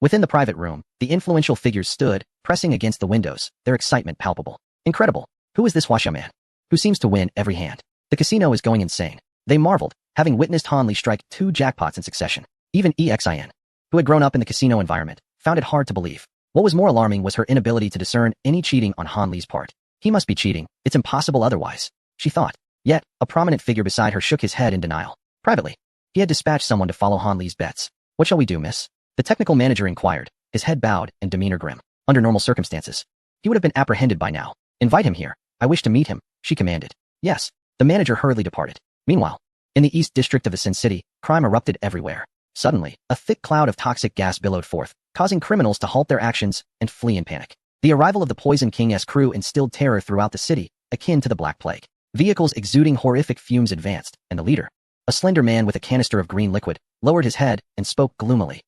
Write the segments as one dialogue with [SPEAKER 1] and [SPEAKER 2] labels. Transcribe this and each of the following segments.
[SPEAKER 1] Within the private room, the influential figures stood, pressing against the windows, their excitement palpable. Incredible. Who is this Huaxia man? Who seems to win every hand? The casino is going insane. They marveled, having witnessed Han Li strike 2 jackpots in succession. Even EXIN, who had grown up in the casino environment, found it hard to believe. What was more alarming was her inability to discern any cheating on Han Li's part. He must be cheating. It's impossible otherwise, she thought. Yet, a prominent figure beside her shook his head in denial. Privately, he had dispatched someone to follow Han Li's bets. What shall we do, miss? The technical manager inquired, his head bowed and demeanor grim. Under normal circumstances, he would have been apprehended by now. Invite him here. I wish to meet him, she commanded. Yes. The manager hurriedly departed. Meanwhile, in the east district of the Sin City, crime erupted everywhere. Suddenly, a thick cloud of toxic gas billowed forth, causing criminals to halt their actions and flee in panic. The arrival of the Poison King's crew instilled terror throughout the city, akin to the Black Plague. Vehicles exuding horrific fumes advanced, and the leader, a slender man with a canister of green liquid, lowered his head and spoke gloomily.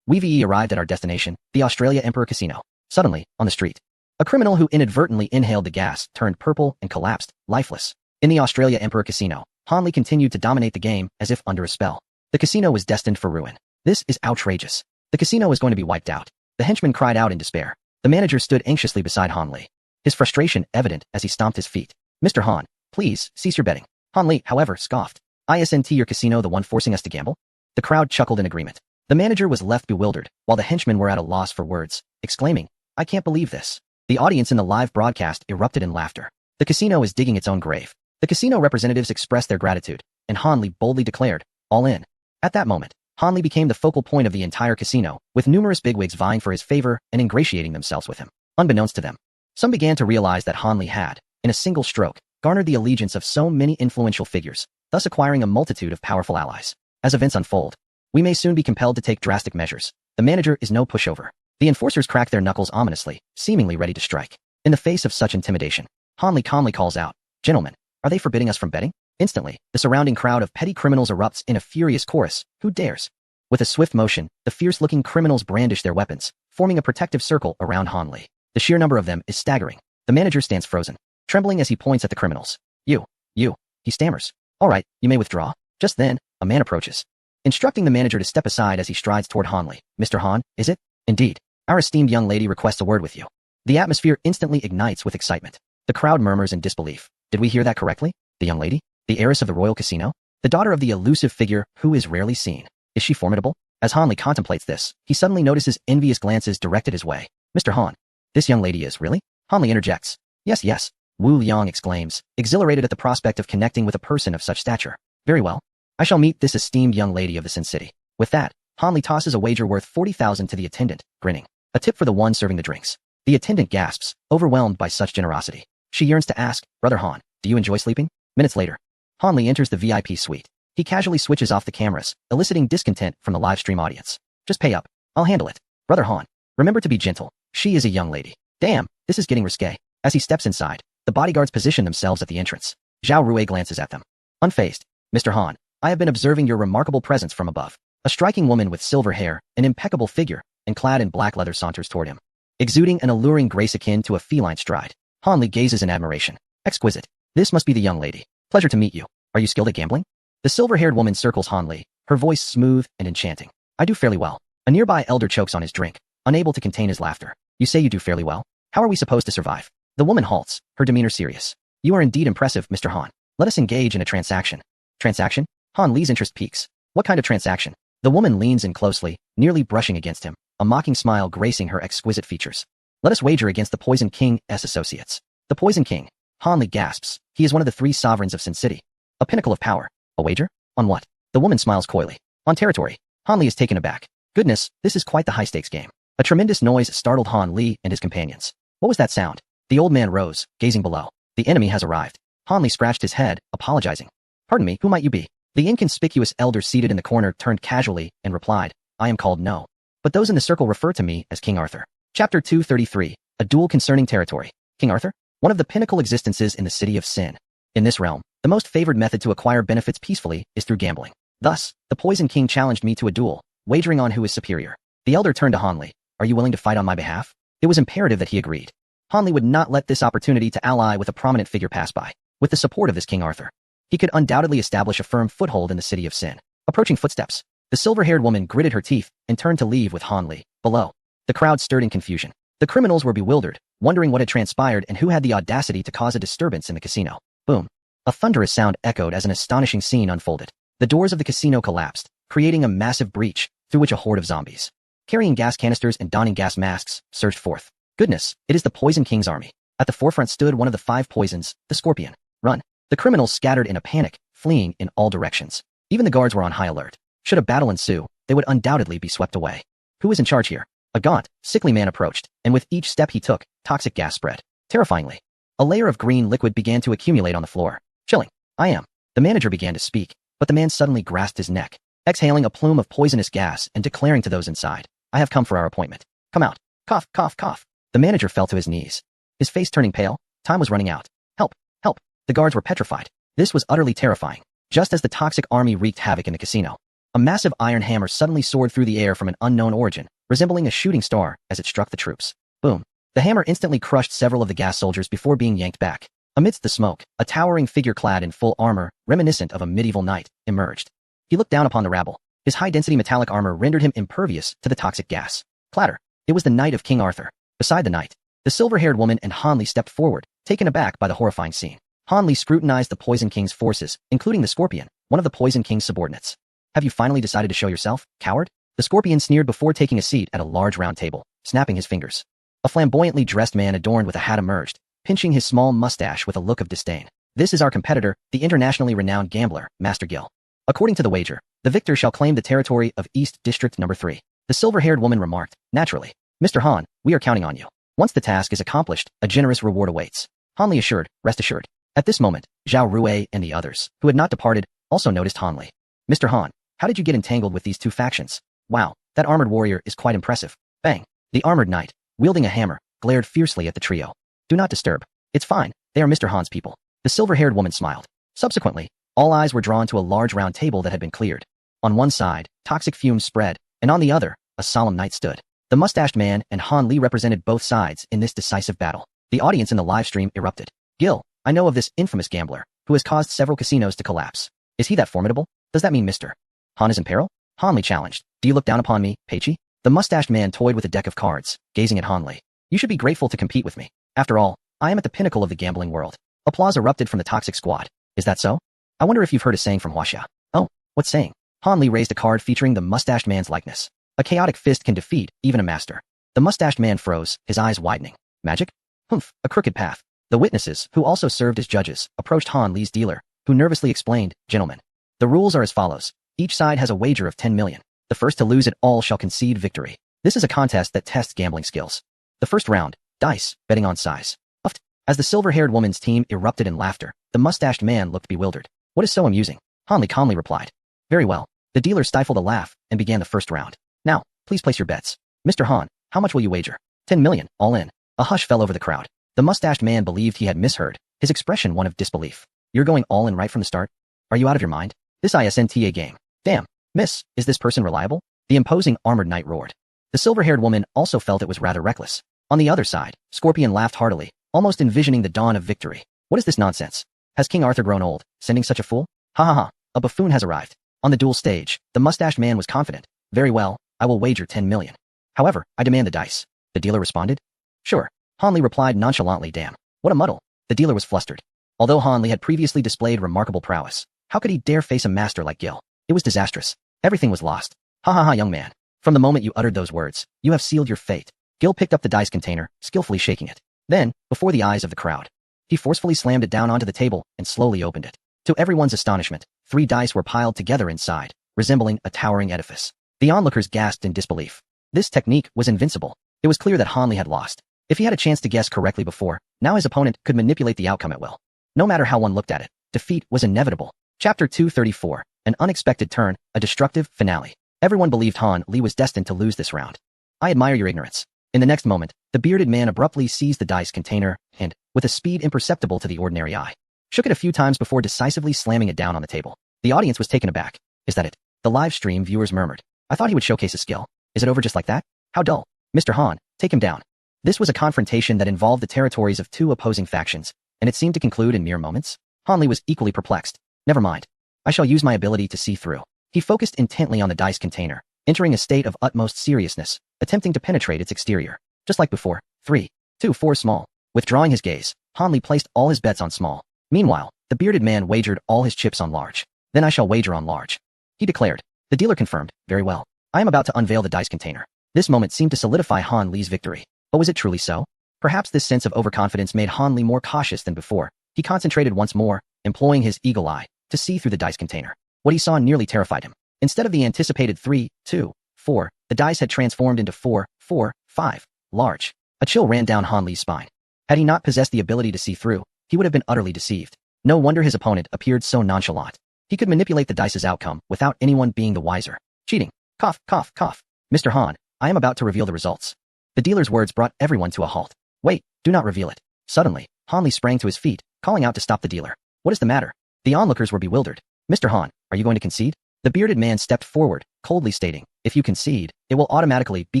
[SPEAKER 1] We arrived at our destination, the Australia Emperor Casino. Suddenly, on the street, a criminal who inadvertently inhaled the gas turned purple and collapsed, lifeless. In the Australia Emperor Casino, Han Li continued to dominate the game as if under a spell. The casino was destined for ruin. This is outrageous. The casino is going to be wiped out. The henchman cried out in despair. The manager stood anxiously beside Han Li, his frustration evident as he stomped his feet. Mr. Han, please, cease your betting. Han Li, however, scoffed. Isn't your casino the one forcing us to gamble? The crowd chuckled in agreement. The manager was left bewildered, while the henchmen were at a loss for words, exclaiming, I can't believe this. The audience in the live broadcast erupted in laughter. The casino is digging its own grave. The casino representatives expressed their gratitude, and Han Li boldly declared, all in. At that moment, Han Li became the focal point of the entire casino, with numerous bigwigs vying for his favor and ingratiating themselves with him. Unbeknownst to them, some began to realize that Han Li had, in a single stroke, garnered the allegiance of so many influential figures, thus acquiring a multitude of powerful allies. As events unfold, we may soon be compelled to take drastic measures. The manager is no pushover. The enforcers crack their knuckles ominously, seemingly ready to strike. In the face of such intimidation, Han Li calmly calls out, Gentlemen, are they forbidding us from betting? Instantly, the surrounding crowd of petty criminals erupts in a furious chorus. Who dares? With a swift motion, the fierce-looking criminals brandish their weapons, forming a protective circle around Han Li. The sheer number of them is staggering. The manager stands frozen, trembling as he points at the criminals. You, he stammers. All right, you may withdraw. Just then, a man approaches, instructing the manager to step aside as he strides toward Han Li. Mr. Han, is it? Indeed. Our esteemed young lady requests a word with you. The atmosphere instantly ignites with excitement. The crowd murmurs in disbelief. Did we hear that correctly? The young lady? The heiress of the royal casino? The daughter of the elusive figure who is rarely seen. Is she formidable? As Han Li contemplates this, he suddenly notices envious glances directed his way. Mr. Han, this young lady is really? Han Li interjects. Yes. Wu Liang exclaims, exhilarated at the prospect of connecting with a person of such stature. Very well. I shall meet this esteemed young lady of the Sin City. With that, Han Li tosses a wager worth 40,000 to the attendant, grinning. A tip for the one serving the drinks. The attendant gasps, overwhelmed by such generosity. She yearns to ask, Brother Han, do you enjoy sleeping? Minutes later, Han Li enters the VIP suite. He casually switches off the cameras, eliciting discontent from the live stream audience. Just pay up. I'll handle it. Brother Han, remember to be gentle. She is a young lady. Damn, this is getting risque. As he steps inside, the bodyguards position themselves at the entrance. Zhao Rui glances at them. Unfazed, Mr. Han, I have been observing your remarkable presence from above. A striking woman with silver hair, an impeccable figure, and clad in black leather saunters toward him, exuding an alluring grace akin to a feline stride. Han Li gazes in admiration. Exquisite. This must be the young lady. Pleasure to meet you. Are you skilled at gambling? The silver-haired woman circles Han Li, her voice smooth and enchanting. I do fairly well. A nearby elder chokes on his drink, unable to contain his laughter. You say you do fairly well? How are we supposed to survive? The woman halts, her demeanor serious. You are indeed impressive, Mr. Han. Let us engage in a transaction. Transaction? Han Li's interest peaks. What kind of transaction? The woman leans in closely, nearly brushing against him, a mocking smile gracing her exquisite features. Let us wager against the Poison King's associates. The Poison King. Han Li gasps. He is one of the 3 sovereigns of Sin City. A pinnacle of power. A wager? On what? The woman smiles coyly. On territory. Han Li is taken aback. Goodness, this is quite the high-stakes game. A tremendous noise startled Han Li and his companions. What was that sound? The old man rose, gazing below. The enemy has arrived. Han Li scratched his head, apologizing. Pardon me, who might you be? The inconspicuous elder seated in the corner turned casually and replied, I am called No. But those in the circle refer to me as King Arthur. Chapter 233, A Duel Concerning Territory. King Arthur? One of the pinnacle existences in the city of Sin. In this realm, the most favored method to acquire benefits peacefully is through gambling. Thus, the Poison King challenged me to a duel, wagering on who is superior. The elder turned to Han Li. Are you willing to fight on my behalf? It was imperative that he agreed. Han Li would not let this opportunity to ally with a prominent figure pass by. With the support of this King Arthur, he could undoubtedly establish a firm foothold in the city of Sin. Approaching footsteps, The silver-haired woman gritted her teeth and turned to leave with Han Li. Below, the crowd stirred in confusion. The criminals were bewildered, wondering what had transpired and who had the audacity to cause a disturbance in the casino. Boom. A thunderous sound echoed as an astonishing scene unfolded. The doors of the casino collapsed, creating a massive breach through which a horde of zombies, carrying gas canisters and donning gas masks, surged forth. Goodness, it is the Poison King's army. At the forefront stood one of the 5 poisons, the Scorpion. Run. The criminals scattered in a panic, fleeing in all directions. Even the guards were on high alert. Should a battle ensue, they would undoubtedly be swept away. Who is in charge here? A gaunt, sickly man approached, and with each step he took, toxic gas spread. Terrifyingly. A layer of green liquid began to accumulate on the floor. Chilling. I am. The manager began to speak, but the man suddenly grasped his neck, exhaling a plume of poisonous gas and declaring to those inside, I have come for our appointment. Come out. Cough, cough, cough. The manager fell to his knees, his face turning pale. Time was running out. Help, help. The guards were petrified. This was utterly terrifying. Just as the toxic army wreaked havoc in the casino, a massive iron hammer suddenly soared through the air from an unknown origin, resembling a shooting star as it struck the troops. Boom. The hammer instantly crushed several of the gas soldiers before being yanked back. Amidst the smoke, a towering figure clad in full armor, reminiscent of a medieval knight, emerged. He looked down upon the rabble. His high-density metallic armor rendered him impervious to the toxic gas. Clatter. It was the Knight of King Arthur. Beside the knight, the silver-haired woman and Han Li stepped forward, taken aback by the horrifying scene. Han Li scrutinized the Poison King's forces, including the Scorpion, one of the Poison King's subordinates. Have you finally decided to show yourself, coward? The Scorpion sneered before taking a seat at a large round table, snapping his fingers. A flamboyantly dressed man adorned with a hat emerged, pinching his small mustache with a look of disdain. This is our competitor, the internationally renowned gambler, Master Gil. According to the wager, the victor shall claim the territory of East District No. 3. The silver-haired woman remarked, naturally. Mr. Han, we are counting on you. Once the task is accomplished, a generous reward awaits. Han Li assured, rest assured. At this moment, Zhao Rui and the others, who had not departed, also noticed Han Li. Mr. Han, how did you get entangled with these 2 factions? Wow, that armored warrior is quite impressive. Bang. The armored knight, wielding a hammer, glared fiercely at the trio. Do not disturb. It's fine, they are Mr. Han's people. The silver-haired woman smiled. Subsequently, all eyes were drawn to a large round table that had been cleared. On one side, toxic fumes spread, and on the other, a solemn knight stood. The mustached man and Han Li represented both sides in this decisive battle. The audience in the live stream erupted. Gil, I know of this infamous gambler, who has caused several casinos to collapse. Is he that formidable? Does that mean Mr. Han is in peril? Han Li challenged. Do you look down upon me, Peichi? The mustached man toyed with a deck of cards, gazing at Han Li. You should be grateful to compete with me. After all, I am at the pinnacle of the gambling world. Applause erupted from the toxic squad. Is that so? I wonder if you've heard a saying from Huaxia. Oh, what saying? Han Li raised a card featuring the mustached man's likeness. A chaotic fist can defeat even a master. The mustached man froze, his eyes widening. Magic? Humph, a crooked path. The witnesses, who also served as judges, approached Han Li's dealer, who nervously explained, Gentlemen, the rules are as follows. Each side has a wager of 10 million. The first to lose it all shall concede victory. This is a contest that tests gambling skills. The first round, dice, betting on size. Uffed. As the silver-haired woman's team erupted in laughter, the mustached man looked bewildered. What is so amusing? Han Li calmly replied. Very well. The dealer stifled a laugh and began the first round. Now, please place your bets. Mr. Han, how much will you wager? 10 million, all in. A hush fell over the crowd. The mustached man believed he had misheard, his expression one of disbelief. You're going all in right from the start? Are you out of your mind? This ISNTA game. Damn. Miss, is this person reliable? The imposing armored knight roared. The silver-haired woman also felt it was rather reckless. On the other side, Scorpion laughed heartily, almost envisioning the dawn of victory. What is this nonsense? Has King Arthur grown old, sending such a fool? Ha ha ha, a buffoon has arrived. On the duel stage, the mustached man was confident. Very well, I will wager 10 million. However, I demand the dice. The dealer responded. Sure. Han Li replied nonchalantly. Damn, what a muddle. The dealer was flustered. Although Han Li had previously displayed remarkable prowess, how could he dare face a master like Gil? It was disastrous. Everything was lost. Ha ha ha, young man. From the moment you uttered those words, you have sealed your fate. Gil picked up the dice container, skillfully shaking it. Then, before the eyes of the crowd, he forcefully slammed it down onto the table and slowly opened it. To everyone's astonishment, 3 dice were piled together inside, resembling a towering edifice. The onlookers gasped in disbelief. This technique was invincible. It was clear that Han Li had lost. If he had a chance to guess correctly before, now his opponent could manipulate the outcome at will. No matter how one looked at it, defeat was inevitable. Chapter 234, An Unexpected Turn, a Destructive Finale. Everyone believed Han Li was destined to lose this round. I admire your ignorance. In the next moment, the bearded man abruptly seized the dice container and, with a speed imperceptible to the ordinary eye, shook it a few times before decisively slamming it down on the table. The audience was taken aback. Is that it? The live stream viewers murmured. I thought he would showcase his skill. Is it over just like that? How dull. Mr. Han, take him down. This was a confrontation that involved the territories of 2 opposing factions, and it seemed to conclude in mere moments. Han Li was equally perplexed. Never mind. I shall use my ability to see through. He focused intently on the dice container, entering a state of utmost seriousness, attempting to penetrate its exterior. Just like before, 3, 2, 4 small. Withdrawing his gaze, Han Li placed all his bets on small. Meanwhile, the bearded man wagered all his chips on large. Then I shall wager on large, he declared. The dealer confirmed, very well. I am about to unveil the dice container. This moment seemed to solidify Han Li's victory. But was it truly so? Perhaps this sense of overconfidence made Han Li more cautious than before. He concentrated once more, employing his eagle eye to see through the dice container. What he saw nearly terrified him. Instead of the anticipated 3, 2, 4, the dice had transformed into 4, 4, 5, large. A chill ran down Han Li's spine. Had he not possessed the ability to see through, he would have been utterly deceived. No wonder his opponent appeared so nonchalant. He could manipulate the dice's outcome without anyone being the wiser. Cheating. Cough, cough, cough. Mr. Han, I am about to reveal the results. The dealer's words brought everyone to a halt. Wait, do not reveal it. Suddenly, Han Li sprang to his feet, calling out to stop the dealer. What is the matter? The onlookers were bewildered. Mr. Han, are you going to concede? The bearded man stepped forward, coldly stating, if you concede, it will automatically be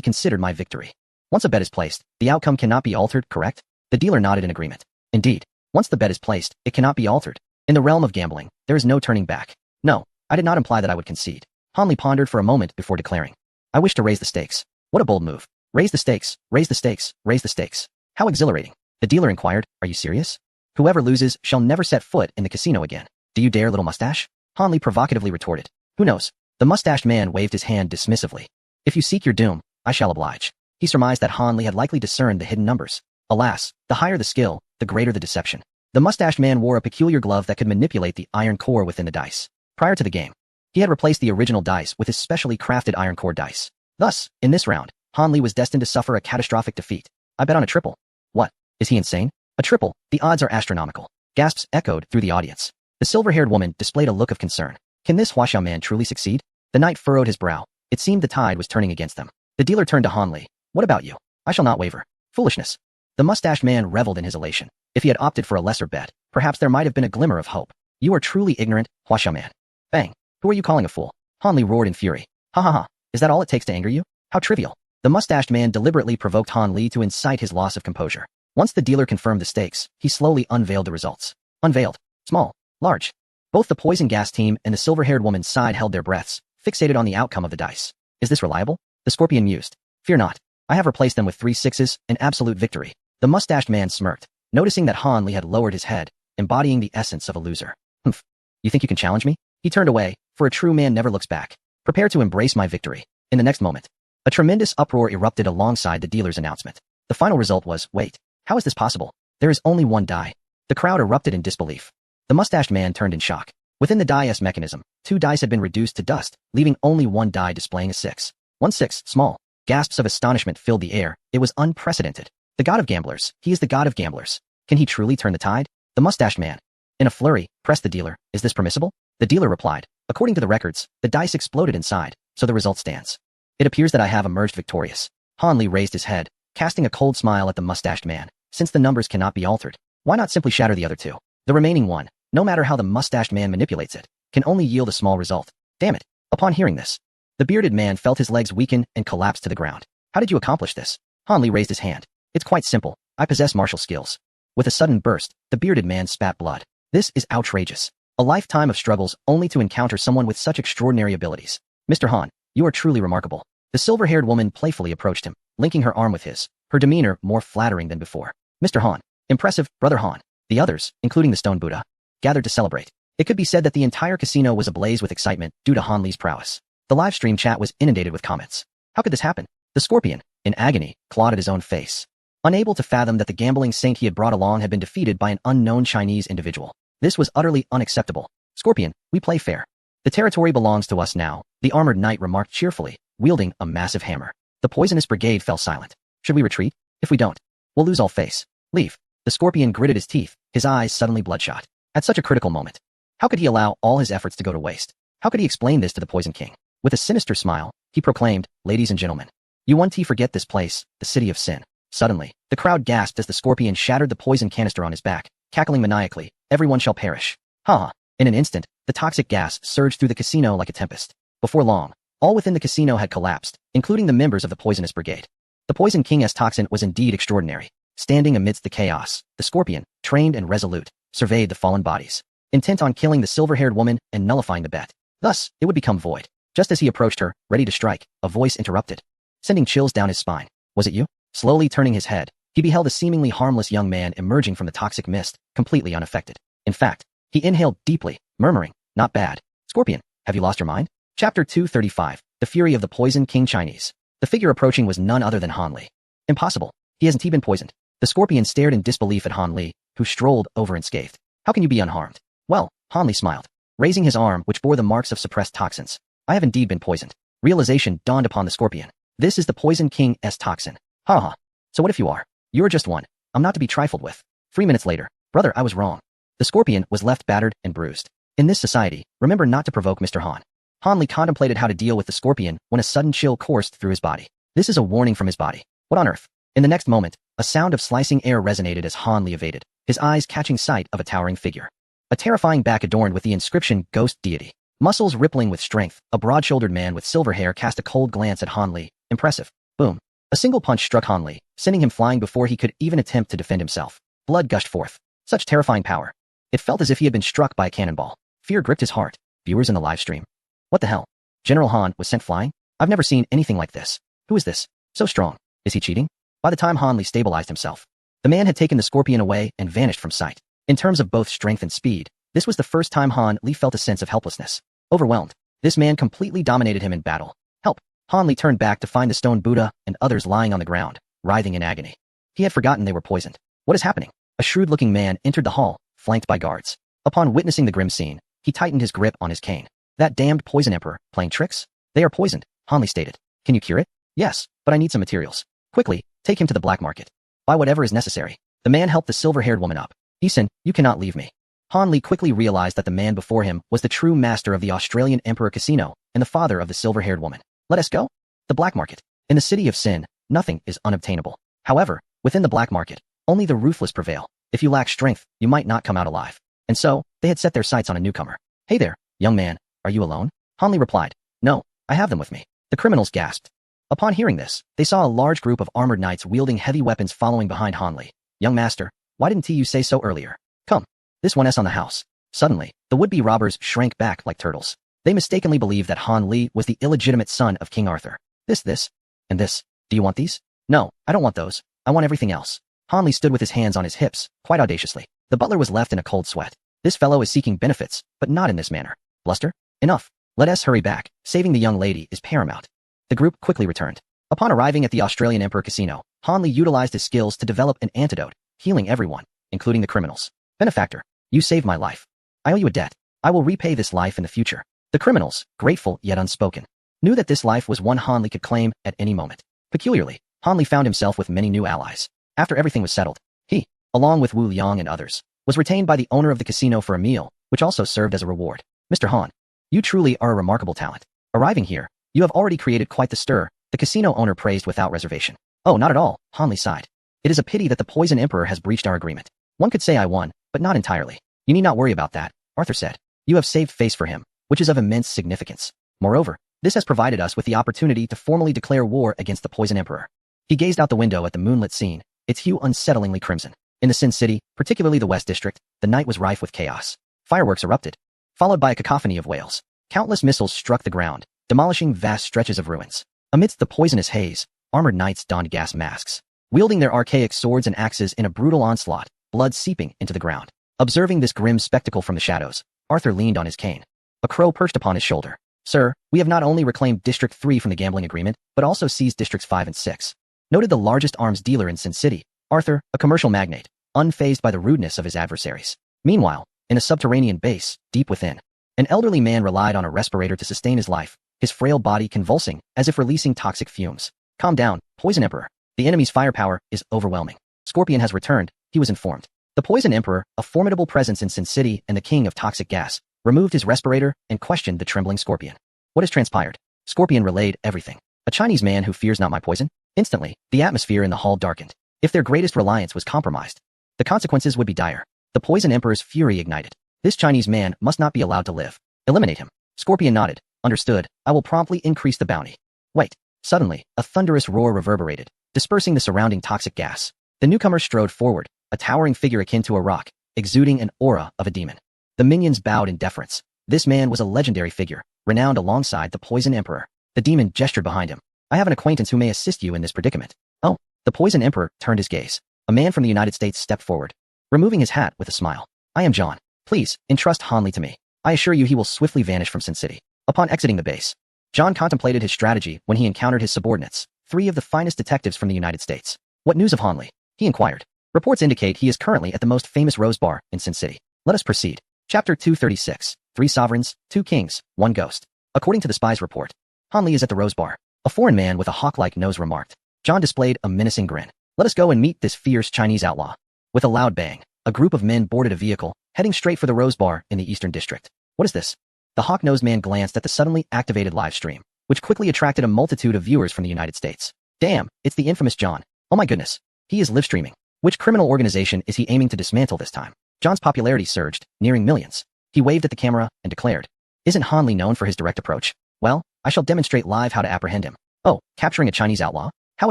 [SPEAKER 1] considered my victory. Once a bet is placed, the outcome cannot be altered, correct? The dealer nodded in agreement. Indeed, once the bet is placed, it cannot be altered. In the realm of gambling, there is no turning back. No, I did not imply that I would concede. Han Li pondered for a moment before declaring. I wish to raise the stakes. What a bold move. Raise the stakes, raise the stakes, raise the stakes. How exhilarating. The dealer inquired, are you serious? Whoever loses shall never set foot in the casino again. Do you dare, little mustache? Han Li provocatively retorted. Who knows? The mustached man waved his hand dismissively. If you seek your doom, I shall oblige. He surmised that Han Li had likely discerned the hidden numbers. Alas, the higher the skill, the greater the deception. The mustached man wore a peculiar glove that could manipulate the iron core within the dice. Prior to the game, he had replaced the original dice with his specially crafted iron core dice. Thus, in this round, Han Li was destined to suffer a catastrophic defeat. I bet on a triple. What? Is he insane? A triple? The odds are astronomical. Gasps echoed through the audience. The silver-haired woman displayed a look of concern. Can this Huaxiao man truly succeed? The knight furrowed his brow. It seemed the tide was turning against them. The dealer turned to Han Li. What about you? I shall not waver. Foolishness. The mustached man reveled in his elation. If he had opted for a lesser bet, perhaps there might have been a glimmer of hope. You are truly ignorant, Huaxiao man. Bang. Who are you calling a fool? Han Li roared in fury. Ha ha ha. Is that all it takes to anger you? How trivial. The mustached man deliberately provoked Han Li to incite his loss of composure. Once the dealer confirmed the stakes, he slowly unveiled the results. Unveiled. Small. Large. Both the poison gas team and the silver-haired woman's side held their breaths, fixated on the outcome of the dice. Is this reliable? The scorpion mused. Fear not. I have replaced them with 3 6s, an absolute victory. The mustached man smirked, noticing that Han Li had lowered his head, embodying the essence of a loser. Humph. You think you can challenge me? He turned away, for a true man never looks back. Prepare to embrace my victory. In the next moment, a tremendous uproar erupted alongside the dealer's announcement. The final result was, wait, how is this possible? There is only one die. The crowd erupted in disbelief. The mustached man turned in shock. Within the die-S mechanism, 2 dice had been reduced to dust, leaving only 1 die displaying a 6. 1 6, small. Gasps of astonishment filled the air. It was unprecedented. The god of gamblers. He is the god of gamblers. Can he truly turn the tide? The mustached man, in a flurry, pressed the dealer. Is this permissible? The dealer replied. According to the records, the dice exploded inside, so the result stands. It appears that I have emerged victorious. Han Li raised his head, casting a cold smile at the mustached man. Since the numbers cannot be altered, why not simply shatter the other 2? The remaining one, no matter how the mustached man manipulates it, can only yield a small result. Damn it. Upon hearing this, the bearded man felt his legs weaken and collapsed to the ground. How did you accomplish this? Han Li raised his hand. It's quite simple. I possess martial skills. With a sudden burst, the bearded man spat blood. This is outrageous. A lifetime of struggles only to encounter someone with such extraordinary abilities. Mr. Han, you are truly remarkable. The silver-haired woman playfully approached him, linking her arm with his, her demeanor more flattering than before. Mr. Han. Impressive, Brother Han. The others, including the stone Buddha, gathered to celebrate. It could be said that the entire casino was ablaze with excitement due to Han Li's prowess. The live stream chat was inundated with comments. How could this happen? The scorpion, in agony, clawed at his own face. Unable to fathom that the gambling saint he had brought along had been defeated by an unknown Chinese individual. This was utterly unacceptable. Scorpion, we play fair. The territory belongs to us now, the armored knight remarked cheerfully, wielding a massive hammer. The poisonous brigade fell silent. Should we retreat? If we don't, we'll lose all face. Leave. The scorpion gritted his teeth, his eyes suddenly bloodshot. At such a critical moment, how could he allow all his efforts to go to waste? How could he explain this to the Poison King? With a sinister smile, he proclaimed, ladies and gentlemen, you want to forget this place, the city of sin. Suddenly, the crowd gasped as the scorpion shattered the poison canister on his back, cackling maniacally, everyone shall perish. Ha ha. In an instant, the toxic gas surged through the casino like a tempest. Before long, all within the casino had collapsed, including the members of the poisonous brigade. The Poison King's toxin was indeed extraordinary. Standing amidst the chaos, the scorpion, trained and resolute, surveyed the fallen bodies, intent on killing the silver-haired woman and nullifying the bet. Thus, it would become void. Just as he approached her, ready to strike, a voice interrupted, sending chills down his spine. Was it you? Slowly turning his head, he beheld a seemingly harmless young man emerging from the toxic mist, completely unaffected. In fact, he inhaled deeply, murmuring, "Not bad. Scorpion, have you lost your mind?" Chapter 235, The Fury of the Poison King Chinese. The figure approaching was none other than Han Li. Impossible. He hasn't been poisoned. The Scorpion stared in disbelief at Han Li, who strolled over unscathed. How can you be unharmed? Well, Han Li smiled, raising his arm which bore the marks of suppressed toxins. I have indeed been poisoned. Realization dawned upon the Scorpion. This is the Poison King's toxin. Ha ha. So what if you are? You're just one. I'm not to be trifled with. 3 minutes later. Brother, I was wrong. The Scorpion was left battered and bruised. In this society, remember not to provoke Mr. Han. Han Li contemplated how to deal with the Scorpion when a sudden chill coursed through his body. This is a warning from his body. What on earth? In the next moment, a sound of slicing air resonated as Han Li evaded, his eyes catching sight of a towering figure. A terrifying back adorned with the inscription Ghost Deity. Muscles rippling with strength, a broad-shouldered man with silver hair cast a cold glance at Han Li. Impressive. Boom. A single punch struck Han Li, sending him flying before he could even attempt to defend himself. Blood gushed forth. Such terrifying power. It felt as if he had been struck by a cannonball. Fear gripped his heart. Viewers in the live stream. What the hell? General Han was sent flying? I've never seen anything like this. Who is this? So strong. Is he cheating? By the time Han Li stabilized himself, the man had taken the Scorpion away and vanished from sight. In terms of both strength and speed, this was the first time Han Li felt a sense of helplessness. Overwhelmed, this man completely dominated him in battle. Help! Han Li turned back to find the stone Buddha and others lying on the ground, writhing in agony. He had forgotten they were poisoned. What is happening? A shrewd-looking man entered the hall, flanked by guards. Upon witnessing the grim scene, he tightened his grip on his cane. That damned Poison Emperor, playing tricks? They are poisoned, Han Li stated. Can you cure it? Yes, but I need some materials. Quickly, take him to the black market. Buy whatever is necessary. The man helped the silver-haired woman up. Eason, you cannot leave me. Han Li quickly realized that the man before him was the true master of the Australian Emperor Casino and the father of the silver-haired woman. Let us go. The black market. In the city of sin, nothing is unobtainable. However, within the black market, only the ruthless prevail. If you lack strength, you might not come out alive. And so, they had set their sights on a newcomer. Hey there, young man, are you alone? Han Li replied. No, I have them with me. The criminals gasped. Upon hearing this, they saw a large group of armored knights wielding heavy weapons following behind Han Li. Young master, why didn't you say so earlier? Come. This one's on the house. Suddenly, the would-be robbers shrank back like turtles. They mistakenly believed that Han Li was the illegitimate son of King Arthur. This, and this. Do you want these? No, I don't want those. I want everything else. Han Li stood with his hands on his hips, quite audaciously. The butler was left in a cold sweat. This fellow is seeking benefits, but not in this manner. Bluster? Enough. Let us hurry back. Saving the young lady is paramount. The group quickly returned. Upon arriving at the Australian Emperor Casino, Han Li utilized his skills to develop an antidote, healing everyone, including the criminals. Benefactor, you saved my life. I owe you a debt. I will repay this life in the future. The criminals, grateful yet unspoken, knew that this life was one Han Li could claim at any moment. Peculiarly, Han Li found himself with many new allies. After everything was settled, he, along with Wu Liang and others, was retained by the owner of the casino for a meal, which also served as a reward. Mr. Han, you truly are a remarkable talent. Arriving here, you have already created quite the stir, the casino owner praised without reservation. Oh, not at all, Han Li sighed. It is a pity that the Poison Emperor has breached our agreement. One could say I won, but not entirely. You need not worry about that, Arthur said. You have saved face for him, which is of immense significance. Moreover, this has provided us with the opportunity to formally declare war against the Poison Emperor. He gazed out the window at the moonlit scene, its hue unsettlingly crimson. In the Sin City, particularly the West District, the night was rife with chaos. Fireworks erupted, followed by a cacophony of wails. Countless missiles struck the ground, demolishing vast stretches of ruins. Amidst the poisonous haze, armored knights donned gas masks, wielding their archaic swords and axes in a brutal onslaught, blood seeping into the ground. Observing this grim spectacle from the shadows, Arthur leaned on his cane. A crow perched upon his shoulder. Sir, we have not only reclaimed District 3 from the gambling agreement, but also seized Districts 5 and 6. Noted the largest arms dealer in Sin City, Arthur, a commercial magnate, unfazed by the rudeness of his adversaries. Meanwhile, in a subterranean base, deep within, an elderly man relied on a respirator to sustain his life, his frail body convulsing as if releasing toxic fumes. Calm down, Poison Emperor. The enemy's firepower is overwhelming. Scorpion has returned, he was informed. The Poison Emperor, a formidable presence in Sin City and the king of toxic gas, removed his respirator and questioned the trembling Scorpion. What has transpired? Scorpion relayed everything. A Chinese man who fears not my poison? Instantly, the atmosphere in the hall darkened. If their greatest reliance was compromised, the consequences would be dire. The Poison Emperor's fury ignited. This Chinese man must not be allowed to live. Eliminate him. Scorpion nodded. Understood. I will promptly increase the bounty. Wait. Suddenly, a thunderous roar reverberated, dispersing the surrounding toxic gas. The newcomer strode forward, a towering figure akin to a rock, exuding an aura of a demon. The minions bowed in deference. This man was a legendary figure, renowned alongside the Poison Emperor. The demon gestured behind him. I have an acquaintance who may assist you in this predicament. Oh, the Poison Emperor turned his gaze. A man from the United States stepped forward, removing his hat with a smile. I am John. Please, entrust Han Li to me. I assure you he will swiftly vanish from Sin City. Upon exiting the base, John contemplated his strategy when he encountered his subordinates, three of the finest detectives from the United States. What news of Han Li? He inquired. Reports indicate he is currently at the most famous Rose Bar in Sin City. Let us proceed. Chapter 236. 3 Sovereigns, 2 Kings, 1 Ghost. According to the spy's report, Han Li is at the Rose Bar. A foreign man with a hawk-like nose remarked. John displayed a menacing grin. Let us go and meet this fierce Chinese outlaw. With a loud bang, a group of men boarded a vehicle, heading straight for the Rose Bar in the Eastern District. What is this? The hawk-nosed man glanced at the suddenly activated live stream, which quickly attracted a multitude of viewers from the United States. Damn, it's the infamous John. Oh my goodness. He is live streaming. Which criminal organization is he aiming to dismantle this time? John's popularity surged, nearing millions. He waved at the camera and declared, Isn't Han Li known for his direct approach? Well, I shall demonstrate live how to apprehend him. Oh, capturing a Chinese outlaw? How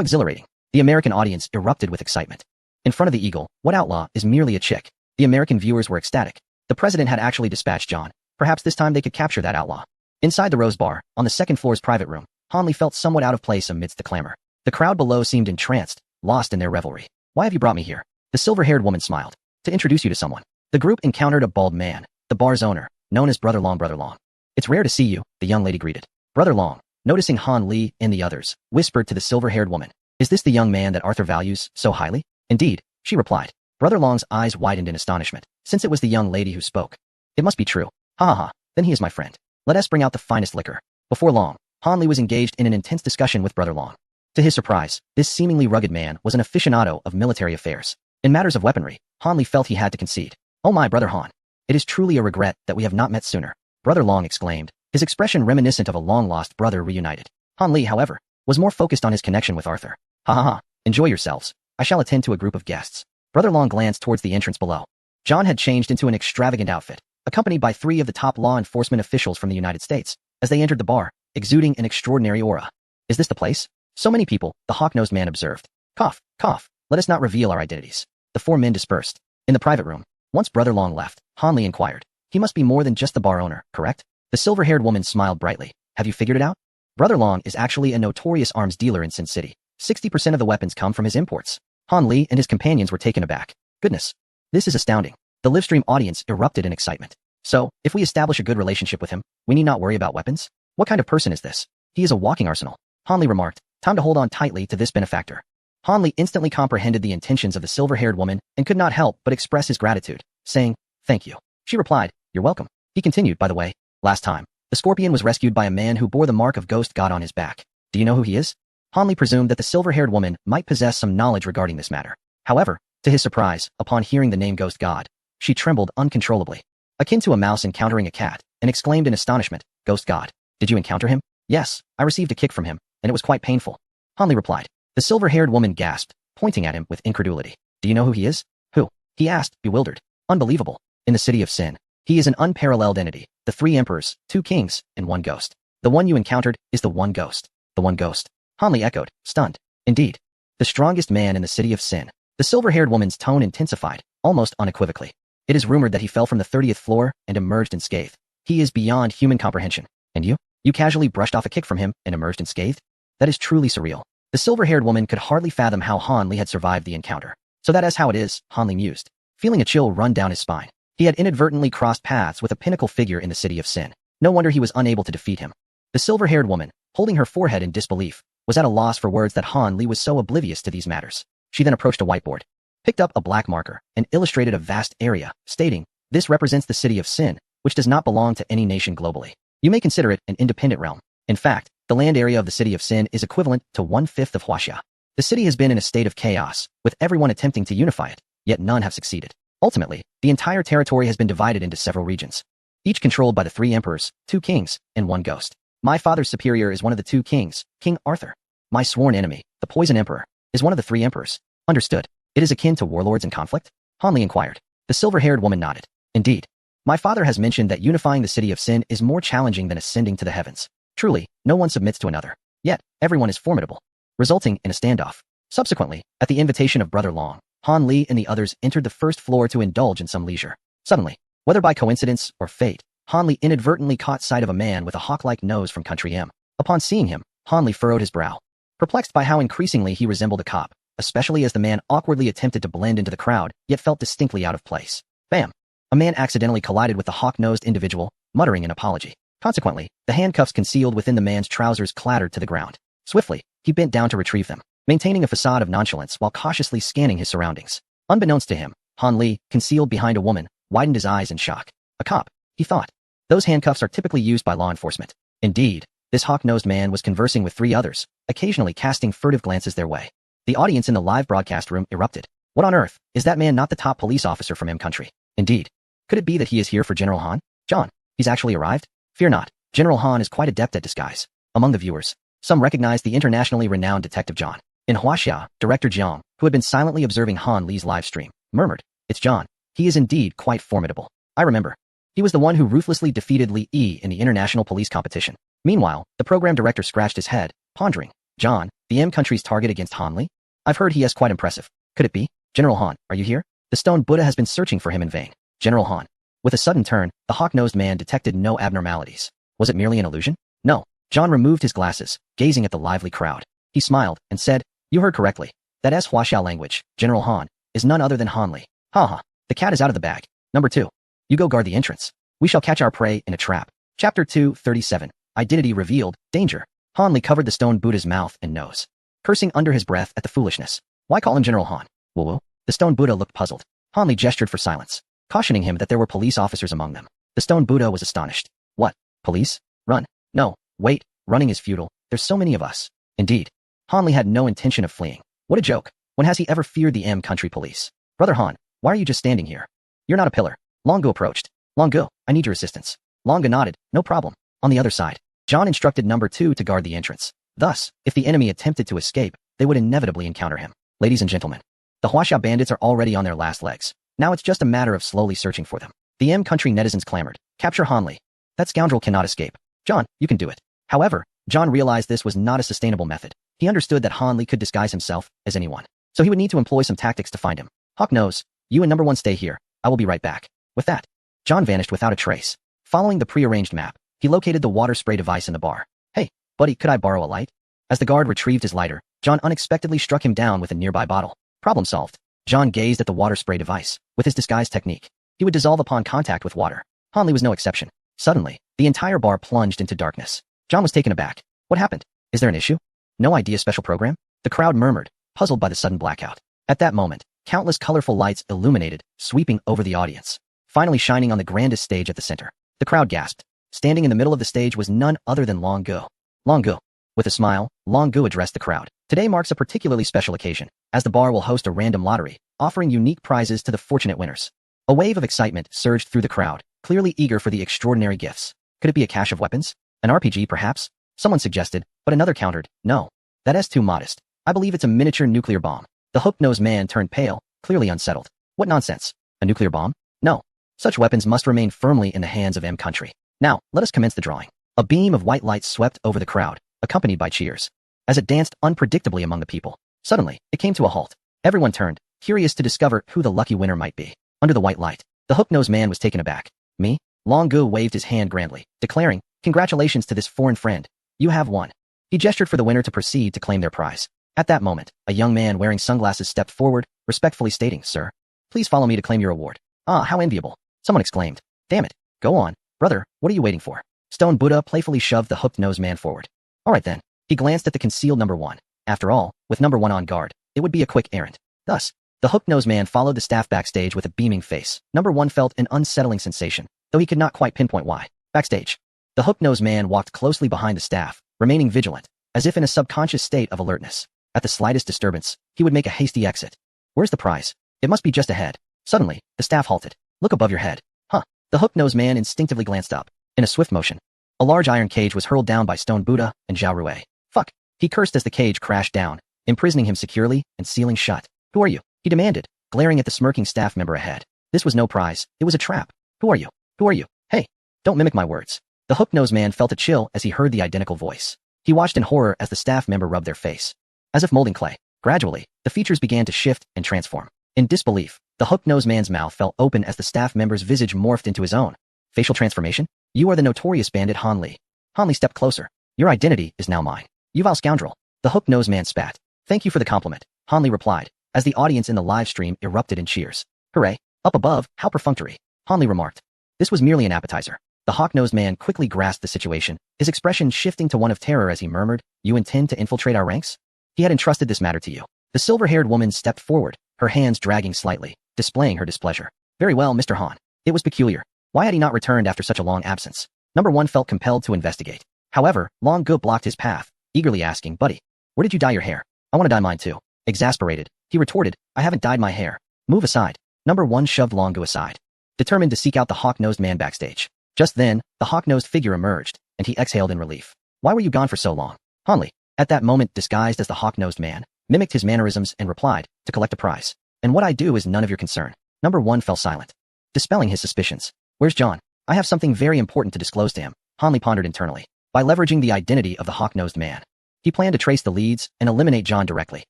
[SPEAKER 1] exhilarating. The American audience erupted with excitement. In front of the eagle, what outlaw is merely a chick? The American viewers were ecstatic. The president had actually dispatched John. Perhaps this time they could capture that outlaw. Inside the Rose Bar, on the second floor's private room, Han Li felt somewhat out of place amidst the clamor. The crowd below seemed entranced, lost in their revelry. Why have you brought me here? The silver-haired woman smiled. To introduce you to someone. The group encountered a bald man, the bar's owner, known as Brother Long. Brother Long. It's rare to see you, the young lady greeted. Brother Long, noticing Han Li and the others, whispered to the silver-haired woman. Is this the young man that Arthur values so highly? Indeed, she replied. Brother Long's eyes widened in astonishment, since it was the young lady who spoke. It must be true. Ha ha ha, then he is my friend. Let us bring out the finest liquor. Before long, Han Li was engaged in an intense discussion with Brother Long. To his surprise, this seemingly rugged man was an aficionado of military affairs. In matters of weaponry, Han Li felt he had to concede. Oh my Brother Han. It is truly a regret that we have not met sooner. Brother Long exclaimed, his expression reminiscent of a long-lost brother reunited. Han Li, however, was more focused on his connection with Arthur. Ha ha ha, enjoy yourselves. I shall attend to a group of guests. Brother Long glanced towards the entrance below. John had changed into an extravagant outfit, accompanied by 3 of the top law enforcement officials from the United States, as they entered the bar, exuding an extraordinary aura. Is this the place? So many people, the hawk-nosed man observed. Cough, cough, let us not reveal our identities. The 4 men dispersed. In the private room, once Brother Long left, Han Li inquired. He must be more than just the bar owner, correct? The silver-haired woman smiled brightly. Have you figured it out? Brother Long is actually a notorious arms dealer in Sin City. 60% of the weapons come from his imports. Han Li and his companions were taken aback. Goodness. This is astounding. The livestream audience erupted in excitement. So, if we establish a good relationship with him, we need not worry about weapons? What kind of person is this? He is a walking arsenal. Han Li remarked. Time to hold on tightly to this benefactor. Han Li instantly comprehended the intentions of the silver-haired woman and could not help but express his gratitude, saying, Thank you. She replied, You're welcome. He continued, by the way, last time, the scorpion was rescued by a man who bore the mark of Ghost God on his back. Do you know who he is? Han Li presumed that the silver-haired woman might possess some knowledge regarding this matter. However, to his surprise, upon hearing the name Ghost God, she trembled uncontrollably, akin to a mouse encountering a cat, and exclaimed in astonishment, Ghost God, did you encounter him? Yes, I received a kick from him, and it was quite painful. Han Li replied. The silver-haired woman gasped, pointing at him with incredulity. Do you know who he is? Who? He asked, bewildered. Unbelievable. In the City of Sin, he is an unparalleled entity, the 3 emperors, 2 kings, and 1 ghost. The one you encountered is the 1 ghost. The 1 ghost. Han Li echoed, stunned. Indeed. The strongest man in the City of Sin. The silver-haired woman's tone intensified, almost unequivocally. It is rumored that he fell from the 30th floor and emerged unscathed. He is beyond human comprehension. And you? You casually brushed off a kick from him and emerged unscathed? That is truly surreal. The silver-haired woman could hardly fathom how Han Li had survived the encounter. So that is how it is, Han Li mused, feeling a chill run down his spine. He had inadvertently crossed paths with a pinnacle figure in the City of Sin. No wonder he was unable to defeat him. The silver-haired woman, holding her forehead in disbelief, was at a loss for words that Han Li was so oblivious to these matters. She then approached a whiteboard, picked up a black marker, and illustrated a vast area, stating, This represents the City of Sin, which does not belong to any nation globally. You may consider it an independent realm. In fact, the land area of the City of Sin is equivalent to 1/5 of Huaxia. The city has been in a state of chaos, with everyone attempting to unify it, yet none have succeeded. Ultimately, the entire territory has been divided into several regions, each controlled by the 3 emperors, 2 kings, and 1 ghost. My father's superior is one of the 2 kings, King Arthur. My sworn enemy, the Poison Emperor, is one of the 3 emperors. Understood. It is akin to warlords in conflict? Han Li inquired. The silver-haired woman nodded. Indeed. My father has mentioned that unifying the City of Sin is more challenging than ascending to the heavens. Truly, no one submits to another. Yet, everyone is formidable, resulting in a standoff. Subsequently, at the invitation of Brother Long, Han Li and the others entered the first floor to indulge in some leisure. Suddenly, whether by coincidence or fate, Hanli inadvertently caught sight of a man with a hawk-like nose from Country M. Upon seeing him, Hanli furrowed his brow, perplexed by how increasingly he resembled a cop, especially as the man awkwardly attempted to blend into the crowd, yet felt distinctly out of place. Bam! A man accidentally collided with the hawk-nosed individual, muttering an apology. Consequently, the handcuffs concealed within the man's trousers clattered to the ground. Swiftly, he bent down to retrieve them, maintaining a facade of nonchalance while cautiously scanning his surroundings. Unbeknownst to him, Han Li, concealed behind a woman, widened his eyes in shock. A cop, he thought. Those handcuffs are typically used by law enforcement. Indeed, this hawk-nosed man was conversing with 3 others, occasionally casting furtive glances their way. The audience in the live broadcast room erupted. What on earth? Is that man not the top police officer from M Country? Indeed. Could it be that he is here for General Han? John, he's actually arrived? Fear not, General Han is quite adept at disguise. Among the viewers, some recognized the internationally renowned Detective John. In Huaxia, Director Jiang, who had been silently observing Han Li's live stream, murmured, "It's John. He is indeed quite formidable. I remember. He was the one who ruthlessly defeated Li Yi in the international police competition." Meanwhile, the program director scratched his head, pondering, "John, the M Country's target against Han Li? I've heard he is quite impressive. Could it be? General Han, are you here? The stone Buddha has been searching for him in vain." General Han. With a sudden turn, the hawk-nosed man detected no abnormalities. Was it merely an illusion? No. John removed his glasses, gazing at the lively crowd. He smiled and said, "You heard correctly. That is Huaxiao language. General Han is none other than Han Li. Ha ha. The cat is out of the bag. Number 2. You go guard the entrance. We shall catch our prey in a trap." Chapter 237. Identity revealed. Danger. Han Li covered the stone Buddha's mouth and nose, cursing under his breath at the foolishness. Why call him General Han? Woo-woo? The stone Buddha looked puzzled. Han Li gestured for silence, cautioning him that there were police officers among them. The stone Buddha was astonished. What? Police? Run. No, wait, running is futile. There's so many of us. Indeed. Han Li had no intention of fleeing. What a joke. When has he ever feared the M Country police? Brother Han, why are you just standing here? You're not a pillar. Longo approached. Longo, I need your assistance. Longo nodded. No problem. On the other side, John instructed number 2 to guard the entrance. Thus, if the enemy attempted to escape, they would inevitably encounter him. Ladies and gentlemen, the Huaxia bandits are already on their last legs. Now it's just a matter of slowly searching for them. The M Country netizens clamored. Capture Han Li. That scoundrel cannot escape. John, you can do it. However, John realized this was not a sustainable method. He understood that Han Li could disguise himself as anyone, so he would need to employ some tactics to find him. Hawk knows. You and number 1 stay here. I will be right back. With that, John vanished without a trace. Following the prearranged map, he located the water spray device in the bar. Hey, buddy, could I borrow a light? As the guard retrieved his lighter, John unexpectedly struck him down with a nearby bottle. Problem solved. John gazed at the water spray device. With his disguise technique, he would dissolve upon contact with water. Han Li was no exception. Suddenly, the entire bar plunged into darkness. John was taken aback. What happened? Is there an issue? No idea special program? The crowd murmured, puzzled by the sudden blackout. At that moment, countless colorful lights illuminated, sweeping over the audience, finally shining on the grandest stage at the center. The crowd gasped. Standing in the middle of the stage was none other than Long Gu. Long Gu. With a smile, Long Gu addressed the crowd. Today marks a particularly special occasion, as the bar will host a random lottery, offering unique prizes to the fortunate winners. A wave of excitement surged through the crowd, clearly eager for the extraordinary gifts. Could it be a cache of weapons? An RPG, perhaps? Someone suggested, but another countered, no. That is too modest. I believe it's a miniature nuclear bomb. The hook-nosed man turned pale, clearly unsettled. What nonsense? A nuclear bomb? No. Such weapons must remain firmly in the hands of M Country. Now, let us commence the drawing. A beam of white light swept over the crowd, accompanied by cheers. As it danced unpredictably among the people, suddenly, it came to a halt. Everyone turned, curious to discover who the lucky winner might be. Under the white light, the hook-nosed man was taken aback. Me? Long Gu waved his hand grandly, declaring, "Congratulations to this foreign friend. You have won." He gestured for the winner to proceed to claim their prize. At that moment, a young man wearing sunglasses stepped forward, respectfully stating, "Sir, please follow me to claim your award." Ah, how enviable. Someone exclaimed. Damn it. Go on. Brother, what are you waiting for? Stone Buddha playfully shoved the hooked-nosed man forward. All right then. He glanced at the concealed number 1. After all, with number 1 on guard, it would be a quick errand. Thus, the hook-nosed man followed the staff backstage with a beaming face. Number 1 felt an unsettling sensation, though he could not quite pinpoint why. Backstage, the hook-nosed man walked closely behind the staff, remaining vigilant, as if in a subconscious state of alertness. At the slightest disturbance, he would make a hasty exit. Where's the prize? It must be just ahead. Suddenly, the staff halted. Look above your head. Huh. The hook-nosed man instinctively glanced up. In a swift motion, a large iron cage was hurled down by Stone Buddha and Zhao Rui. Fuck. He cursed as the cage crashed down, imprisoning him securely and sealing shut. Who are you? He demanded, glaring at the smirking staff member ahead. This was no prize. It was a trap. Who are you? Who are you? Hey, don't mimic my words. The hook-nosed man felt a chill as he heard the identical voice. He watched in horror as the staff member rubbed their face. As if molding clay. Gradually, the features began to shift and transform. In disbelief, the hook-nosed man's mouth fell open as the staff member's visage morphed into his own. Facial transformation? You are the notorious bandit Han Li. Han Li stepped closer. Your identity is now mine. You vile scoundrel. The hook-nosed man spat. Thank you for the compliment, Han Li replied, as the audience in the live stream erupted in cheers. Hooray. Up above, how perfunctory. Han Li remarked. This was merely an appetizer. The hawk-nosed man quickly grasped the situation, his expression shifting to one of terror as he murmured, You intend to infiltrate our ranks? He had entrusted this matter to you. The silver-haired woman stepped forward, her hands dragging slightly, displaying her displeasure. Very well, Mr. Han. It was peculiar. Why had he not returned after such a long absence? Number 1 felt compelled to investigate. However, Long Gu blocked his path, eagerly asking, Buddy, where did you dye your hair? I want to dye mine too. Exasperated, he retorted, I haven't dyed my hair. Move aside. Number 1 shoved Long Gu aside, determined to seek out the hawk-nosed man backstage. Just then, the hawk-nosed figure emerged, and he exhaled in relief. Why were you gone for so long? Han Li, at that moment disguised as the hawk-nosed man, mimicked his mannerisms and replied, to collect a prize. And what I do is none of your concern. Number 1 fell silent, dispelling his suspicions. Where's John? I have something very important to disclose to him, Han Li pondered internally. By leveraging the identity of the hawk-nosed man, he planned to trace the leads and eliminate John directly.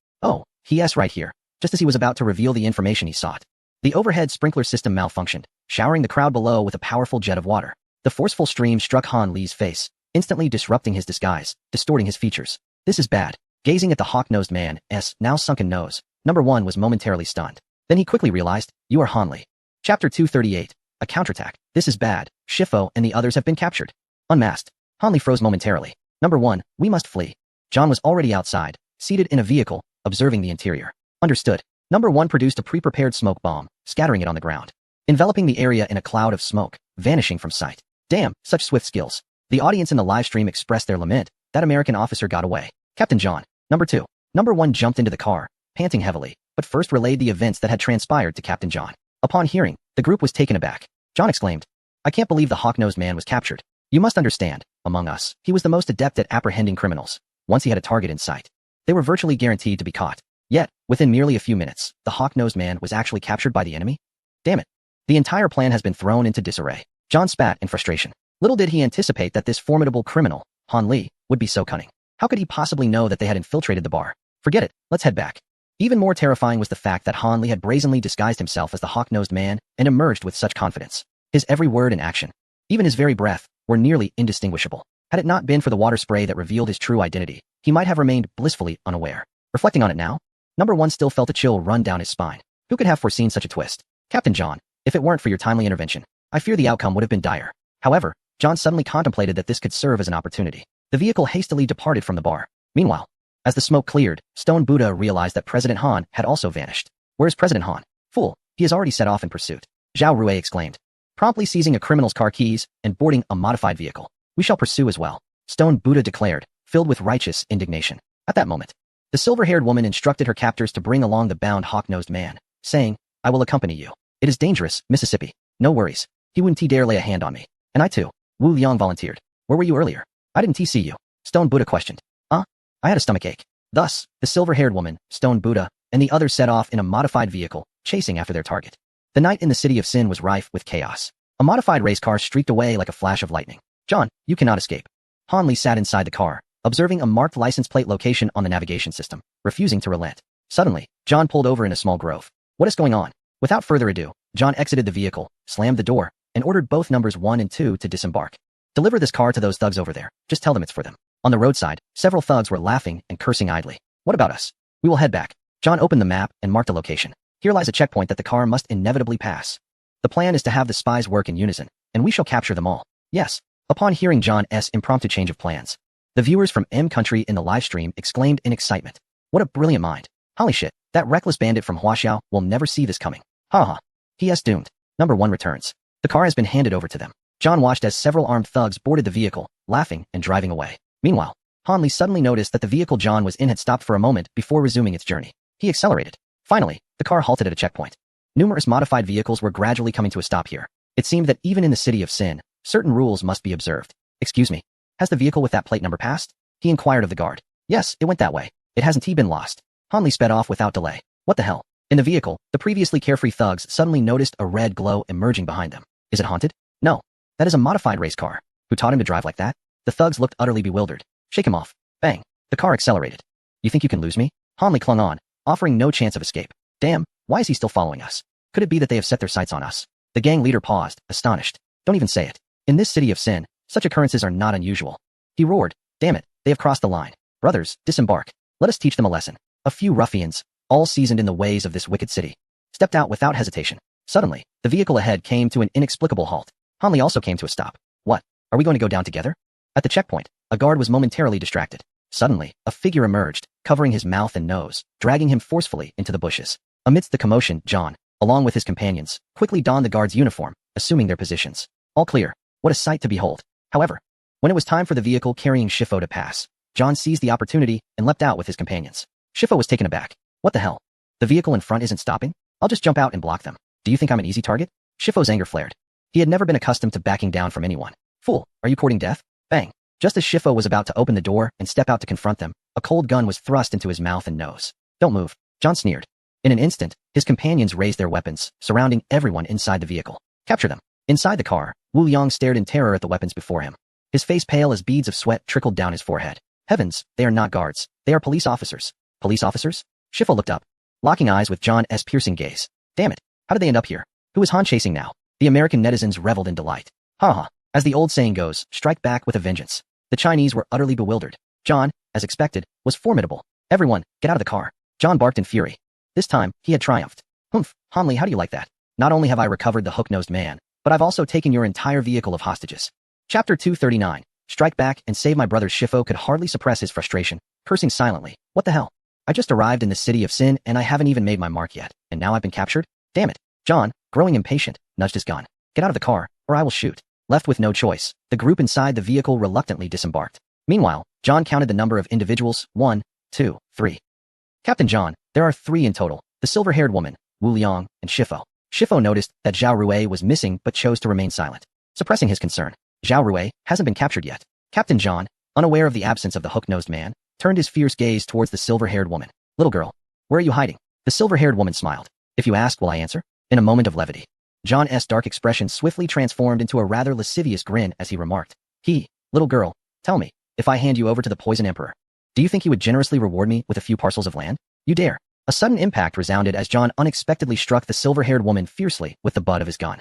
[SPEAKER 1] Oh, he's right here, just as he was about to reveal the information he sought. The overhead sprinkler system malfunctioned, showering the crowd below with a powerful jet of water. The forceful stream struck Han Li's face, instantly disrupting his disguise, distorting his features. This is bad. Gazing at the hawk-nosed man's now sunken nose, Number 1 was momentarily stunned. Then he quickly realized, You are Han Li. Chapter 238, A Counterattack. This is bad. Shifo and the others have been captured. Unmasked. Han Li froze momentarily. Number 1, we must flee. John was already outside, seated in a vehicle, observing the interior. Understood. Number 1 produced a pre-prepared smoke bomb, scattering it on the ground, enveloping the area in a cloud of smoke, vanishing from sight. Damn, such swift skills. The audience in the live stream expressed their lament. That American officer got away. Captain John. Number 2. Number 1 jumped into the car, panting heavily, but first relayed the events that had transpired to Captain John. Upon hearing, the group was taken aback. John exclaimed, I can't believe the hawk-nosed man was captured. You must understand, among us, he was the most adept at apprehending criminals. Once he had a target in sight, they were virtually guaranteed to be caught. Yet, within merely a few minutes, the hawk-nosed man was actually captured by the enemy? Damn it. The entire plan has been thrown into disarray. John spat in frustration. Little did he anticipate that this formidable criminal, Han Li, would be so cunning. How could he possibly know that they had infiltrated the bar? Forget it, let's head back. Even more terrifying was the fact that Han Li had brazenly disguised himself as the hawk-nosed man and emerged with such confidence. His every word and action, even his very breath, were nearly indistinguishable. Had it not been for the water spray that revealed his true identity, he might have remained blissfully unaware. Reflecting on it now, Number 1 still felt a chill run down his spine. Who could have foreseen such a twist? Captain John, if it weren't for your timely intervention, I fear the outcome would have been dire. However, John suddenly contemplated that this could serve as an opportunity. The vehicle hastily departed from the bar. Meanwhile, as the smoke cleared, Stone Buddha realized that President Han had also vanished. Where's President Han? Fool, he has already set off in pursuit. Zhao Rui exclaimed, promptly seizing a criminal's car keys and boarding a modified vehicle. We shall pursue as well, Stone Buddha declared, filled with righteous indignation. At that moment, the silver-haired woman instructed her captors to bring along the bound hawk-nosed man, saying, I will accompany you. It is dangerous, Mississippi. No worries. He wouldn't dare lay a hand on me. And I too. Wu Liang volunteered. Where were you earlier? I didn't see you. Stone Buddha questioned. I had a stomachache. Thus, the silver-haired woman, Stone Buddha, and the others set off in a modified vehicle, chasing after their target. The night in the city of Sin was rife with chaos. A modified race car streaked away like a flash of lightning. John, you cannot escape. Han Li sat inside the car, observing a marked license plate location on the navigation system, refusing to relent. Suddenly, John pulled over in a small grove. What is going on? Without further ado, John exited the vehicle, slammed the door, and ordered both numbers 1 and 2 to disembark. Deliver this car to those thugs over there. Just tell them it's for them. On the roadside, several thugs were laughing and cursing idly. What about us? We will head back. John opened the map and marked a location. Here lies a checkpoint that the car must inevitably pass. The plan is to have the spies work in unison, and we shall capture them all. Yes. Upon hearing John's impromptu change of plans, the viewers from M Country in the live stream exclaimed in excitement. What a brilliant mind. Holy shit, that reckless bandit from Huaxiao will never see this coming. Haha. He is doomed. Number 1 returns. The car has been handed over to them. John watched as several armed thugs boarded the vehicle, laughing and driving away. Meanwhile, Han Li suddenly noticed that the vehicle John was in had stopped for a moment before resuming its journey. He accelerated. Finally, the car halted at a checkpoint. Numerous modified vehicles were gradually coming to a stop here. It seemed that even in the city of Sin, certain rules must be observed. Excuse me, has the vehicle with that plate number passed? He inquired of the guard. Yes, it went that way. It hasn't been lost. Han Li sped off without delay. What the hell? In the vehicle, the previously carefree thugs suddenly noticed a red glow emerging behind them. Is it haunted? No. That is a modified race car. Who taught him to drive like that? The thugs looked utterly bewildered. Shake him off. Bang. The car accelerated. You think you can lose me? Han Li clung on, offering no chance of escape. Damn, why is he still following us? Could it be that they have set their sights on us? The gang leader paused, astonished. Don't even say it. In this city of sin, such occurrences are not unusual. He roared, damn it, they have crossed the line. Brothers, disembark. Let us teach them a lesson. A few ruffians, all seasoned in the ways of this wicked city, stepped out without hesitation. Suddenly, the vehicle ahead came to an inexplicable halt. Hanley also came to a stop. What? Are we going to go down together? At the checkpoint, a guard was momentarily distracted. Suddenly, a figure emerged, covering his mouth and nose, dragging him forcefully into the bushes. Amidst the commotion, John, along with his companions, quickly donned the guard's uniform, assuming their positions. All clear. What a sight to behold. However, when it was time for the vehicle carrying Schifo to pass, John seized the opportunity and leapt out with his companions. Schifo was taken aback. What the hell? The vehicle in front isn't stopping? I'll just jump out and block them. Do you think I'm an easy target? Schifo's anger flared. He had never been accustomed to backing down from anyone. Fool, are you courting death? Bang. Just as Schifo was about to open the door and step out to confront them, a cold gun was thrust into his mouth and nose. Don't move. John sneered. In an instant, his companions raised their weapons, surrounding everyone inside the vehicle. Capture them. Inside the car, Wu Liang stared in terror at the weapons before him. His face pale as beads of sweat trickled down his forehead. Heavens, they are not guards. They are police officers. Police officers? Schifo looked up, locking eyes with John's piercing gaze. Damn it. How did they end up here? Who is Han chasing now? The American netizens reveled in delight. Ha ha. As the old saying goes, strike back with a vengeance. The Chinese were utterly bewildered. John, as expected, was formidable. Everyone, get out of the car. John barked in fury. This time, he had triumphed. Humph, Hanley, how do you like that? Not only have I recovered the hook-nosed man, but I've also taken your entire vehicle of hostages. Chapter 239. Strike back and save my brother. Schifo could hardly suppress his frustration, cursing silently. What the hell? I just arrived in the city of sin and I haven't even made my mark yet, and now I've been captured? Damn it. John, growing impatient, nudged his gun. Get out of the car, or I will shoot. Left with no choice, the group inside the vehicle reluctantly disembarked. Meanwhile, John counted the number of individuals. 1, 2, 3. Captain John, there are 3 in total. The silver-haired woman, Wu Liang, and Schifo. Schifo noticed that Zhao Rui was missing but chose to remain silent, suppressing his concern. Zhao Rui hasn't been captured yet. Captain John, unaware of the absence of the hook-nosed man, turned his fierce gaze towards the silver-haired woman. Little girl, where are you hiding? The silver-haired woman smiled. If you ask, will I answer? In a moment of levity, John's dark expression swiftly transformed into a rather lascivious grin as he remarked. Little girl, tell me, if I hand you over to the Poison Emperor, do you think he would generously reward me with a few parcels of land? You dare. A sudden impact resounded as John unexpectedly struck the silver-haired woman fiercely with the butt of his gun.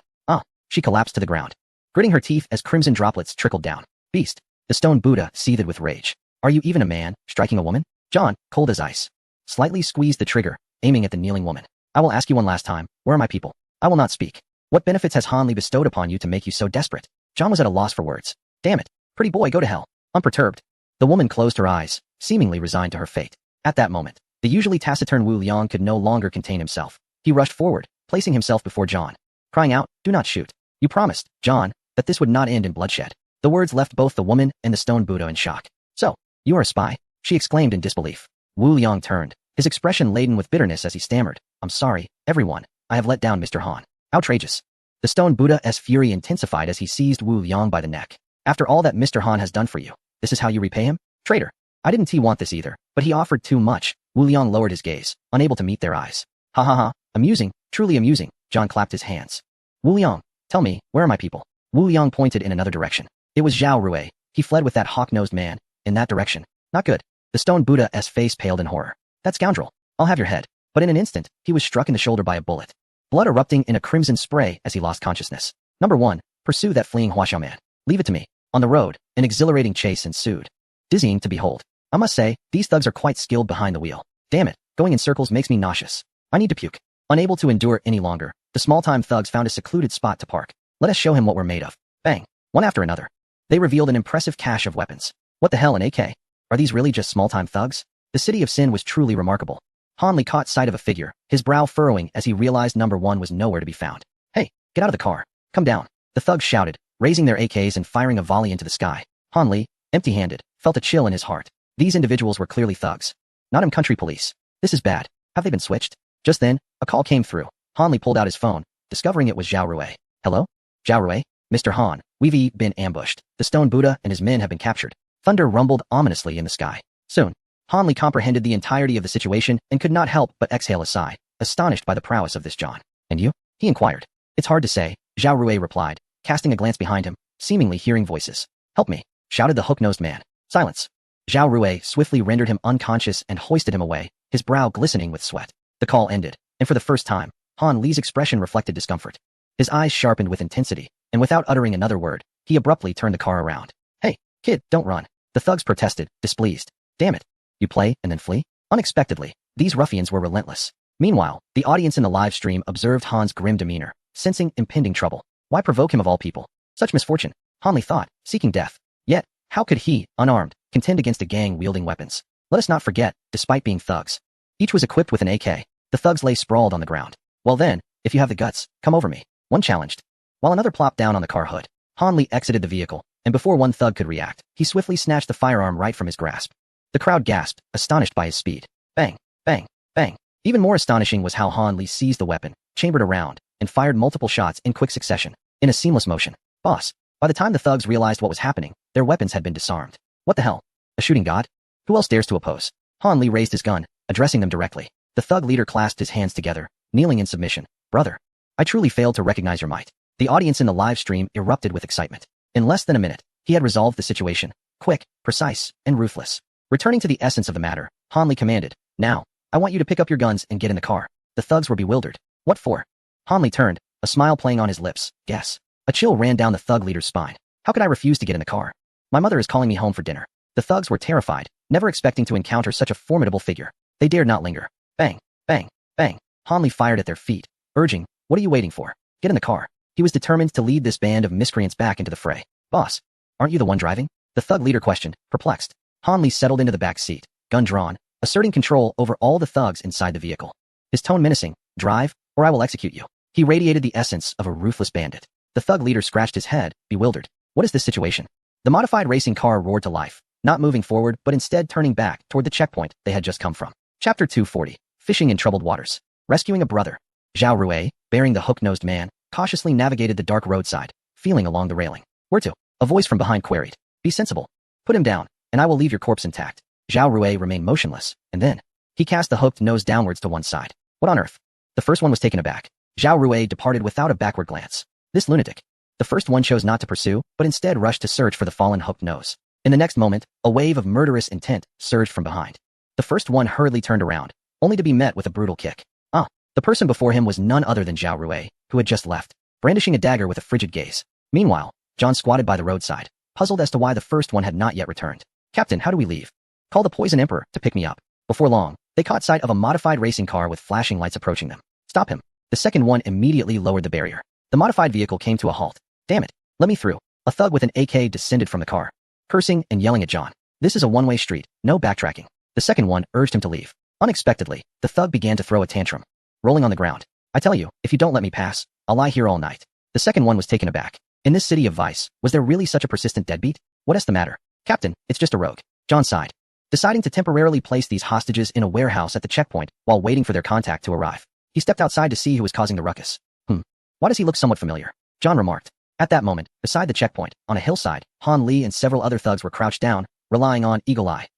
[SPEAKER 1] She collapsed to the ground, gritting her teeth as crimson droplets trickled down. Beast. The stone Buddha seethed with rage. Are you even a man, striking a woman? John, cold as ice, slightly squeezed the trigger, aiming at the kneeling woman. I will ask you one last time, where are my people? I will not speak. What benefits has Hanley bestowed upon you to make you so desperate? John was at a loss for words. Damn it. Pretty boy, go to hell. Unperturbed, the woman closed her eyes, seemingly resigned to her fate. At that moment, the usually taciturn Wu Liang could no longer contain himself. He rushed forward, placing himself before John, crying out, do not shoot. You promised, John, that this would not end in bloodshed. The words left both the woman and the stone Buddha in shock. So, you are a spy? She exclaimed in disbelief. Wu Liang turned, his expression laden with bitterness as he stammered. I'm sorry, everyone. I have let down Mr. Han. Outrageous. The stone Buddha's fury intensified as he seized Wu Liang by the neck. After all that Mr. Han has done for you, this is how you repay him? Traitor. I didn't want this either, but he offered too much. Wu Liang lowered his gaze, unable to meet their eyes. Ha ha ha, amusing, truly amusing. John clapped his hands. Wu Liang, tell me, where are my people? Wu Liang pointed in another direction. It was Zhao Rui. He fled with that hawk-nosed man, in that direction. Not good. The stone Buddha's face paled in horror. That scoundrel. I'll have your head. But in an instant, he was struck in the shoulder by a bullet, blood erupting in a crimson spray as he lost consciousness. Number 1. Pursue that fleeing Huaxiao man. Leave it to me. On the road, an exhilarating chase ensued. Dizzying to behold. I must say, these thugs are quite skilled behind the wheel. Damn it, going in circles makes me nauseous. I need to puke. Unable to endure any longer, the small-time thugs found a secluded spot to park. Let us show him what we're made of. Bang. One after another. They revealed an impressive cache of weapons. What the hell, an AK? Are these really just small-time thugs? The city of sin was truly remarkable. Hanley caught sight of a figure, his brow furrowing as he realized number 1 was nowhere to be found. Hey, get out of the car. Come down. The thugs shouted, raising their AKs and firing a volley into the sky. Hanley, empty-handed, felt a chill in his heart. These individuals were clearly thugs. Not country police. This is bad. Have they been switched? Just then, a call came through. Hanley pulled out his phone, discovering it was Zhao Rui. Hello? Zhao Rui? Mr. Han, we've been ambushed. The stone Buddha and his men have been captured. Thunder rumbled ominously in the sky. Soon, Hanley comprehended the entirety of the situation and could not help but exhale a sigh, astonished by the prowess of this John. And you? He inquired. It's hard to say, Zhao Rui replied, casting a glance behind him, seemingly hearing voices. Help me, shouted the hook-nosed man. Silence. Zhao Rui swiftly rendered him unconscious and hoisted him away, his brow glistening with sweat. The call ended, and for the first time, Han Li's expression reflected discomfort. His eyes sharpened with intensity, and without uttering another word, he abruptly turned the car around. Hey, kid, don't run. The thugs protested, displeased. Damn it. You play and then flee? Unexpectedly, these ruffians were relentless. Meanwhile, the audience in the live stream observed Han's grim demeanor, sensing impending trouble. Why provoke him of all people? Such misfortune, Hanli thought, seeking death. Yet, how could he, unarmed, contend against a gang wielding weapons? Let us not forget, despite being thugs, each was equipped with an AK. The thugs lay sprawled on the ground. Well then, if you have the guts, come over me. One challenged. While another plopped down on the car hood, Hanli exited the vehicle, and before one thug could react, he swiftly snatched the firearm right from his grasp. The crowd gasped, astonished by his speed. Bang, bang, bang. Even more astonishing was how Hanli seized the weapon, chambered around, and fired multiple shots in quick succession, in a seamless motion. Boss. By the time the thugs realized what was happening, their weapons had been disarmed. What the hell? A shooting god? Who else dares to oppose? Hanli raised his gun, addressing them directly. The thug leader clasped his hands together, kneeling in submission. Brother, I truly failed to recognize your might. The audience in the live stream erupted with excitement. In less than a minute, he had resolved the situation. Quick, precise, and ruthless. Returning to the essence of the matter, Hanli commanded, now, I want you to pick up your guns and get in the car. The thugs were bewildered. What for? Hanli turned, a smile playing on his lips. Guess. A chill ran down the thug leader's spine. How could I refuse to get in the car? My mother is calling me home for dinner. The thugs were terrified, never expecting to encounter such a formidable figure. They dared not linger. Bang, bang, bang. Hanli fired at their feet, urging, what are you waiting for? Get in the car. He was determined to lead this band of miscreants back into the fray. Boss, aren't you the one driving? The thug leader questioned, perplexed. Hanli settled into the back seat, gun drawn, asserting control over all the thugs inside the vehicle. His tone menacing, drive, or I will execute you. He radiated the essence of a ruthless bandit. The thug leader scratched his head, bewildered. What is this situation? The modified racing car roared to life, not moving forward but instead turning back toward the checkpoint they had just come from. Chapter 240. Fishing in Troubled Waters. Rescuing a Brother. Zhao Rui, bearing the hook-nosed man, cautiously navigated the dark roadside, feeling along the railing. Where to? A voice from behind queried. Be sensible. Put him down, and I will leave your corpse intact. Zhao Rui remained motionless, and then, he cast the hooked nose downwards to one side. What on earth? The first one was taken aback. Zhao Rui departed without a backward glance. This lunatic. The first one chose not to pursue, but instead rushed to search for the fallen hooked nose. In the next moment, a wave of murderous intent surged from behind. The first one hurriedly turned around, only to be met with a brutal kick. The person before him was none other than Zhao Rui, who had just left, brandishing a dagger with a frigid gaze. Meanwhile, John squatted by the roadside, puzzled as to why the first one had not yet returned. Captain, how do we leave? Call the Poison Emperor to pick me up. Before long, they caught sight of a modified racing car with flashing lights approaching them. Stop him. The second one immediately lowered the barrier. The modified vehicle came to a halt. Damn it. Let me through. A thug with an AK descended from the car, cursing and yelling at John. This is a one-way street, no backtracking. The second one urged him to leave. Unexpectedly, the thug began to throw a tantrum, rolling on the ground. I tell you, if you don't let me pass, I'll lie here all night. The second one was taken aback. In this city of vice, was there really such a persistent deadbeat? What is the matter? Captain, it's just a rogue. John sighed, deciding to temporarily place these hostages in a warehouse at the checkpoint while waiting for their contact to arrive. He stepped outside to see who was causing the ruckus. Why does he look somewhat familiar? John remarked. At that moment, beside the checkpoint, on a hillside, Han Li and several other thugs were crouched down, relying on Eagle Eye.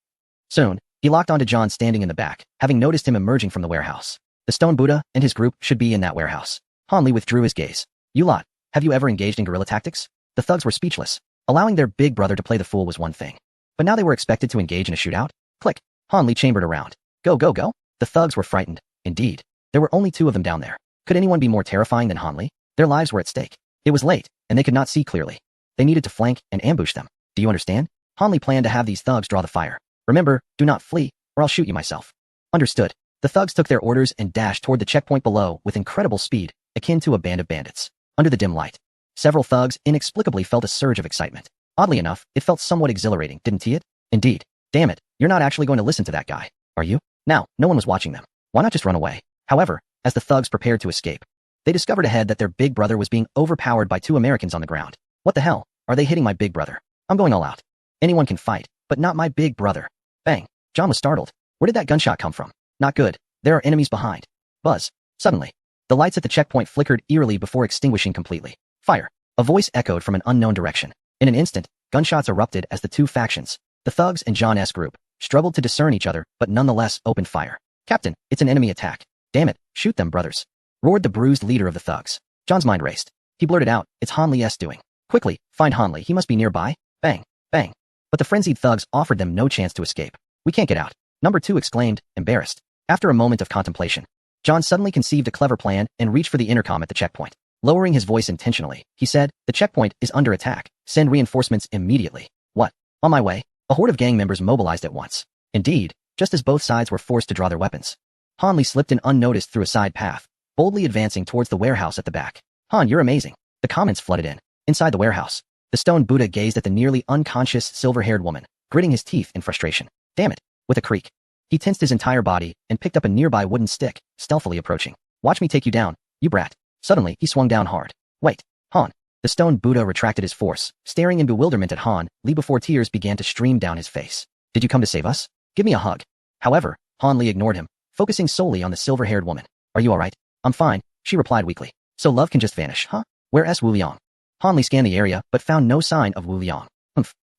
[SPEAKER 1] Soon, he locked onto John standing in the back, having noticed him emerging from the warehouse. The Stone Buddha and his group should be in that warehouse. Han Li withdrew his gaze. You lot, have you ever engaged in guerrilla tactics? The thugs were speechless. Allowing their big brother to play the fool was one thing, but now they were expected to engage in a shootout? Click. Han Li chambered around. Go, go, go. The thugs were frightened. Indeed, there were only two of them down there. Could anyone be more terrifying than Han Li? Their lives were at stake. It was late, and they could not see clearly. They needed to flank and ambush them. Do you understand? Han Li planned to have these thugs draw the fire. Remember, do not flee, or I'll shoot you myself. Understood. The thugs took their orders and dashed toward the checkpoint below with incredible speed, akin to a band of bandits. Under the dim light, several thugs inexplicably felt a surge of excitement. Oddly enough, it felt somewhat exhilarating, didn't it? Indeed. Damn it, you're not actually going to listen to that guy, are you? Now, no one was watching them. Why not just run away? However, as the thugs prepared to escape, they discovered ahead that their big brother was being overpowered by two Americans on the ground. What the hell? Are they hitting my big brother? I'm going all out. Anyone can fight, but not my big brother. Bang. John was startled. Where did that gunshot come from? Not good. There are enemies behind. Buzz. Suddenly, the lights at the checkpoint flickered eerily before extinguishing completely. Fire. A voice echoed from an unknown direction. In an instant, gunshots erupted as the two factions, the thugs and John S. group, struggled to discern each other but nonetheless opened fire. Captain, it's an enemy attack. Damn it, shoot them, brothers. Roared the bruised leader of the thugs. John's mind raced. He blurted out, it's Han Li's doing. Quickly, find Han Li, he must be nearby. Bang, bang. But the frenzied thugs offered them no chance to escape. We can't get out. Number 2 exclaimed, embarrassed. After a moment of contemplation, John suddenly conceived a clever plan and reached for the intercom at the checkpoint. Lowering his voice intentionally, he said, the checkpoint is under attack. Send reinforcements immediately. What? On my way. A horde of gang members mobilized at once. Indeed, just as both sides were forced to draw their weapons. Han Li slipped in unnoticed through a side path, boldly advancing towards the warehouse at the back. Han, you're amazing. The comments flooded in. Inside the warehouse, the stone Buddha gazed at the nearly unconscious silver-haired woman, gritting his teeth in frustration. Damn it. With a creak, he tensed his entire body and picked up a nearby wooden stick, stealthily approaching. Watch me take you down, you brat. Suddenly, he swung down hard. Wait, Han. The stone Buddha retracted his force, staring in bewilderment at Han Li before tears began to stream down his face. Did you come to save us? Give me a hug. However, Han Li ignored him, focusing solely on the silver-haired woman. Are you alright? I'm fine, she replied weakly. So love can just vanish, huh? Where's Wu Liang? Han Li scanned the area, but found no sign of Wu Liang.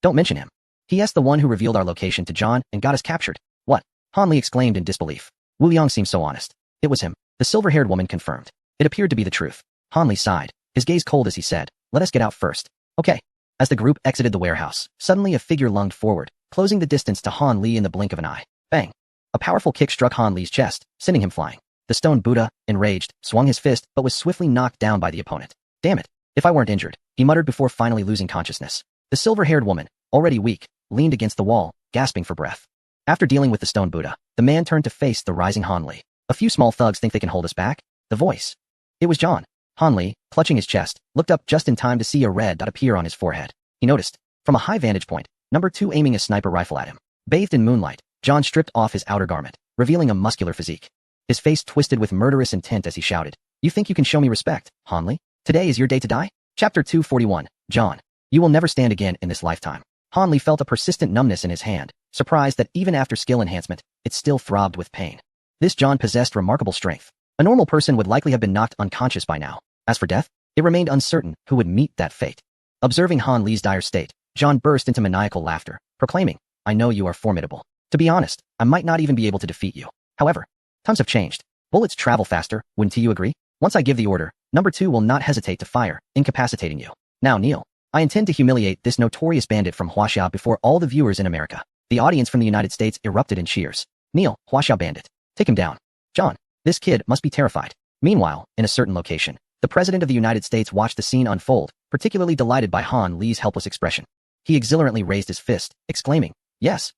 [SPEAKER 1] Don't mention him. He asked the one who revealed our location to John and got us captured. What? Han Li exclaimed in disbelief. Wu Liang seemed so honest. It was him. The silver-haired woman confirmed. It appeared to be the truth. Han Li sighed, his gaze cold as he said, let us get out first. Okay. As the group exited the warehouse, suddenly a figure lunged forward, closing the distance to Han Li in the blink of an eye. Bang. A powerful kick struck Han Li's chest, sending him flying. The stone Buddha, enraged, swung his fist but was swiftly knocked down by the opponent. Damn it. If I weren't injured, he muttered before finally losing consciousness. The silver-haired woman, already weak, leaned against the wall, gasping for breath. After dealing with the stone Buddha, the man turned to face the rising Han Li. A few small thugs think they can hold us back? The voice. It was John. Han Li, clutching his chest, looked up just in time to see a red dot appear on his forehead. He noticed, from a high vantage point, number 2 aiming a sniper rifle at him. Bathed in moonlight, John stripped off his outer garment, revealing a muscular physique. His face twisted with murderous intent as he shouted, You think you can show me respect, Han Li? Today is your day to die? Chapter 241, John. You will never stand again in this lifetime. Han Li felt a persistent numbness in his hand, surprised that even after skill enhancement, it still throbbed with pain. This John possessed remarkable strength. A normal person would likely have been knocked unconscious by now. As for death, it remained uncertain who would meet that fate. Observing Han Li's dire state, John burst into maniacal laughter, proclaiming, I know you are formidable. To be honest, I might not even be able to defeat you. However, times have changed. Bullets travel faster, wouldn't you agree? Once I give the order, number 2 will not hesitate to fire, incapacitating you. Now kneel. I intend to humiliate this notorious bandit from Huaxia before all the viewers in America. The audience from the United States erupted in cheers. Kneel, Huaxia bandit. Take him down. John, this kid must be terrified. Meanwhile, in a certain location, the President of the United States watched the scene unfold, particularly delighted by Han Li's helpless expression. He exhilarantly raised his fist, exclaiming, Yes,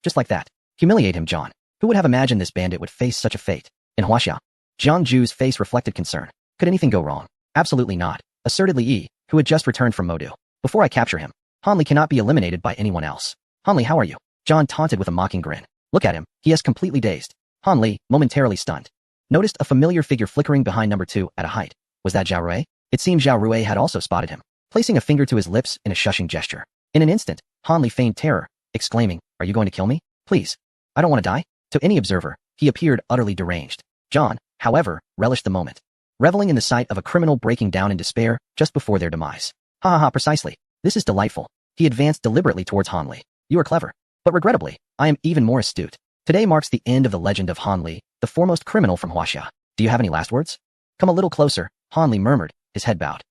[SPEAKER 1] just like that. Humiliate him, John. Who would have imagined this bandit would face such a fate? In Huaxia, Jiang Ju's face reflected concern. Could anything go wrong? Absolutely not, asserted Li Yi, who had just returned from Modu. Before I capture him, Han Li cannot be eliminated by anyone else. Han Li, how are you? John taunted with a mocking grin. Look at him, he is completely dazed. Han Li, momentarily stunned, noticed a familiar figure flickering behind number 2 at a height. Was that Zhao Rui? It seemed Zhao Rui had also spotted him, placing a finger to his lips in a shushing gesture. In an instant, Han Li feigned terror, exclaiming, Are you going to kill me? Please. I don't want to die. To any observer, he appeared utterly deranged. John, however, relished the moment, reveling in the sight of a criminal breaking down in despair just before their demise. Precisely. This is delightful. He advanced deliberately towards Han Li. You are clever. But regrettably, I am even more astute. Today marks the end of the legend of Han Li, the foremost criminal from Huaxia. Do you have any last words? Come a little closer, Han Li murmured, his head bowed.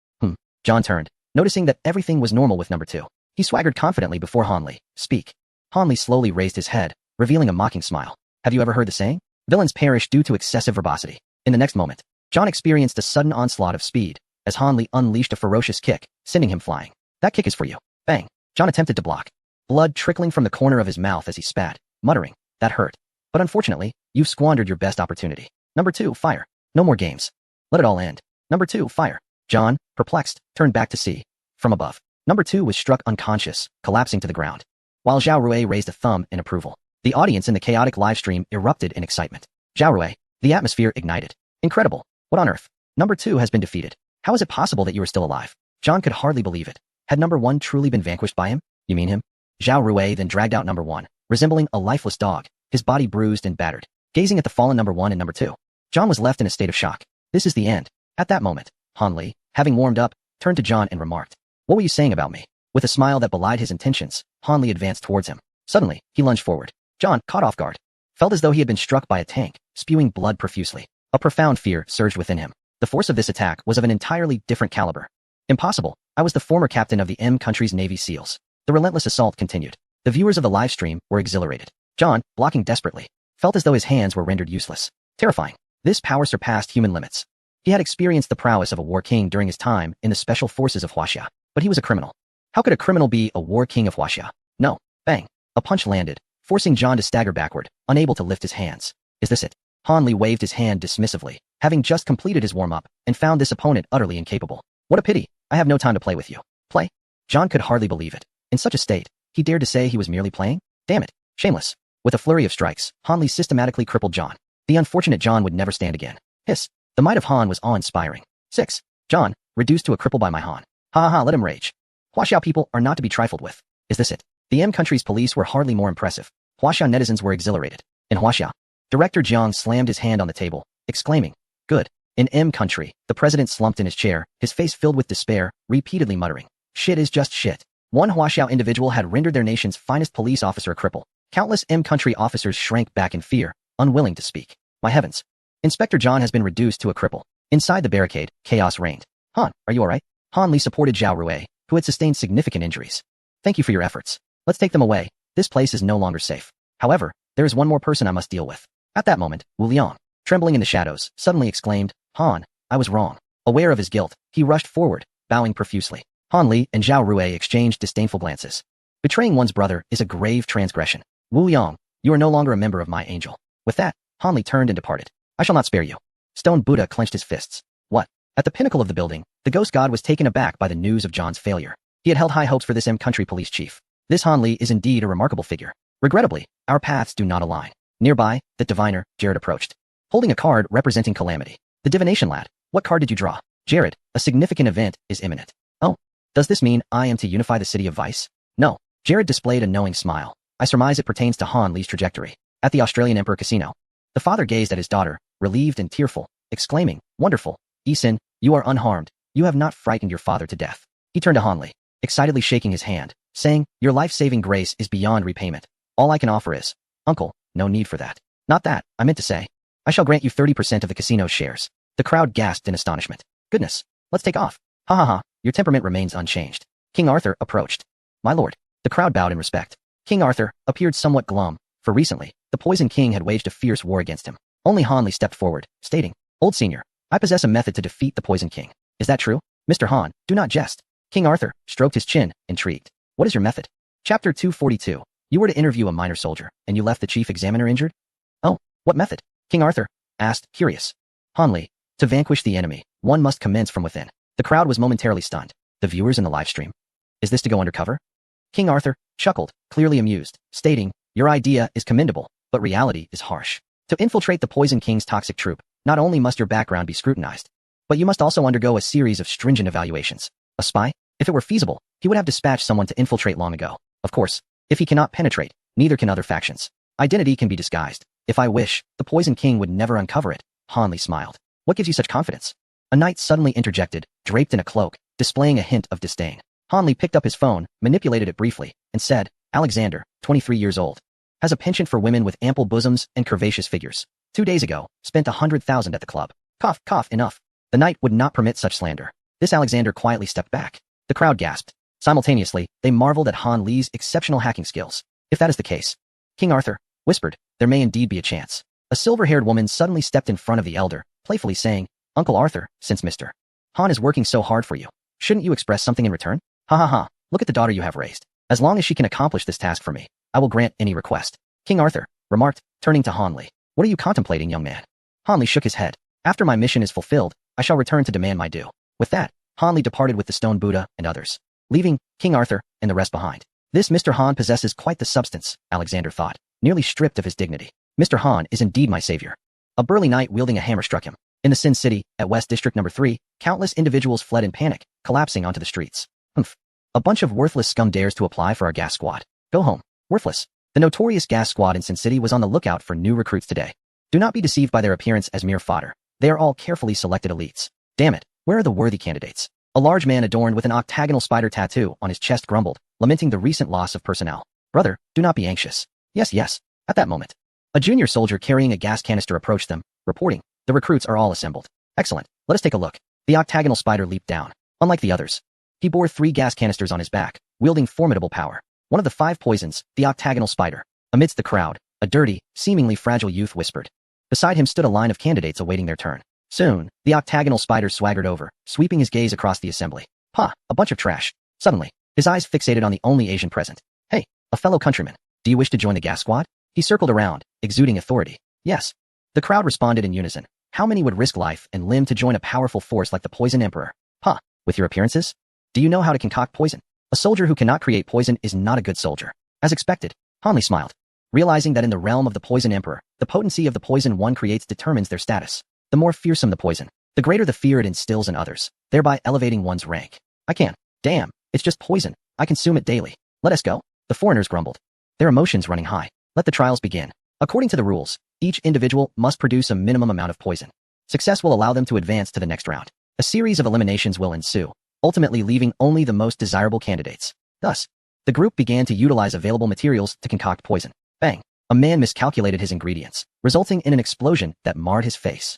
[SPEAKER 1] John turned, noticing that everything was normal with number 2. He swaggered confidently before Han Li. Speak. Han Li slowly raised his head, revealing a mocking smile. Have you ever heard the saying? Villains perish due to excessive verbosity. In the next moment, John experienced a sudden onslaught of speed, as Han Li unleashed a ferocious kick, sending him flying. That kick is for you. Bang. John attempted to block, blood trickling from the corner of his mouth as he spat, muttering, That hurt. But unfortunately, you've squandered your best opportunity. Number 2, fire. No more games. Let it all end. Number 2, fire. John, perplexed, turned back to see. From above, number 2 was struck unconscious, collapsing to the ground. While Zhao Rui raised a thumb in approval, the audience in the chaotic live stream erupted in excitement. Zhao Rui, the atmosphere ignited. Incredible. What on earth? Number 2 has been defeated. How is it possible that you are still alive? John could hardly believe it. Had number 1 truly been vanquished by him? You mean him? Zhao Rui then dragged out number 1, resembling a lifeless dog, his body bruised and battered. Gazing at the fallen number 1 and number 2, John was left in a state of shock. This is the end. At that moment, Han Li, having warmed up, turned to John and remarked, What were you saying about me? With a smile that belied his intentions, Han Li advanced towards him. Suddenly, he lunged forward. John, caught off guard, felt as though he had been struck by a tank, spewing blood profusely. A profound fear surged within him. The force of this attack was of an entirely different caliber. Impossible. I was the former captain of the M country's Navy SEALs. The relentless assault continued. The viewers of the live stream were exhilarated. John, blocking desperately, felt as though his hands were rendered useless. Terrifying. This power surpassed human limits. He had experienced the prowess of a war king during his time in the special forces of Huaxia, but he was a criminal. How could a criminal be a war king of Huaxia? No. Bang. A punch landed, forcing John to stagger backward, unable to lift his hands. Is this it? Han Li waved his hand dismissively, having just completed his warm-up, and found this opponent utterly incapable. What a pity. I have no time to play with you. Play? John could hardly believe it. In such a state, he dared to say he was merely playing? Damn it. Shameless. With a flurry of strikes, Han Li systematically crippled John. The unfortunate John would never stand again. Hiss. The might of Han was awe-inspiring. 6. John, reduced to a cripple by my Han. Ha ha ha, let him rage. Huaxiao people are not to be trifled with. Is this it? The M country's police were hardly more impressive. Huaxiao netizens were exhilarated. In Huaxia, Director Jiang slammed his hand on the table, exclaiming, good. In M country, the president slumped in his chair, his face filled with despair, repeatedly muttering, shit is just shit. One Huaxiao individual had rendered their nation's finest police officer a cripple. Countless M country officers shrank back in fear, unwilling to speak. My heavens. Inspector John has been reduced to a cripple. Inside the barricade, chaos reigned. Han, are you alright? Han Li supported Zhao Rui, who had sustained significant injuries. Thank you for your efforts. Let's take them away. This place is no longer safe. However, there is one more person I must deal with. At that moment, Wu Liang, trembling in the shadows, suddenly exclaimed, Han, I was wrong. Aware of his guilt, he rushed forward, bowing profusely. Han Li and Zhao Rui exchanged disdainful glances. Betraying one's brother is a grave transgression. Wu Liang, you are no longer a member of my angel. With that, Han Li turned and departed. I shall not spare you. Stone Buddha clenched his fists. What? At the pinnacle of the building, the ghost god was taken aback by the news of John's failure. He had held high hopes for this M country police chief. This Han Li is indeed a remarkable figure. Regrettably, our paths do not align. Nearby, the diviner, Jared approached, holding a card representing calamity. The divination lad, what card did you draw? Jared, a significant event is imminent. Oh, does this mean I am to unify the city of Vice? No. Jared displayed a knowing smile. I surmise it pertains to Han Li's trajectory. At the Australian Emperor Casino, the father gazed at his daughter, relieved and tearful, exclaiming, wonderful. Yi Xin, you are unharmed. You have not frightened your father to death. He turned to Han Li, excitedly shaking his hand, saying, your life-saving grace is beyond repayment. All I can offer is, uncle, no need for that. Not that, I meant to say. I shall grant you 30% of the casino's shares. The crowd gasped in astonishment. Goodness, let's take off. Ha ha ha, your temperament remains unchanged. King Arthur approached. My lord. The crowd bowed in respect. King Arthur appeared somewhat glum, for recently, the Poison King had waged a fierce war against him. Only Han Li stepped forward, stating, Old senior, I possess a method to defeat the Poison King. Is that true? Mr. Han, do not jest. King Arthur stroked his chin, intrigued. What is your method? Chapter 242. You were to interview a minor soldier, and you left the chief examiner injured? Oh, what method? King Arthur asked, curious. Han Li, to vanquish the enemy, one must commence from within. The crowd was momentarily stunned. The viewers in the live stream. Is this to go undercover? King Arthur chuckled, clearly amused, stating, your idea is commendable, but reality is harsh. To infiltrate the Poison King's toxic troop, not only must your background be scrutinized, but you must also undergo a series of stringent evaluations. A spy? If it were feasible, he would have dispatched someone to infiltrate long ago. Of course, if he cannot penetrate, neither can other factions. Identity can be disguised. If I wish, the Poison King would never uncover it. Han Li smiled. What gives you such confidence? A knight suddenly interjected, draped in a cloak, displaying a hint of disdain. Han Li picked up his phone, manipulated it briefly, and said, Alexander, 23 years old. Has a penchant for women with ample bosoms and curvaceous figures. 2 days ago, spent 100,000 at the club. Cough, cough, enough. The knight would not permit such slander. This Alexander quietly stepped back. The crowd gasped. Simultaneously, they marveled at Han Li's exceptional hacking skills. If that is the case, King Arthur whispered, there may indeed be a chance. A silver-haired woman suddenly stepped in front of the elder, playfully saying, Uncle Arthur, since Mr. Han is working so hard for you, shouldn't you express something in return? Ha ha ha, look at the daughter you have raised. As long as she can accomplish this task for me, I will grant any request. King Arthur remarked, turning to Han Li. What are you contemplating, young man? Han Li shook his head. After my mission is fulfilled, I shall return to demand my due. With that, Han Li departed with the Stone Buddha and others, leaving King Arthur and the rest behind. This Mr. Han possesses quite the substance, Alexander thought, nearly stripped of his dignity. Mr. Han is indeed my savior. A burly knight wielding a hammer struck him. In the Sin City, at West District Number 3, countless individuals fled in panic, collapsing onto the streets. Humph. A bunch of worthless scum dares to apply for our gas squad. Go home. Worthless. The notorious gas squad in Sin City was on the lookout for new recruits today. Do not be deceived by their appearance as mere fodder. They are all carefully selected elites. Damn it, where are the worthy candidates? A large man adorned with an octagonal spider tattoo on his chest grumbled, lamenting the recent loss of personnel. Brother, do not be anxious. Yes, yes. At that moment, a junior soldier carrying a gas canister approached them, reporting, the recruits are all assembled. Excellent. Let us take a look. The octagonal spider leaped down. Unlike the others, he bore 3 gas canisters on his back, wielding formidable power. One of the 5 poisons, the octagonal spider. Amidst the crowd, a dirty, seemingly fragile youth whispered. Beside him stood a line of candidates awaiting their turn. Soon, the octagonal spider swaggered over, sweeping his gaze across the assembly. Ha, a bunch of trash. Suddenly, his eyes fixated on the only Asian present. Hey, a fellow countryman, do you wish to join the gas squad? He circled around, exuding authority. Yes. The crowd responded in unison. How many would risk life and limb to join a powerful force like the Poison Emperor? Ha, with your appearances? Do you know how to concoct poison? A soldier who cannot create poison is not a good soldier. As expected, Han Li smiled, realizing that in the realm of the Poison Emperor, the potency of the poison one creates determines their status. The more fearsome the poison, the greater the fear it instills in others, thereby elevating one's rank. I can't. Damn, it's just poison. I consume it daily. Let us go. The foreigners grumbled, their emotions running high. Let the trials begin. According to the rules, each individual must produce a minimum amount of poison. Success will allow them to advance to the next round. A series of eliminations will ensue, ultimately leaving only the most desirable candidates. Thus, the group began to utilize available materials to concoct poison. Bang! A man miscalculated his ingredients, resulting in an explosion that marred his face.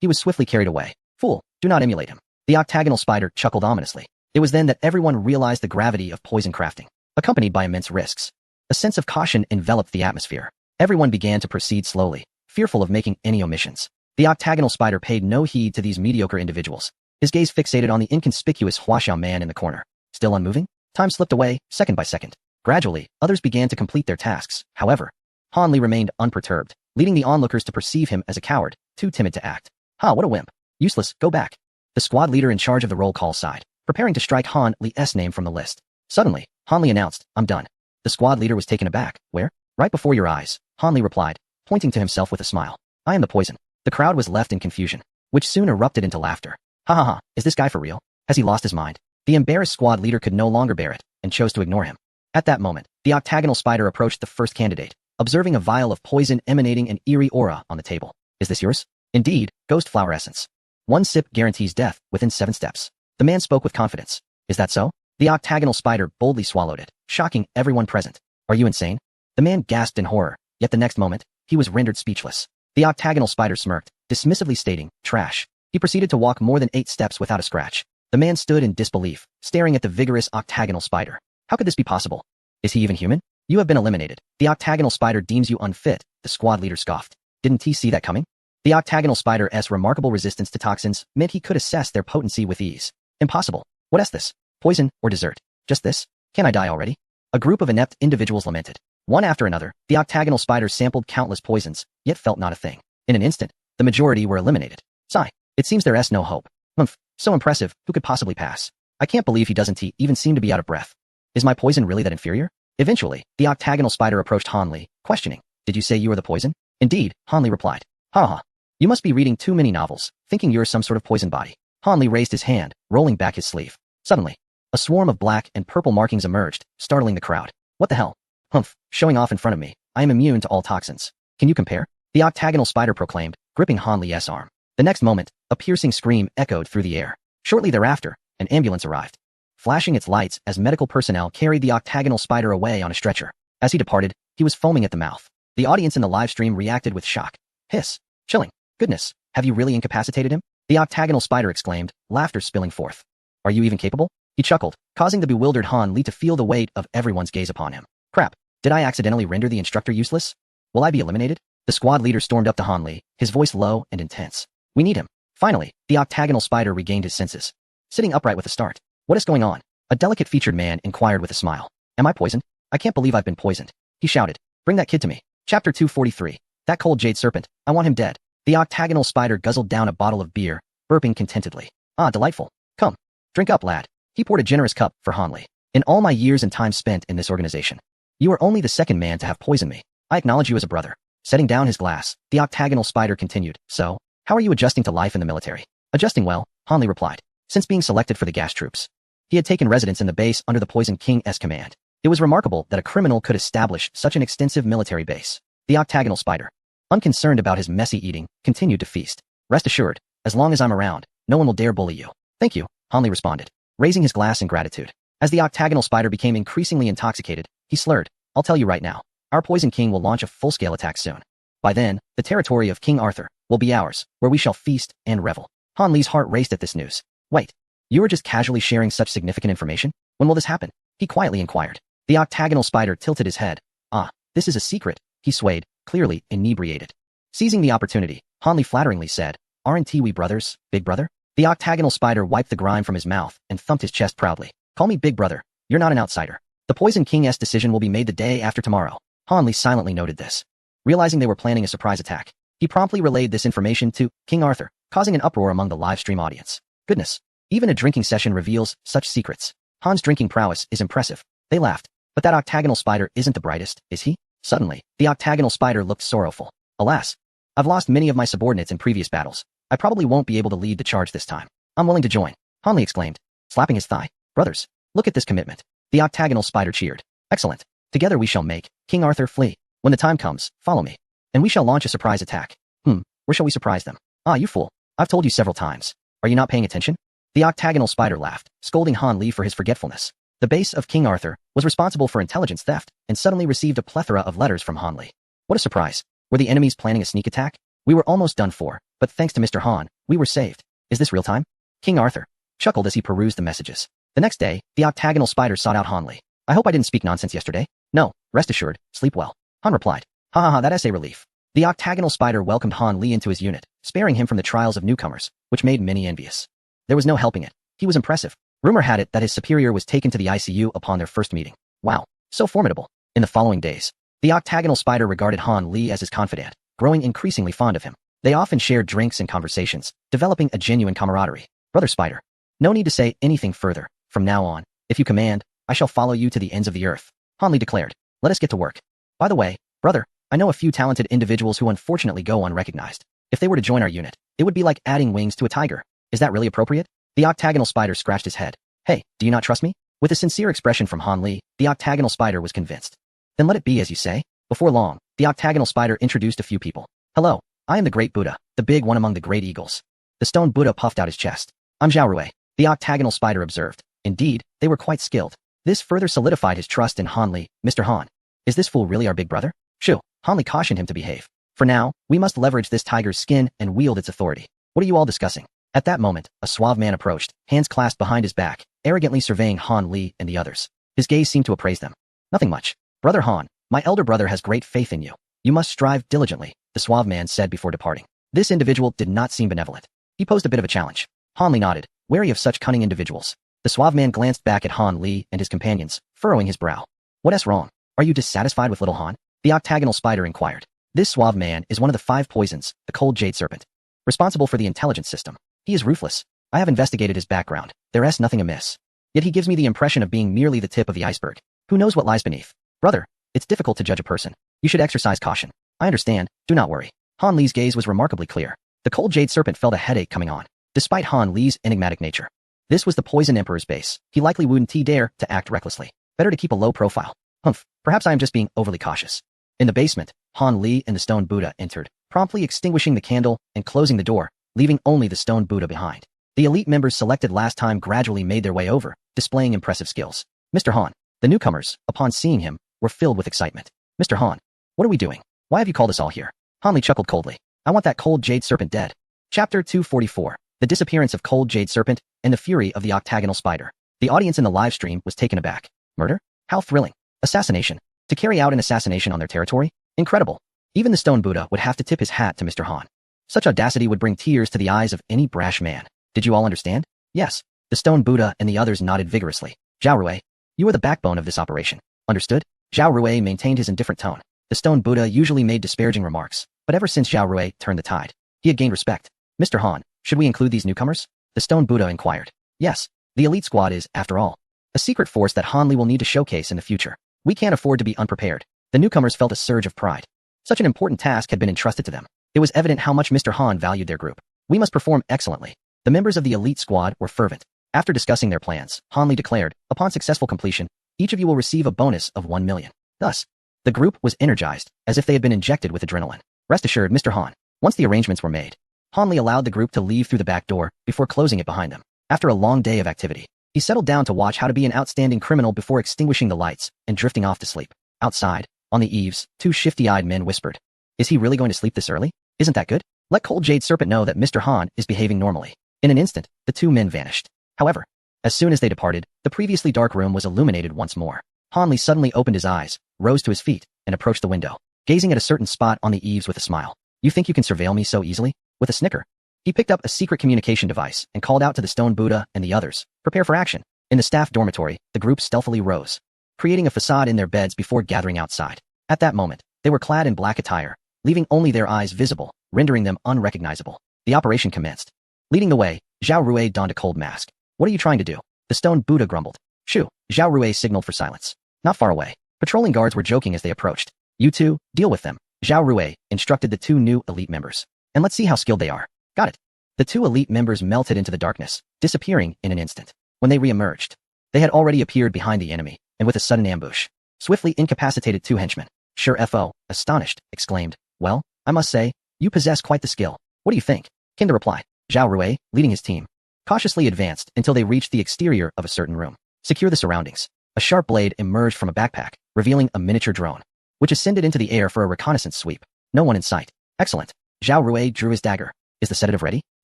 [SPEAKER 1] He was swiftly carried away. Fool, do not emulate him. The octagonal spider chuckled ominously. It was then that everyone realized the gravity of poison crafting, accompanied by immense risks. A sense of caution enveloped the atmosphere. Everyone began to proceed slowly, fearful of making any omissions. The octagonal spider paid no heed to these mediocre individuals. His gaze fixated on the inconspicuous Huaxiao man in the corner. Still unmoving? Time slipped away, second by second. Gradually, others began to complete their tasks. However, Han Li remained unperturbed, leading the onlookers to perceive him as a coward, too timid to act. Ha, what a wimp. Useless, go back. The squad leader in charge of the roll call sighed, preparing to strike Han Li's name from the list. Suddenly, Han Li announced, I'm done. The squad leader was taken aback. Where? Right before your eyes, Han Li replied, pointing to himself with a smile. I am the poison. The crowd was left in confusion, which soon erupted into laughter. Ha ha ha, is this guy for real? Has he lost his mind? The embarrassed squad leader could no longer bear it, and chose to ignore him. At that moment, the octagonal spider approached the first candidate, observing a vial of poison emanating an eerie aura on the table. Is this yours? Indeed, ghost flower essence. One sip guarantees death within 7 steps. The man spoke with confidence. Is that so? The octagonal spider boldly swallowed it, shocking everyone present. Are you insane? The man gasped in horror, yet the next moment, he was rendered speechless. The octagonal spider smirked, dismissively stating, trash. He proceeded to walk more than 8 steps without a scratch. The man stood in disbelief, staring at the vigorous octagonal spider. How could this be possible? Is he even human? You have been eliminated. The octagonal spider deems you unfit, the squad leader scoffed. Didn't he see that coming? The octagonal spider's remarkable resistance to toxins meant he could assess their potency with ease. Impossible. What is this? Poison or dessert? Just this? Can I die already? A group of inept individuals lamented. One after another, the octagonal spider sampled countless poisons, yet felt not a thing. In an instant, the majority were eliminated. Sigh. It seems there's no hope. Humph. So impressive, who could possibly pass? I can't believe he doesn't even seem to be out of breath. Is my poison really that inferior? Eventually, the octagonal spider approached Han Li, questioning. Did you say you were the poison? Indeed, Han Li replied. Ha ha. You must be reading too many novels, thinking you're some sort of poison body. Han Li raised his hand, rolling back his sleeve. Suddenly, a swarm of black and purple markings emerged, startling the crowd. What the hell? Humph, showing off in front of me. I am immune to all toxins. Can you compare? The octagonal spider proclaimed, gripping Han Li's arm. The next moment, a piercing scream echoed through the air. Shortly thereafter, an ambulance arrived, flashing its lights as medical personnel carried the octagonal spider away on a stretcher. As he departed, he was foaming at the mouth. The audience in the live stream reacted with shock. Hiss. Chilling. Goodness, have you really incapacitated him? The octagonal spider exclaimed, laughter spilling forth. Are you even capable? He chuckled, causing the bewildered Han Li to feel the weight of everyone's gaze upon him. Crap, did I accidentally render the instructor useless? Will I be eliminated? The squad leader stormed up to Han Li, his voice low and intense. We need him. Finally, the octagonal spider regained his senses. Sitting upright with a start. What is going on? A delicate-featured man inquired with a smile. Am I poisoned? I can't believe I've been poisoned. He shouted. Bring that kid to me. Chapter 243. That cold jade serpent. I want him dead. The octagonal spider guzzled down a bottle of beer, burping contentedly. Ah, delightful. Come. Drink up, lad. He poured a generous cup for Han Li. In all my years and time spent in this organization, you are only the second man to have poisoned me. I acknowledge you as a brother. Setting down his glass, the octagonal spider continued. So, how are you adjusting to life in the military? Adjusting well, Han Li replied. Since being selected for the gas troops, he had taken residence in the base under the Poison King's command. It was remarkable that a criminal could establish such an extensive military base. The octagonal spider, unconcerned about his messy eating, continued to feast. Rest assured, as long as I'm around, no one will dare bully you. Thank you, Han Li responded, raising his glass in gratitude. As the octagonal spider became increasingly intoxicated, he slurred, I'll tell you right now, our Poison King will launch a full-scale attack soon. By then, the territory of King Arthur will be ours, where we shall feast and revel. Han Li's heart raced at this news. Wait, you are just casually sharing such significant information? When will this happen? He quietly inquired. The octagonal spider tilted his head. Ah, this is a secret. He swayed, clearly inebriated. Seizing the opportunity, Han Li flatteringly said, Aren't we brothers, big brother? The octagonal spider wiped the grime from his mouth and thumped his chest proudly. Call me big brother. You're not an outsider. The Poison King's decision will be made the day after tomorrow. Han Li silently noted this. Realizing they were planning a surprise attack, he promptly relayed this information to King Arthur, causing an uproar among the live stream audience. Goodness. Even a drinking session reveals such secrets. Han's drinking prowess is impressive. They laughed. But that octagonal spider isn't the brightest, is he? Suddenly, the octagonal spider looked sorrowful. Alas. I've lost many of my subordinates in previous battles. I probably won't be able to lead the charge this time. I'm willing to join. Han Li exclaimed, slapping his thigh. Brothers, look at this commitment. The octagonal spider cheered. Excellent. Together we shall make King Arthur flee. When the time comes, follow me. And we shall launch a surprise attack. Where shall we surprise them? Ah, you fool. I've told you several times. Are you not paying attention? The octagonal spider laughed, scolding Han Li for his forgetfulness. The base of King Arthur was responsible for intelligence theft and suddenly received a plethora of letters from Han Li. What a surprise. Were the enemies planning a sneak attack? We were almost done for, but thanks to Mr. Han, we were saved. Is this real time? King Arthur chuckled as he perused the messages. The next day, the octagonal spider sought out Han Li. I hope I didn't speak nonsense yesterday. No, rest assured, sleep well. Han replied. Ha ha ha, that's a relief. The octagonal spider welcomed Han Li into his unit, sparing him from the trials of newcomers, which made many envious. There was no helping it. He was impressive. Rumor had it that his superior was taken to the ICU upon their first meeting. Wow, so formidable. In the following days, the octagonal spider regarded Han Li as his confidant, growing increasingly fond of him. They often shared drinks and conversations, developing a genuine camaraderie. Brother Spider. No need to say anything further. From now on, if you command, I shall follow you to the ends of the earth. Han Li declared. Let us get to work. By the way, brother, I know a few talented individuals who unfortunately go unrecognized. If they were to join our unit, it would be like adding wings to a tiger. Is that really appropriate? The octagonal spider scratched his head. Hey, do you not trust me? With a sincere expression from Han Li, the octagonal spider was convinced. Then let it be as you say. Before long, the octagonal spider introduced a few people. Hello, I am the Great Buddha, the big one among the great eagles. The stone Buddha puffed out his chest. I'm Zhao Rui, the octagonal spider observed. Indeed, they were quite skilled. This further solidified his trust in Han Li. Mr. Han, is this fool really our big brother? Shoo, Han Li cautioned him to behave. For now, we must leverage this tiger's skin and wield its authority. What are you all discussing? At that moment, a suave man approached, hands clasped behind his back, arrogantly surveying Han Li and the others. His gaze seemed to appraise them. Nothing much. Brother Han, my elder brother has great faith in you. You must strive diligently, the suave man said before departing. This individual did not seem benevolent. He posed a bit of a challenge. Han Li nodded, wary of such cunning individuals. The suave man glanced back at Han Li and his companions, furrowing his brow. What's wrong? Are you dissatisfied with little Han? The octagonal spider inquired. This suave man is one of the 5 poisons, the cold jade serpent, responsible for the intelligence system. He is ruthless. I have investigated his background. There's nothing amiss. Yet he gives me the impression of being merely the tip of the iceberg. Who knows what lies beneath? Brother, it's difficult to judge a person. You should exercise caution. I understand, do not worry. Han Li's gaze was remarkably clear. The cold jade serpent felt a headache coming on, despite Han Li's enigmatic nature. This was the Poison Emperor's base. He likely wouldn't dare to act recklessly. Better to keep a low profile. Humph, perhaps I am just being overly cautious. In the basement, Han Li and the stone Buddha entered, promptly extinguishing the candle and closing the door, leaving only the stone Buddha behind. The elite members selected last time gradually made their way over, displaying impressive skills. Mr. Han. The newcomers, upon seeing him, were filled with excitement. Mr. Han. What are we doing? Why have you called us all here? Han Li chuckled coldly. I want that cold jade serpent dead. Chapter 244. The disappearance of cold jade serpent and the fury of the octagonal spider. The audience in the live stream was taken aback. Murder? How thrilling. Assassination. To carry out an assassination on their territory? Incredible. Even the stone Buddha would have to tip his hat to Mr. Han. Such audacity would bring tears to the eyes of any brash man. Did you all understand? Yes. The stone Buddha and the others nodded vigorously. Zhao Rui, you are the backbone of this operation. Understood? Zhao Rui maintained his indifferent tone. The stone Buddha usually made disparaging remarks, but ever since Zhao Rui turned the tide, he had gained respect. Mr. Han, should we include these newcomers? The stone Buddha inquired. Yes. The elite squad is, after all, a secret force that Han Li will need to showcase in the future. We can't afford to be unprepared. The newcomers felt a surge of pride. Such an important task had been entrusted to them. It was evident how much Mr. Han valued their group. We must perform excellently. The members of the elite squad were fervent. After discussing their plans, Han Li declared, upon successful completion, each of you will receive a bonus of 1 million. Thus, the group was energized, as if they had been injected with adrenaline. Rest assured, Mr. Han. Once the arrangements were made, Han Li allowed the group to leave through the back door before closing it behind them. After a long day of activity, he settled down to watch how to be an outstanding criminal before extinguishing the lights and drifting off to sleep. Outside, on the eaves, 2 shifty-eyed men whispered. Is he really going to sleep this early? Isn't that good? Let Cold Jade Serpent know that Mr. Han is behaving normally. In an instant, the 2 men vanished. However, as soon as they departed, the previously dark room was illuminated once more. Han Li suddenly opened his eyes, rose to his feet, and approached the window, gazing at a certain spot on the eaves with a smile. You think you can surveil me so easily? With a snicker, He picked up a secret communication device and called out to the stone Buddha and the others, prepare for action. In the staff dormitory, the group stealthily rose, creating a facade in their beds before gathering outside. At that moment, they were clad in black attire, leaving only their eyes visible, rendering them unrecognizable. The operation commenced. Leading the way, Zhao Rui donned a cold mask. What are you trying to do? The stone Buddha grumbled. Shoo! Zhao Rui signaled for silence. Not far away. Patrolling guards were joking as they approached. You two, deal with them. Zhao Rui instructed the two new elite members. And let's see how skilled they are. Got it. The two elite members melted into the darkness, disappearing in an instant. When they re-emerged, they had already appeared behind the enemy, and with a sudden ambush, swiftly incapacitated two henchmen. Sure FO, astonished, exclaimed, well, I must say, you possess quite the skill. What do you think? Came the reply. Zhao Rui, leading his team, cautiously advanced until they reached the exterior of a certain room. Secure the surroundings. A sharp blade emerged from a backpack, revealing a miniature drone, which ascended into the air for a reconnaissance sweep. No one in sight. Excellent. Zhao Rui drew his dagger. Is the sedative ready?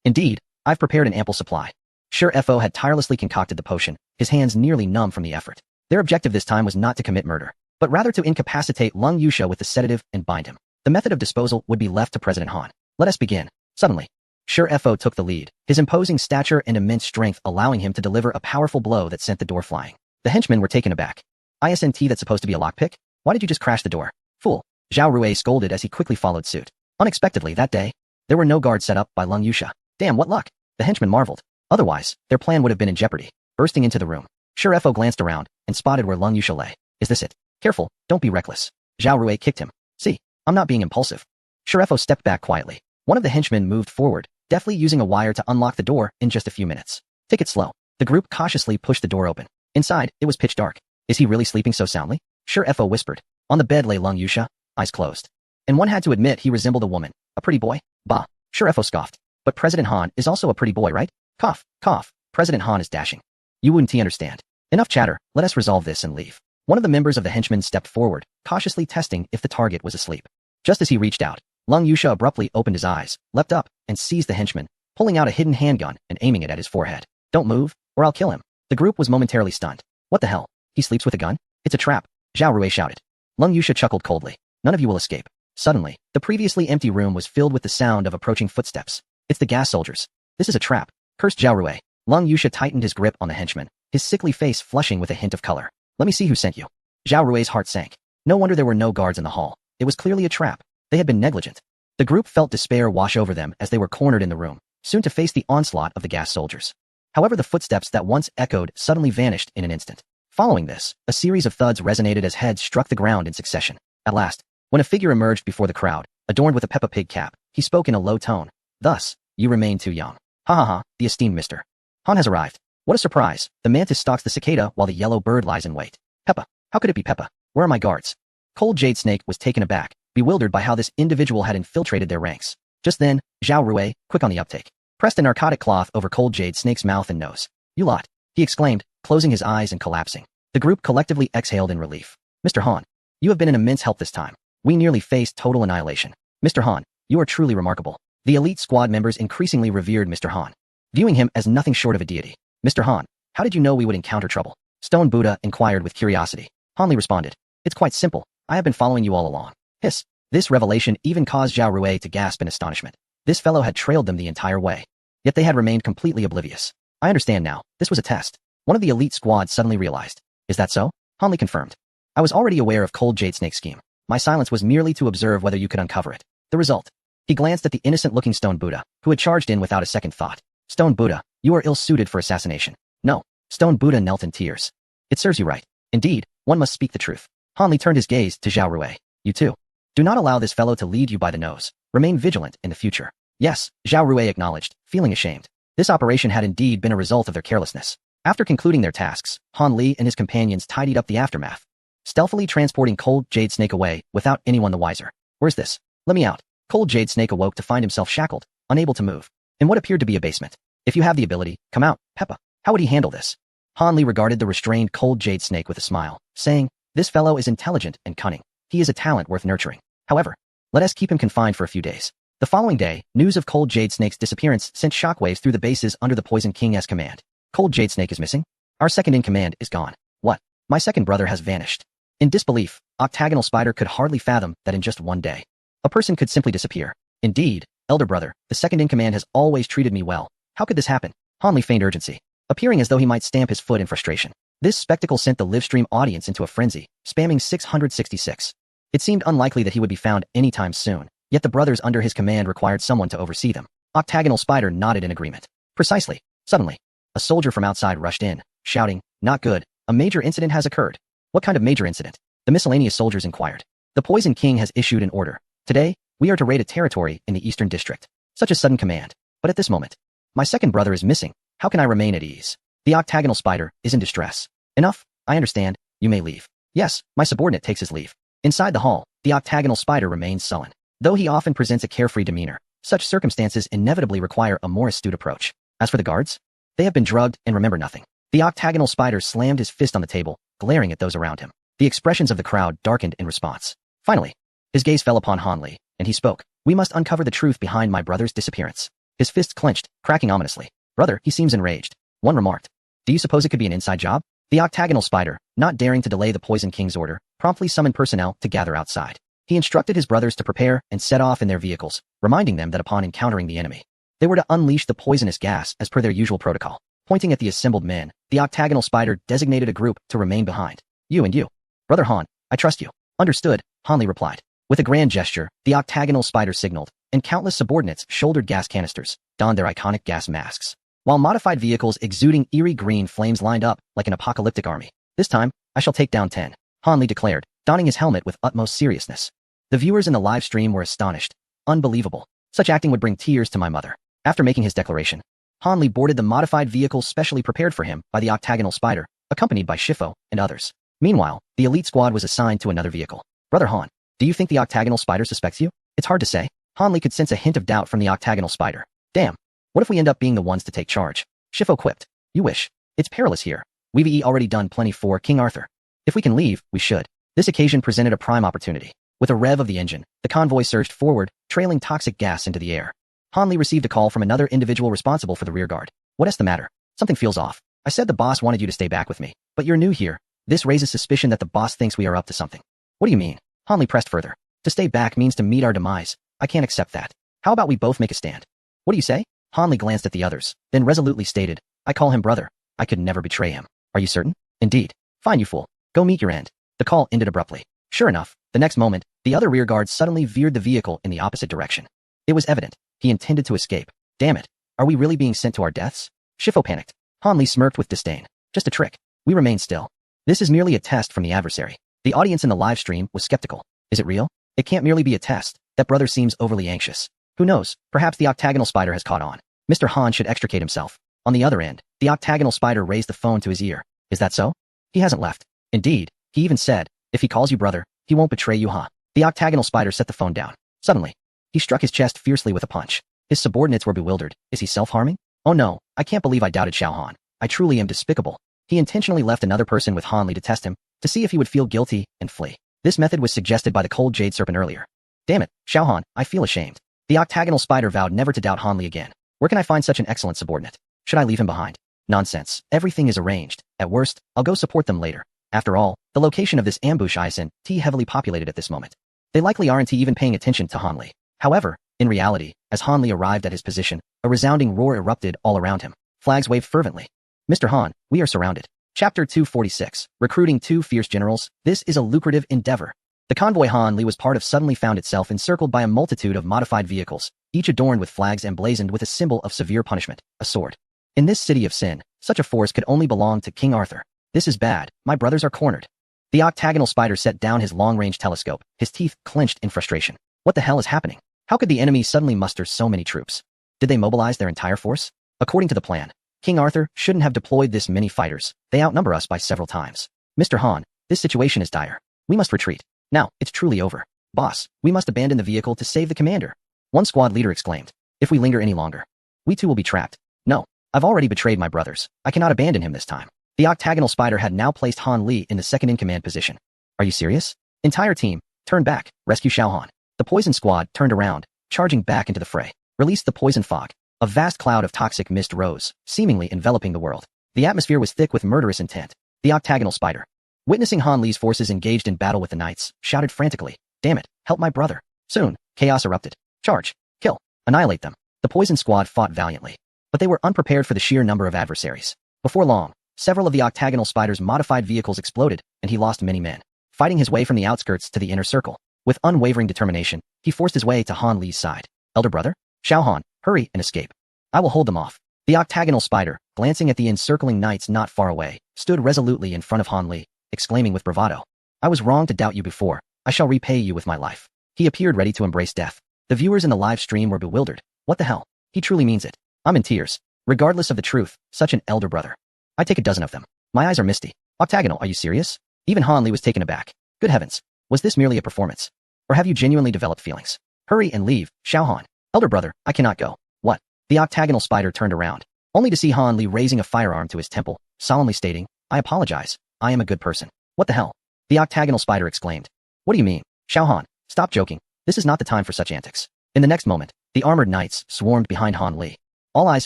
[SPEAKER 1] Indeed, I've prepared an ample supply. Sure FO had tirelessly concocted the potion, his hands nearly numb from the effort. Their objective this time was not to commit murder, but rather to incapacitate Lung Yusha with the sedative and bind him. The method of disposal would be left to President Han. Let us begin. Suddenly, Sure FO took the lead, his imposing stature and immense strength allowing him to deliver a powerful blow that sent the door flying. The henchmen were taken aback. ISNT, that's supposed to be a lockpick? Why did you just crash the door? Fool. Zhao Rui scolded as he quickly followed suit. Unexpectedly that day, there were no guards set up by Lung Yusha. Damn, what luck. The henchmen marveled. Otherwise, their plan would have been in jeopardy. Bursting into the room, Sure FO glanced around and spotted where Lung Yusha lay. Is this it? Careful, don't be reckless. Zhao Rui kicked him. See, I'm not being impulsive. Sure FO stepped back quietly. One of the henchmen moved forward, deftly using a wire to unlock the door in just a few minutes. Take it slow. The group cautiously pushed the door open. Inside, it was pitch dark. Is he really sleeping so soundly? Sure FO whispered. On the bed lay Lung Yusha, eyes closed. And one had to admit he resembled a woman. A pretty boy? Bah. Sure FO scoffed. But President Han is also a pretty boy, right? Cough, cough. President Han is dashing. You wouldn't understand. Enough chatter, let us resolve this and leave. One of the members of the henchmen stepped forward, cautiously testing if the target was asleep. Just as he reached out, Lung Yusha abruptly opened his eyes, leapt up, and seized the henchman, pulling out a hidden handgun and aiming it at his forehead. Don't move, or I'll kill him. The group was momentarily stunned. What the hell? He sleeps with a gun? It's a trap. Zhao Rui shouted. Lung Yusha chuckled coldly. None of you will escape. Suddenly, the previously empty room was filled with the sound of approaching footsteps. It's the gas soldiers. This is a trap. Cursed Zhao Rui. Lung Yusha tightened his grip on the henchman, his sickly face flushing with a hint of color. Let me see who sent you. Zhao Rui's heart sank. No wonder there were no guards in the hall. It was clearly a trap. They had been negligent. The group felt despair wash over them as they were cornered in the room, soon to face the onslaught of the gas soldiers. However, the footsteps that once echoed suddenly vanished in an instant. Following this, a series of thuds resonated as heads struck the ground in succession. At last, when a figure emerged before the crowd, adorned with a Peppa Pig cap, he spoke in a low tone. Thus, you remain too young. Ha ha ha, the esteemed Mr. Han has arrived. What a surprise. The mantis stalks the cicada while the yellow bird lies in wait. Peppa. How could it be Peppa? Where are my guards? Cold Jade Snake was taken aback, bewildered by how this individual had infiltrated their ranks. Just then, Zhao Rui, quick on the uptake, pressed a narcotic cloth over Cold Jade Snake's mouth and nose. You lot, he exclaimed, closing his eyes and collapsing. The group collectively exhaled in relief. Mr. Han, you have been an immense help this time. We nearly faced total annihilation. Mr. Han, you are truly remarkable. The elite squad members increasingly revered Mr. Han, viewing him as nothing short of a deity. Mr. Han, how did you know we would encounter trouble? Stone Buddha inquired with curiosity. Hanli responded. It's quite simple. I have been following you all along. Hiss. This revelation even caused Zhao Rui to gasp in astonishment. This fellow had trailed them the entire way. Yet they had remained completely oblivious. I understand now. This was a test. One of the elite squad suddenly realized. Is that so? Hanli confirmed. I was already aware of Cold Jade Snake's scheme. My silence was merely to observe whether you could uncover it. The result. He glanced at the innocent-looking Stone Buddha, who had charged in without a second thought. Stone Buddha, you are ill-suited for assassination. No. Stone Buddha knelt in tears. It serves you right. Indeed, one must speak the truth. Hanli turned his gaze to Zhao Rui. You too. Do not allow this fellow to lead you by the nose. Remain vigilant in the future. Yes, Zhao Rui acknowledged, feeling ashamed. This operation had indeed been a result of their carelessness. After concluding their tasks, Han Li and his companions tidied up the aftermath, stealthily transporting Cold Jade Snake away without anyone the wiser. Where's this? Let me out. Cold Jade Snake awoke to find himself shackled, unable to move, in what appeared to be a basement. If you have the ability, come out, Peppa. How would he handle this? Han Li regarded the restrained Cold Jade Snake with a smile, saying, this fellow is intelligent and cunning. He is a talent worth nurturing. However, let us keep him confined for a few days. The following day, news of Cold Jade Snake's disappearance sent shockwaves through the bases under the Poison King's command. Cold Jade Snake is missing? Our second-in-command is gone. What? My second brother has vanished. In disbelief, Octagonal Spider could hardly fathom that in just one day, a person could simply disappear. Indeed, Elder brother, the second-in-command has always treated me well. How could this happen? Han Li feigned urgency, appearing as though he might stamp his foot in frustration. This spectacle sent the live-stream audience into a frenzy, spamming 666. It seemed unlikely that he would be found anytime soon, yet the brothers under his command required someone to oversee them. Octagonal Spider nodded in agreement. Precisely. Suddenly, a soldier from outside rushed in, shouting, "Not good. A major incident has occurred." What kind of major incident? The miscellaneous soldiers inquired. The Poison King has issued an order. Today, we are to raid a territory in the Eastern District. Such a sudden command. But at this moment, my second brother is missing. How can I remain at ease? The Octagonal Spider is in distress. Enough. I understand. You may leave. Yes, my subordinate takes his leave. Inside the hall, the Octagonal Spider remains sullen. Though he often presents a carefree demeanor, such circumstances inevitably require a more astute approach. As for the guards, they have been drugged and remember nothing. The Octagonal Spider slammed his fist on the table, glaring at those around him. The expressions of the crowd darkened in response. Finally, his gaze fell upon Han Li, and he spoke. "We must uncover the truth behind my brother's disappearance." His fists clenched, cracking ominously. "Brother, he seems enraged." One remarked. "Do you suppose it could be an inside job?" The Octagonal Spider, not daring to delay the Poison King's order, promptly summoned personnel to gather outside. He instructed his brothers to prepare and set off in their vehicles, reminding them that upon encountering the enemy, they were to unleash the poisonous gas as per their usual protocol. Pointing at the assembled men, the Octagonal Spider designated a group to remain behind. "You and you. Brother Han, I trust you." "Understood," Han Li replied. With a grand gesture, the Octagonal Spider signaled, and countless subordinates shouldered gas canisters, donned their iconic gas masks, while modified vehicles exuding eerie green flames lined up like an apocalyptic army. "This time, I shall take down 10, Han Li declared, donning his helmet with utmost seriousness. The viewers in the live stream were astonished. Unbelievable. Such acting would bring tears to my mother. After making his declaration, Han Li boarded the modified vehicle specially prepared for him by the Octagonal Spider, accompanied by Shifo and others. Meanwhile, the elite squad was assigned to another vehicle. "Brother Han, do you think the Octagonal Spider suspects you?" "It's hard to say." Han Li could sense a hint of doubt from the Octagonal Spider. "Damn. What if we end up being the ones to take charge?" Shifo quipped. "You wish. It's perilous here. We've already done plenty for King Arthur. If we can leave, we should." This occasion presented a prime opportunity. With a rev of the engine, the convoy surged forward, trailing toxic gas into the air. Han Li received a call from another individual responsible for the rear guard. "What's the matter? Something feels off. I said the boss wanted you to stay back with me, but you're new here. This raises suspicion that the boss thinks we are up to something." "What do you mean?" Han Li pressed further. "To stay back means to meet our demise. I can't accept that. How about we both make a stand?" "What do you say?" Han Li glanced at the others, then resolutely stated, "I call him brother. I could never betray him." "Are you certain?" "Indeed." "Fine, you fool. Go meet your end." The call ended abruptly. Sure enough, the next moment, the other rear guard suddenly veered the vehicle in the opposite direction. It was evident. He intended to escape. Damn it. Are we really being sent to our deaths? Shifo panicked. Han Li smirked with disdain. "Just a trick." We remained still. This is merely a test from the adversary. The audience in the live stream was skeptical. Is it real? It can't merely be a test. That brother seems overly anxious. Who knows? Perhaps the Octagonal Spider has caught on. Mr. Han should extricate himself. On the other end, the Octagonal Spider raised the phone to his ear. "Is that so?" "He hasn't left." "Indeed. He even said, if he calls you brother, he won't betray you, huh?" The Octagonal Spider set the phone down. Suddenly, he struck his chest fiercely with a punch. His subordinates were bewildered. Is he self-harming? "Oh no, I can't believe I doubted Xiao Han. I truly am despicable." He intentionally left another person with Han Li to test him, to see if he would feel guilty and flee. This method was suggested by the cold jade serpent earlier. "Damn it, Xiao Han, I feel ashamed." The Octagonal Spider vowed never to doubt Han Li again. "Where can I find such an excellent subordinate? Should I leave him behind?" "Nonsense. Everything is arranged. At worst, I'll go support them later." After all, the location of this ambush isn't heavily populated at this moment. They likely aren't even paying attention to Han Li. However, in reality, as Han Li arrived at his position, a resounding roar erupted all around him. Flags waved fervently. "Mr. Han, we are surrounded." Chapter 246, Recruiting Two Fierce Generals. This is a lucrative endeavor. The convoy Han Li was part of suddenly found itself encircled by a multitude of modified vehicles, each adorned with flags emblazoned with a symbol of severe punishment, a sword. In this city of sin, such a force could only belong to King Arthur. "This is bad. My brothers are cornered." The Octagonal Spider set down his long-range telescope, his teeth clenched in frustration. What the hell is happening? How could the enemy suddenly muster so many troops? Did they mobilize their entire force? According to the plan, King Arthur shouldn't have deployed this many fighters. They outnumber us by several times. "Mr. Han, this situation is dire. We must retreat. Now, it's truly over. Boss, we must abandon the vehicle to save the commander." One squad leader exclaimed. "If we linger any longer, we too will be trapped." "No, I've already betrayed my brothers. I cannot abandon him this time." The Octagonal Spider had now placed Han Li in the second-in-command position. "Are you serious? Entire team, turn back, rescue Xiao Han." The poison squad turned around, charging back into the fray. Release the poison fog. A vast cloud of toxic mist rose, seemingly enveloping the world. The atmosphere was thick with murderous intent. The Octagonal Spider, witnessing Han Li's forces engaged in battle with the knights, shouted frantically, "Damn it, help my brother." Soon, chaos erupted. "Charge! Kill!" Annihilate them. The poison squad fought valiantly. But they were unprepared for the sheer number of adversaries. Before long, several of the octagonal spider's modified vehicles exploded, and he lost many men. Fighting his way from the outskirts to the inner circle, with unwavering determination, he forced his way to Han Li's side. Elder brother? Xiao Han, hurry and escape. I will hold them off. The octagonal spider, glancing at the encircling knights not far away, stood resolutely in front of Han Li, exclaiming with bravado. I was wrong to doubt you before. I shall repay you with my life. He appeared ready to embrace death. The viewers in the live stream were bewildered. What the hell? He truly means it. I'm in tears. Regardless of the truth, such an elder brother. I take a dozen of them. My eyes are misty. Octagonal, are you serious? Even Han Li was taken aback. Good heavens. Was this merely a performance? Or have you genuinely developed feelings? Hurry and leave, Xiao Han. Elder brother, I cannot go. What? The octagonal spider turned around, only to see Han Li raising a firearm to his temple, solemnly stating, I apologize. I am a good person. What the hell? The octagonal spider exclaimed. What do you mean? Xiao Han, stop joking. This is not the time for such antics. In the next moment, the armored knights swarmed behind Han Li. All eyes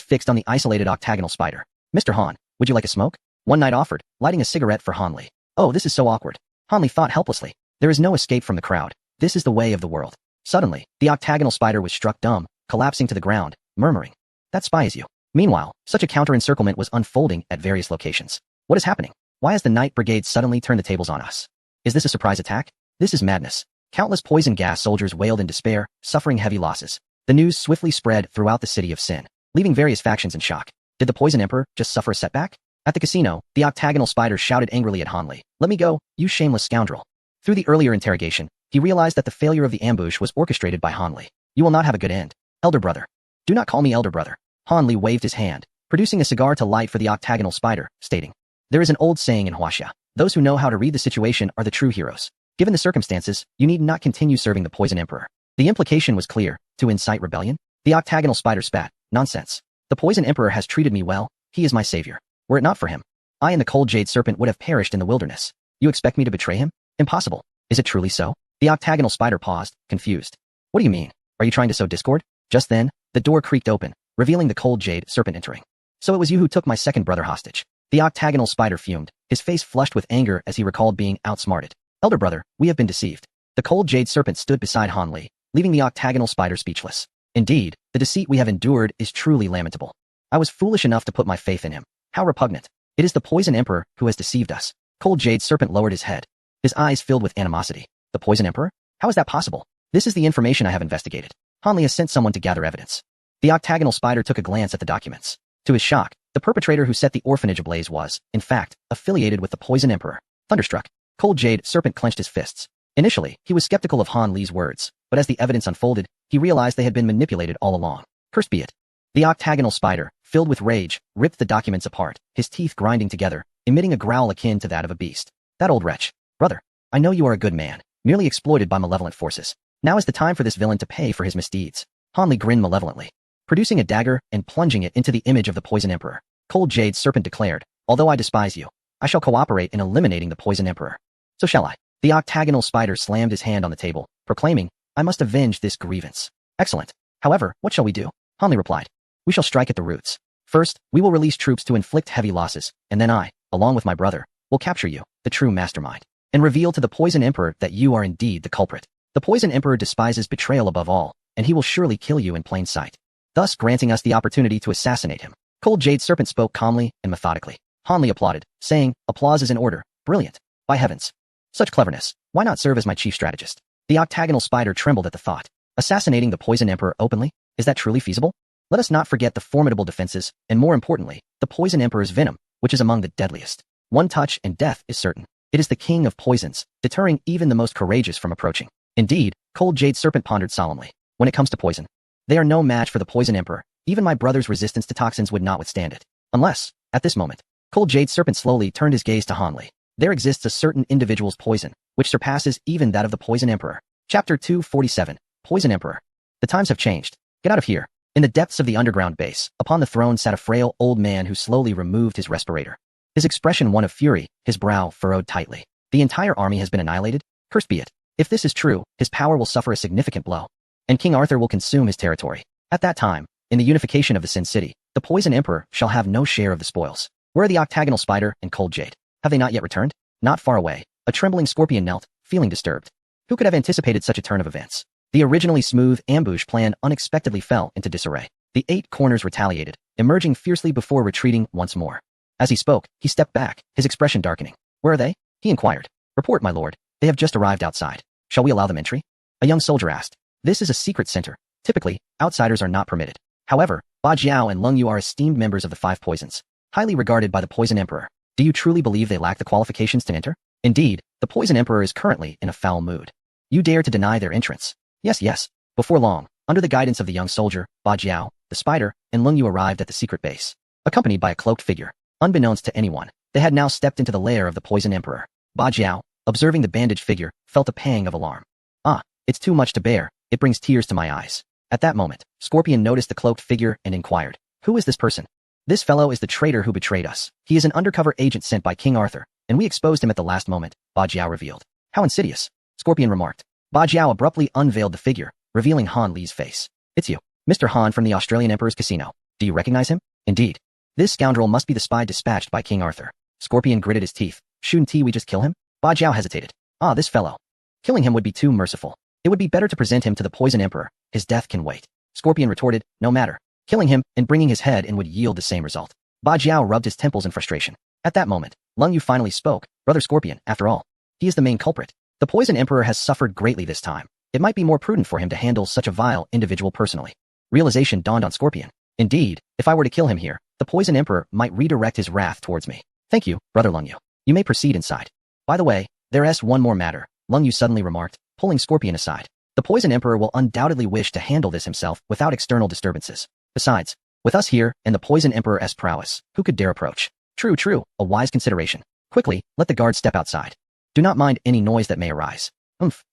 [SPEAKER 1] fixed on the isolated octagonal spider. Mr. Han, would you like a smoke? One knight offered, lighting a cigarette for Han Li. Oh, this is so awkward. Han Li thought helplessly. There is no escape from the crowd. This is the way of the world. Suddenly, the octagonal spider was struck dumb, collapsing to the ground, murmuring. That spy is you. Meanwhile, such a counter-encirclement was unfolding at various locations. What is happening? Why has the Knight Brigade suddenly turned the tables on us? Is this a surprise attack? This is madness. Countless poison gas soldiers wailed in despair, suffering heavy losses. The news swiftly spread throughout the city of Sin, leaving various factions in shock. Did the Poison Emperor just suffer a setback? At the casino, the octagonal spider shouted angrily at Han Li. Let me go, you shameless scoundrel. Through the earlier interrogation, he realized that the failure of the ambush was orchestrated by Han Li. You will not have a good end. Elder brother. Do not call me elder brother. Han Li waved his hand, producing a cigar to light for the octagonal spider, stating, there is an old saying in Huaxia. Those who know how to read the situation are the true heroes. Given the circumstances, you need not continue serving the Poison Emperor. The implication was clear. To incite rebellion? The octagonal spider spat. Nonsense. The Poison Emperor has treated me well. He is my savior. Were it not for him, I and the cold jade serpent would have perished in the wilderness. You expect me to betray him? Impossible. Is it truly so? The octagonal spider paused, confused. What do you mean? Are you trying to sow discord? Just then, the door creaked open, revealing the cold jade serpent entering. So it was you who took my second brother hostage. The octagonal spider fumed, his face flushed with anger as he recalled being outsmarted. Elder brother, we have been deceived. The cold jade serpent stood beside Han Li, leaving the octagonal spider speechless. Indeed, the deceit we have endured is truly lamentable. I was foolish enough to put my faith in him. How repugnant. It is the Poison Emperor who has deceived us. Cold jade serpent lowered his head, his eyes filled with animosity. The Poison Emperor? How is that possible? This is the information I have investigated. Han Li has sent someone to gather evidence. The octagonal spider took a glance at the documents. To his shock, the perpetrator who set the orphanage ablaze was, in fact, affiliated with the Poison Emperor. Thunderstruck, cold jade serpent clenched his fists. Initially, he was skeptical of Han Li's words, but as the evidence unfolded, he realized they had been manipulated all along. Cursed be it. The octagonal spider, filled with rage, ripped the documents apart, his teeth grinding together, emitting a growl akin to that of a beast. That old wretch. Brother, I know you are a good man, merely exploited by malevolent forces. Now is the time for this villain to pay for his misdeeds. Han Li grinned malevolently, producing a dagger and plunging it into the image of the Poison Emperor. Cold Jade Serpent declared, although I despise you, I shall cooperate in eliminating the Poison Emperor. So shall I. The octagonal spider slammed his hand on the table, proclaiming, I must avenge this grievance. Excellent. However, what shall we do? Han Li replied, we shall strike at the roots. First, we will release troops to inflict heavy losses, and then I, along with my brother, will capture you, the true mastermind, and reveal to the Poison Emperor that you are indeed the culprit. The Poison Emperor despises betrayal above all, and he will surely kill you in plain sight, thus granting us the opportunity to assassinate him. Cold Jade Serpent spoke calmly and methodically. Han Li applauded, saying, applause is in order. Brilliant. By heavens. Such cleverness. Why not serve as my chief strategist? The octagonal spider trembled at the thought. Assassinating the Poison Emperor openly? Is that truly feasible? Let us not forget the formidable defenses, and more importantly, the Poison Emperor's venom, which is among the deadliest. One touch and death is certain. It is the king of poisons, deterring even the most courageous from approaching. Indeed, Cold Jade Serpent pondered solemnly. When it comes to poison, they are no match for the Poison Emperor. Even my brother's resistance to toxins would not withstand it. Unless, at this moment, Cold Jade Serpent slowly turned his gaze to Han Li. There exists a certain individual's poison, which surpasses even that of the Poison Emperor. Chapter 247, Poison Emperor. The times have changed. Get out of here. In the depths of the underground base, upon the throne sat a frail old man who slowly removed his respirator. His expression one of fury, his brow furrowed tightly. The entire army has been annihilated? Cursed be it. If this is true, his power will suffer a significant blow, and King Arthur will consume his territory. At that time, in the unification of the Sin City, the Poison Emperor shall have no share of the spoils. Where are the octagonal spider and Cold Jade? Have they not yet returned? Not far away, a trembling scorpion knelt, feeling disturbed. Who could have anticipated such a turn of events? The originally smooth ambush plan unexpectedly fell into disarray. The 8 corners retaliated, emerging fiercely before retreating once more. As he spoke, he stepped back, his expression darkening. Where are they? He inquired. Report, my lord. They have just arrived outside. Shall we allow them entry? A young soldier asked. This is a secret center. Typically, outsiders are not permitted. However, Ba Jiao and Leng Yu are esteemed members of the 5 poisons, highly regarded by the Poison Emperor. Do you truly believe they lack the qualifications to enter? Indeed, the Poison Emperor is currently in a foul mood. You dare to deny their entrance? Yes, yes. Before long, under the guidance of the young soldier, Ba Jiao, the spider, and Leng Yu arrived at the secret base, accompanied by a cloaked figure. Unbeknownst to anyone, they had now stepped into the lair of the Poison Emperor. Ba Jiao, observing the bandaged figure, felt a pang of alarm. Ah, it's too much to bear. It brings tears to my eyes. At that moment, Scorpion noticed the cloaked figure and inquired, who is this person? This fellow is the traitor who betrayed us. He is an undercover agent sent by King Arthur, and we exposed him at the last moment, Ba Jiao revealed. How insidious, Scorpion remarked. Ba Jiao abruptly unveiled the figure, revealing Han Li's face. It's you, Mr. Han from the Australian Emperor's casino. Do you recognize him? Indeed. This scoundrel must be the spy dispatched by King Arthur. Scorpion gritted his teeth. Shouldn't we just kill him? Ba Jiao hesitated. Ah, this fellow. Killing him would be too merciful. It would be better to present him to the Poison Emperor. His death can wait. Scorpion retorted, no matter. Killing him and bringing his head in would yield the same result. Ba Jiao rubbed his temples in frustration. At that moment, Leng Yu finally spoke. Brother Scorpion, after all, he is the main culprit. The Poison Emperor has suffered greatly this time. It might be more prudent for him to handle such a vile individual personally. Realization dawned on Scorpion. Indeed, if I were to kill him here, the Poison Emperor might redirect his wrath towards me. Thank you, Brother Leng Yu. You may proceed inside. By the way, there's one more matter, Leng Yu suddenly remarked, pulling Scorpion aside. The Poison Emperor will undoubtedly wish to handle this himself without external disturbances. Besides, with us here and the Poison Emperor's prowess, who could dare approach? True, a wise consideration. Quickly, let the guards step outside. Do not mind any noise that may arise.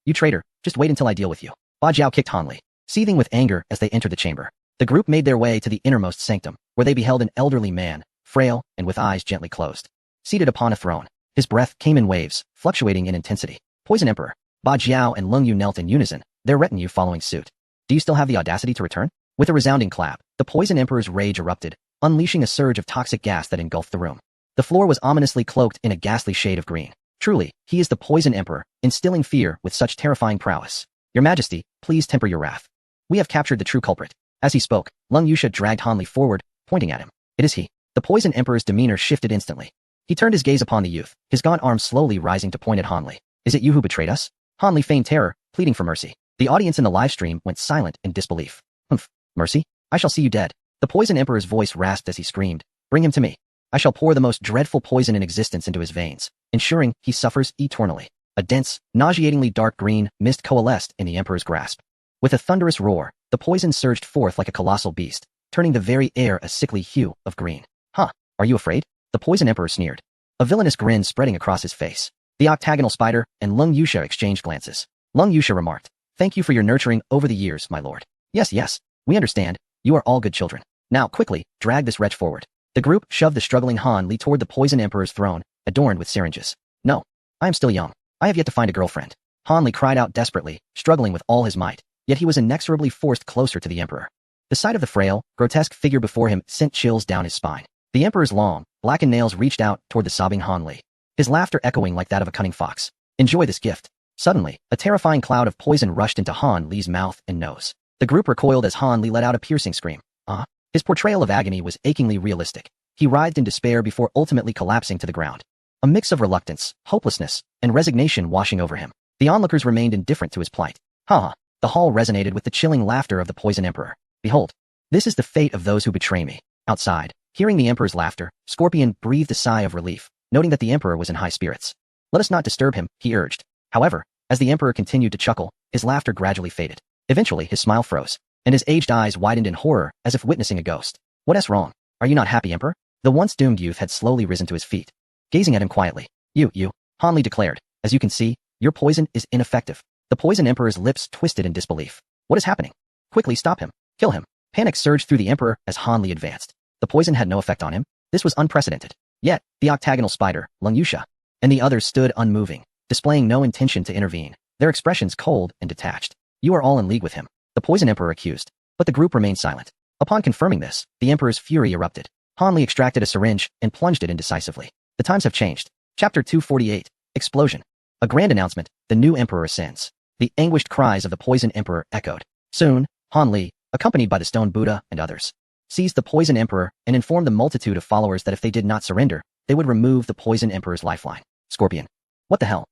[SPEAKER 1] You traitor, just wait until I deal with you. Ba Jiao kicked Han Li, seething with anger as they entered the chamber. The group made their way to the innermost sanctum, where they beheld an elderly man, frail and with eyes gently closed, seated upon a throne. His breath came in waves, fluctuating in intensity. Poison Emperor, Ba Jiao and Leng Yu knelt in unison, their retinue following suit. Do you still have the audacity to return? With a resounding clap, the Poison Emperor's rage erupted, unleashing a surge of toxic gas that engulfed the room. The floor was ominously cloaked in a ghastly shade of green. Truly, he is the Poison Emperor, instilling fear with such terrifying prowess. Your Majesty, please temper your wrath. We have captured the true culprit. As he spoke, Leng Yusha dragged Han Li forward, pointing at him. It is he. The Poison Emperor's demeanor shifted instantly. He turned his gaze upon the youth, his gaunt arm slowly rising to point at Han Li. Is it you who betrayed us? Han Li feigned terror, pleading for mercy. The audience in the live stream went silent in disbelief. Mercy? I shall see you dead. The Poison Emperor's voice rasped as he screamed. Bring him to me. I shall pour the most dreadful poison in existence into his veins, ensuring he suffers eternally. A dense, nauseatingly dark green mist coalesced in the Emperor's grasp. With a thunderous roar, the poison surged forth like a colossal beast, turning the very air a sickly hue of green. Huh, are you afraid? The Poison Emperor sneered, a villainous grin spreading across his face. The octagonal spider and Leng Yusha exchanged glances. Leng Yusha remarked, thank you for your nurturing over the years, my lord. Yes, we understand. You are all good children. Now, quickly, drag this wretch forward. The group shoved the struggling Han Li toward the Poison Emperor's throne, adorned with syringes. No, I am still young. I have yet to find a girlfriend. Han Li cried out desperately, struggling with all his might, yet he was inexorably forced closer to the Emperor. The sight of the frail, grotesque figure before him sent chills down his spine. The Emperor's long, blackened nails reached out toward the sobbing Han Li, his laughter echoing like that of a cunning fox. Enjoy this gift. Suddenly, a terrifying cloud of poison rushed into Han Li's mouth and nose. The group recoiled as Han Li let out a piercing scream. His portrayal of agony was achingly realistic. He writhed in despair before ultimately collapsing to the ground. A mix of reluctance, hopelessness, and resignation washing over him. The onlookers remained indifferent to his plight. The hall resonated with the chilling laughter of the Poison Emperor. Behold, this is the fate of those who betray me. Outside, hearing the Emperor's laughter, Scorpion breathed a sigh of relief, noting that the Emperor was in high spirits. Let us not disturb him, he urged. However, as the Emperor continued to chuckle, his laughter gradually faded. Eventually, his smile froze, and his aged eyes widened in horror as if witnessing a ghost. What's wrong? Are you not happy, Emperor? The once doomed youth had slowly risen to his feet. Gazing at him quietly. You, Han Li declared. As you can see, your poison is ineffective. The Poison Emperor's lips twisted in disbelief. What is happening? Quickly stop him. Kill him. Panic surged through the Emperor as Han Li advanced. The poison had no effect on him. This was unprecedented. Yet, the octagonal spider, Leng Yusha, and the others stood unmoving, displaying no intention to intervene, their expressions cold and detached. You are all in league with him, the Poison Emperor accused. But the group remained silent. Upon confirming this, the Emperor's fury erupted. Han Li extracted a syringe and plunged it in decisively. The times have changed. Chapter 248. Explosion. A grand announcement. The new Emperor ascends. The anguished cries of the Poison Emperor echoed. Soon, Han Li, accompanied by the Stone Buddha and others, seized the Poison Emperor and informed the multitude of followers that if they did not surrender, they would remove the Poison Emperor's lifeline. Scorpion. What the hell?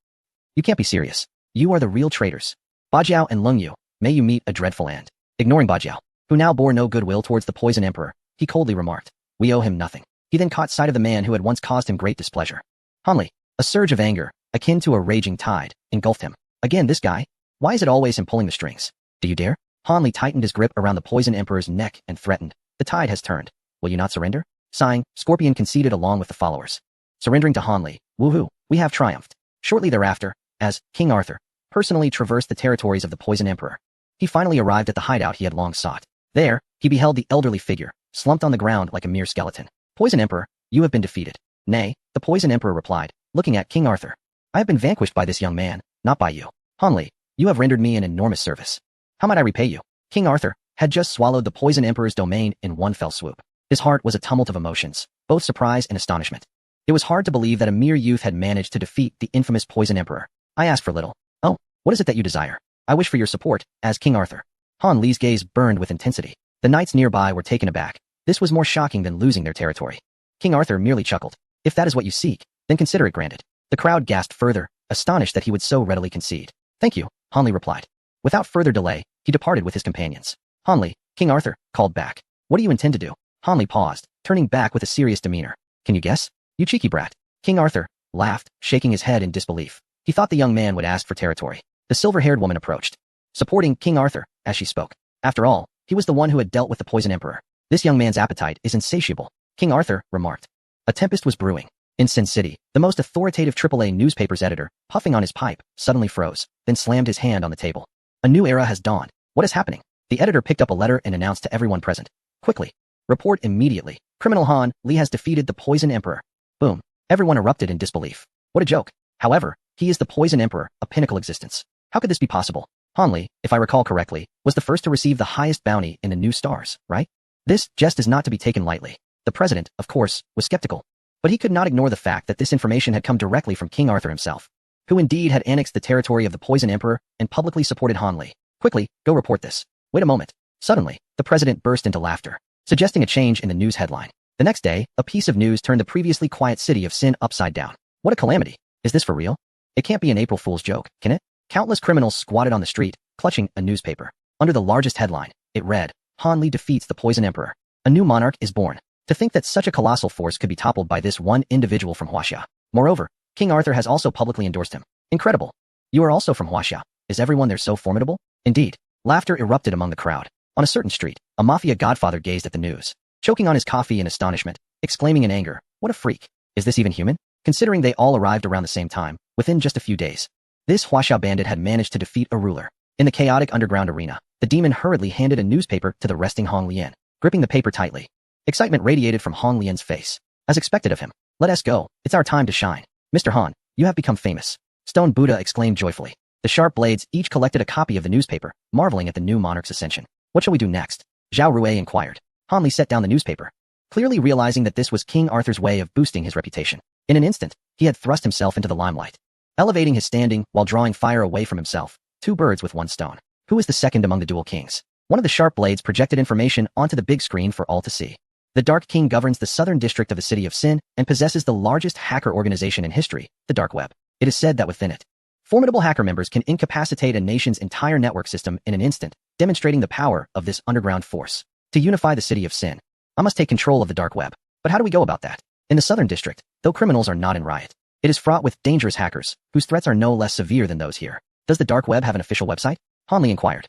[SPEAKER 1] You can't be serious. You are the real traitors. Bajiao and Leng Yu, may you meet a dreadful end. Ignoring Bajiao, who now bore no goodwill towards the Poison Emperor, he coldly remarked, we owe him nothing. He then caught sight of the man who had once caused him great displeasure. Han Li, a surge of anger, akin to a raging tide, engulfed him. Again this guy? Why is it always him pulling the strings? Do you dare? Han Li tightened his grip around the Poison Emperor's neck and threatened, the tide has turned. Will you not surrender? Sighing, Scorpion conceded along with the followers. Surrendering to Han Li, woohoo, we have triumphed. Shortly thereafter, as King Arthur personally traversed the territories of the Poison Emperor, he finally arrived at the hideout he had long sought. There, he beheld the elderly figure, slumped on the ground like a mere skeleton. Poison Emperor, you have been defeated. Nay, the Poison Emperor replied, looking at King Arthur. I have been vanquished by this young man, not by you. Han Li, you have rendered me an enormous service. How might I repay you? King Arthur had just swallowed the Poison Emperor's domain in one fell swoop. His heart was a tumult of emotions, both surprise and astonishment. It was hard to believe that a mere youth had managed to defeat the infamous Poison Emperor. I ask for little. Oh, what is it that you desire? I wish for your support, as King Arthur. Han Li's gaze burned with intensity. The knights nearby were taken aback. This was more shocking than losing their territory. King Arthur merely chuckled. If that is what you seek, then consider it granted. The crowd gasped further, astonished that he would so readily concede. Thank you, Han Li replied. Without further delay, he departed with his companions. Han Li, King Arthur, called back. What do you intend to do? Han Li paused, turning back with a serious demeanor. Can you guess? You cheeky brat. King Arthur laughed, shaking his head in disbelief. He thought the young man would ask for territory. The silver-haired woman approached, supporting King Arthur as she spoke. After all, he was the one who had dealt with the Poison Emperor. This young man's appetite is insatiable, King Arthur remarked. A tempest was brewing. In Sin City, the most authoritative AAA newspaper's editor, puffing on his pipe, suddenly froze, then slammed his hand on the table. A new era has dawned. What is happening? The editor picked up a letter and announced to everyone present. Quickly. Report immediately. Criminal Han Li has defeated the Poison Emperor. Boom. Everyone erupted in disbelief. What a joke. However, he is the Poison Emperor, a pinnacle existence. How could this be possible? Han Li, if I recall correctly, was the first to receive the highest bounty in the new stars, right? This jest is not to be taken lightly. The president, of course, was skeptical. But he could not ignore the fact that this information had come directly from King Arthur himself, who indeed had annexed the territory of the Poison Emperor and publicly supported Han Li. Quickly, go report this. Wait a moment. Suddenly, the president burst into laughter, suggesting a change in the news headline. The next day, a piece of news turned the previously quiet city of Sin upside down. What a calamity. Is this for real? It can't be an April Fool's joke, can it? Countless criminals squatted on the street, clutching a newspaper. Under the largest headline, it read, Han Li defeats the Poison Emperor. A new monarch is born. To think that such a colossal force could be toppled by this one individual from Huaxia. Moreover, King Arthur has also publicly endorsed him. Incredible. You are also from Huaxia. Is everyone there so formidable? Indeed. Laughter erupted among the crowd. On a certain street, a mafia godfather gazed at the news, choking on his coffee in astonishment, exclaiming in anger, what a freak. Is this even human? Considering they all arrived around the same time, within just a few days. This Huaxia bandit had managed to defeat a ruler. In the chaotic underground arena, the demon hurriedly handed a newspaper to the resting Hong Lian, gripping the paper tightly. Excitement radiated from Hong Lian's face. As expected of him. Let us go. It's our time to shine. Mr. Han, you have become famous. Stone Buddha exclaimed joyfully. The sharp blades each collected a copy of the newspaper, marveling at the new monarch's ascension. What shall we do next? Zhao Rui inquired. Han Li set down the newspaper, clearly realizing that this was King Arthur's way of boosting his reputation. In an instant, he had thrust himself into the limelight, elevating his standing while drawing fire away from himself. Two birds with one stone. Who is the second among the dual kings? One of the sharp blades projected information onto the big screen for all to see. The Dark King governs the southern district of the city of Sin and possesses the largest hacker organization in history, the Dark Web. It is said that within it, formidable hacker members can incapacitate a nation's entire network system in an instant, demonstrating the power of this underground force. To unify the city of Sin, I must take control of the Dark Web. But how do we go about that? In the southern district, though criminals are not in riot, it is fraught with dangerous hackers, whose threats are no less severe than those here. Does the Dark Web have an official website? Han Li inquired.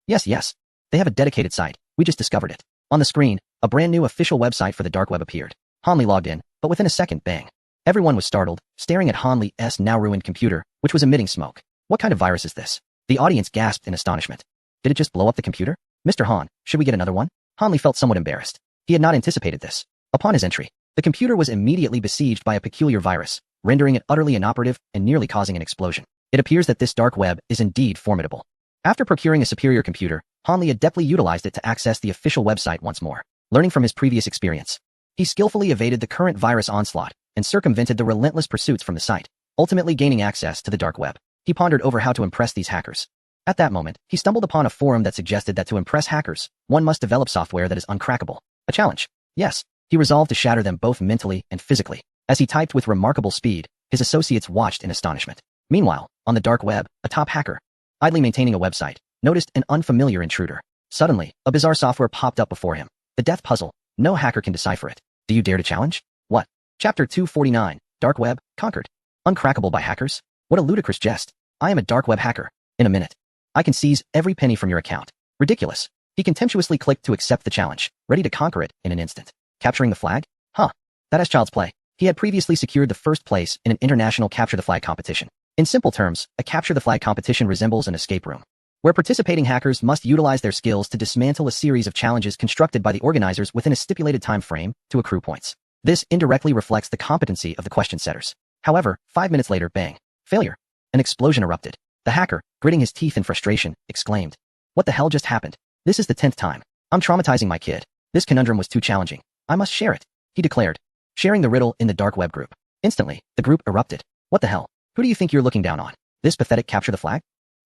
[SPEAKER 1] Yes. They have a dedicated site. We just discovered it. On the screen, a brand new official website for the Dark Web appeared. Han Li logged in, but within a second, bang. Everyone was startled, staring at Han Li's now ruined computer, which was emitting smoke. What kind of virus is this? The audience gasped in astonishment. Did it just blow up the computer? Mr. Han, should we get another one? Han Li felt somewhat embarrassed. He had not anticipated this. Upon his entry, the computer was immediately besieged by a peculiar virus, rendering it utterly inoperative and nearly causing an explosion. It appears that this Dark Web is indeed formidable. After procuring a superior computer, Han Li adeptly utilized it to access the official website once more. Learning from his previous experience, he skillfully evaded the current virus onslaught and circumvented the relentless pursuits from the site, ultimately gaining access to the Dark Web. He pondered over how to impress these hackers. At that moment, he stumbled upon a forum that suggested that to impress hackers, one must develop software that is uncrackable. A challenge. Yes, he resolved to shatter them both mentally and physically. As he typed with remarkable speed, his associates watched in astonishment. Meanwhile, on the dark web, a top hacker, idly maintaining a website, noticed an unfamiliar intruder. Suddenly, a bizarre software popped up before him. The death puzzle. No hacker can decipher it. Do you dare to challenge? What? Chapter 249. Dark web, conquered. Uncrackable by hackers? What a ludicrous jest. I am a dark web hacker. In a minute. I can seize every penny from your account. Ridiculous. He contemptuously clicked to accept the challenge, ready to conquer it in an instant. Capturing the flag? Huh. That is child's play. He had previously secured the first place in an international capture the flag competition. In simple terms, a capture the flag competition resembles an escape room, where participating hackers must utilize their skills to dismantle a series of challenges constructed by the organizers within a stipulated time frame to accrue points. This indirectly reflects the competency of the question setters. However, 5 minutes later, bang. Failure. An explosion erupted. The hacker, gritting his teeth in frustration, exclaimed, "What the hell just happened? This is the 10th time. I'm traumatizing my kid. This conundrum was too challenging. I must share it," he declared, sharing the riddle in the dark web group. Instantly, the group erupted. "What the hell? Who do you think you're looking down on? This pathetic capture the flag?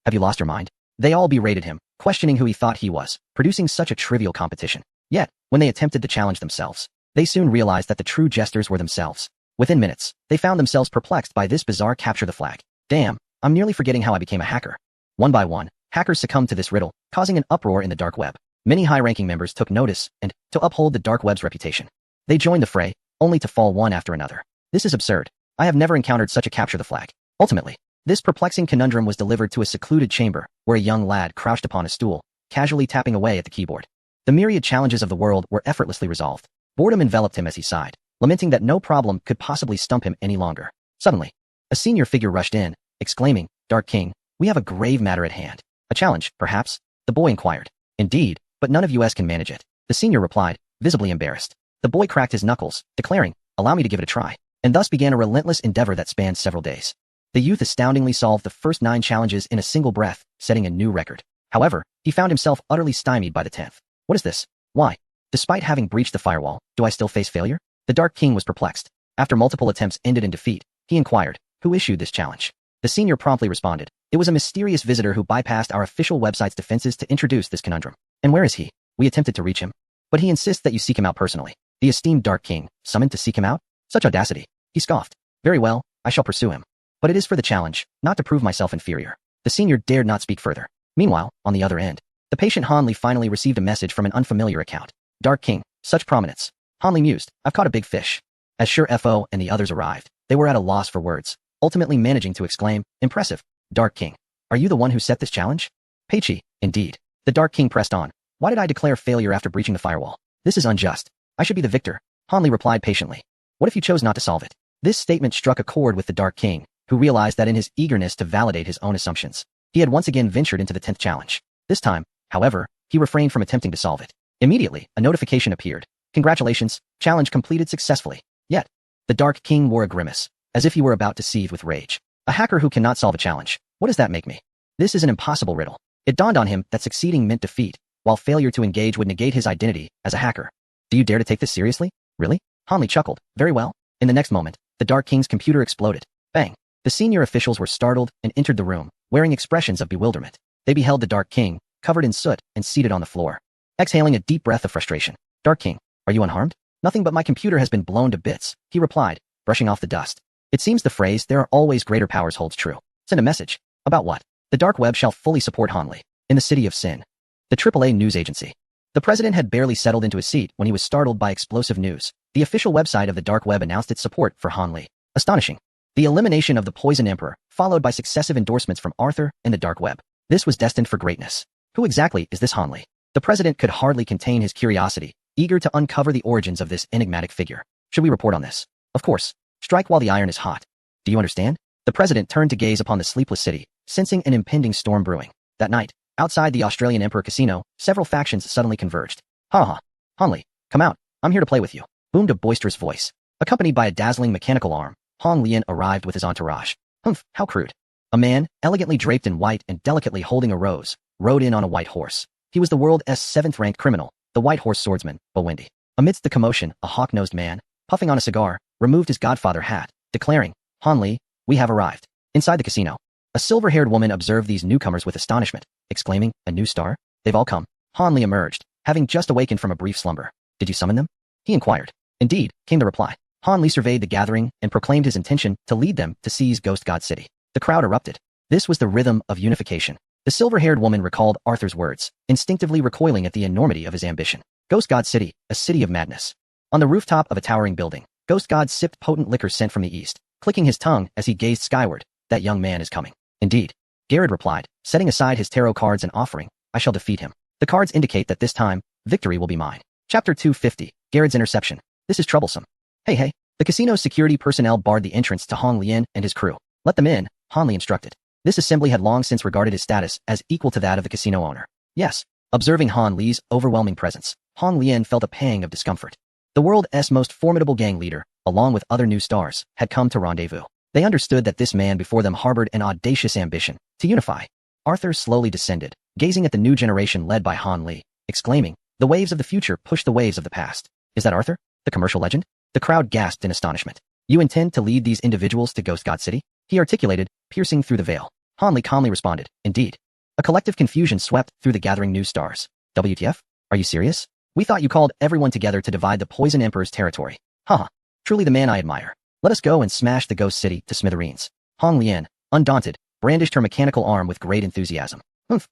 [SPEAKER 1] Have you lost your mind?" They all berated him, questioning who he thought he was, producing such a trivial competition. Yet, when they attempted to challenge themselves, they soon realized that the true jesters were themselves. Within minutes, they found themselves perplexed by this bizarre capture the flag. Damn, I'm nearly forgetting how I became a hacker. One by one, hackers succumbed to this riddle, causing an uproar in the dark web. Many high-ranking members took notice, and, to uphold the dark web's reputation, they joined the fray, only to fall one after another. This is absurd. I have never encountered such a capture the flag. Ultimately, this perplexing conundrum was delivered to a secluded chamber, where a young lad crouched upon a stool, casually tapping away at the keyboard. The myriad challenges of the world were effortlessly resolved. Boredom enveloped him as he sighed, lamenting that no problem could possibly stump him any longer. Suddenly, a senior figure rushed in, exclaiming, "Dark King, we have a grave matter at hand." "A challenge, perhaps?" the boy inquired. "Indeed, but none of us can manage it," the senior replied, visibly embarrassed. The boy cracked his knuckles, declaring, "Allow me to give it a try," and thus began a relentless endeavor that spanned several days. The youth astoundingly solved the first 9 challenges in a single breath, setting a new record. However, he found himself utterly stymied by the 10th. What is this? Why? Despite having breached the firewall, do I still face failure? The Dark King was perplexed. After multiple attempts ended in defeat, he inquired, "Who issued this challenge?" The senior promptly responded, "It was a mysterious visitor who bypassed our official website's defenses to introduce this conundrum." "And where is he?" "We attempted to reach him, but he insists that you seek him out personally." The esteemed Dark King, summoned to seek him out? Such audacity. He scoffed. "Very well, I shall pursue him. But it is for the challenge, not to prove myself inferior." The senior dared not speak further. Meanwhile, on the other end, the patient Hanli finally received a message from an unfamiliar account. "Dark King, such prominence." Hanli mused, "I've caught a big fish." As Sure FO and the others arrived, they were at a loss for words, ultimately managing to exclaim, "Impressive. Dark King, are you the one who set this challenge?" "Peichi, indeed." The Dark King pressed on. "Why did I declare failure after breaching the firewall? This is unjust. I should be the victor." Hanli replied patiently. "What if you chose not to solve it?" This statement struck a chord with the Dark King, who realized that in his eagerness to validate his own assumptions, he had once again ventured into the 10th challenge. This time, however, he refrained from attempting to solve it. Immediately, a notification appeared. "Congratulations, challenge completed successfully." Yet, the Dark King wore a grimace, as if he were about to seethe with rage. A hacker who cannot solve a challenge. What does that make me? This is an impossible riddle. It dawned on him that succeeding meant defeat, while failure to engage would negate his identity as a hacker. "Do you dare to take this seriously? Really?" Hanli chuckled. "Very well." In the next moment, the Dark King's computer exploded. Bang. The senior officials were startled and entered the room, wearing expressions of bewilderment. They beheld the Dark King, covered in soot and seated on the floor, exhaling a deep breath of frustration. "Dark King, are you unharmed?" "Nothing, but my computer has been blown to bits," he replied, brushing off the dust. It seems the phrase, "there are always greater powers," holds true. Send a message. About what? The dark web shall fully support Hanli. In the city of Sin. The AAA news agency. The president had barely settled into his seat when he was startled by explosive news. The official website of the dark web announced its support for Hanli. Astonishing. The elimination of the Poison Emperor, followed by successive endorsements from Arthur and the dark web. This was destined for greatness. Who exactly is this Hanli? The president could hardly contain his curiosity, eager to uncover the origins of this enigmatic figure. Should we report on this? Of course. Strike while the iron is hot. Do you understand? The president turned to gaze upon the sleepless city, sensing an impending storm brewing. That night, outside the Australian Emperor Casino, several factions suddenly converged. "Ha ha. Hanli, come out. I'm here to play with you," boomed a boisterous voice. Accompanied by a dazzling mechanical arm, Hong Lian arrived with his entourage. Humph, how crude. A man, elegantly draped in white and delicately holding a rose, rode in on a white horse. He was the world's 7th-ranked criminal, the White Horse swordsman, Bowendi. Amidst the commotion, a hawk-nosed man, puffing on a cigar, removed his godfather hat, declaring, "Hanli, we have arrived." Inside the casino, A silver-haired woman observed these newcomers with astonishment, exclaiming, "A new star? They've all come." Han Li emerged, having just awakened from a brief slumber. "Did you summon them?" he inquired. "Indeed," came the reply. Han Li surveyed the gathering and proclaimed his intention to lead them to seize Ghost God City. The crowd erupted. This was the rhythm of unification. The silver-haired woman recalled Arthur's words, instinctively recoiling at the enormity of his ambition. Ghost God City, a city of madness. On the rooftop of a towering building, Ghost God sipped potent liquor sent from the east, clicking his tongue as he gazed skyward. "That young man is coming." "Indeed," Garrett replied, setting aside his tarot cards and offering, "I shall defeat him. The cards indicate that this time, victory will be mine." Chapter 250, Garrett's Interception. "This is troublesome." Hey. The casino's security personnel barred the entrance to Hong Lian and his crew. "Let them in," Han Li instructed. This assembly had long since regarded his status as equal to that of the casino owner. Yes. Observing Han Li's overwhelming presence, Hong Lian felt a pang of discomfort. The world's most formidable gang leader, along with other new stars, had come to rendezvous. They understood that this man before them harbored an audacious ambition to unify. Arthur slowly descended, gazing at the new generation led by Han Li, exclaiming, "The waves of the future push the waves of the past." "Is that Arthur, the commercial legend?" The crowd gasped in astonishment. "You intend to lead these individuals to Ghost God City?" he articulated, piercing through the veil. Han Li calmly responded, "Indeed." A collective confusion swept through the gathering new stars. "WTF? Are you serious? We thought you called everyone together to divide the Poison Emperor's territory." "Haha. Truly the man I admire. Let us go and smash the Ghost City to smithereens." Hong Lian, undaunted, brandished her mechanical arm with great enthusiasm.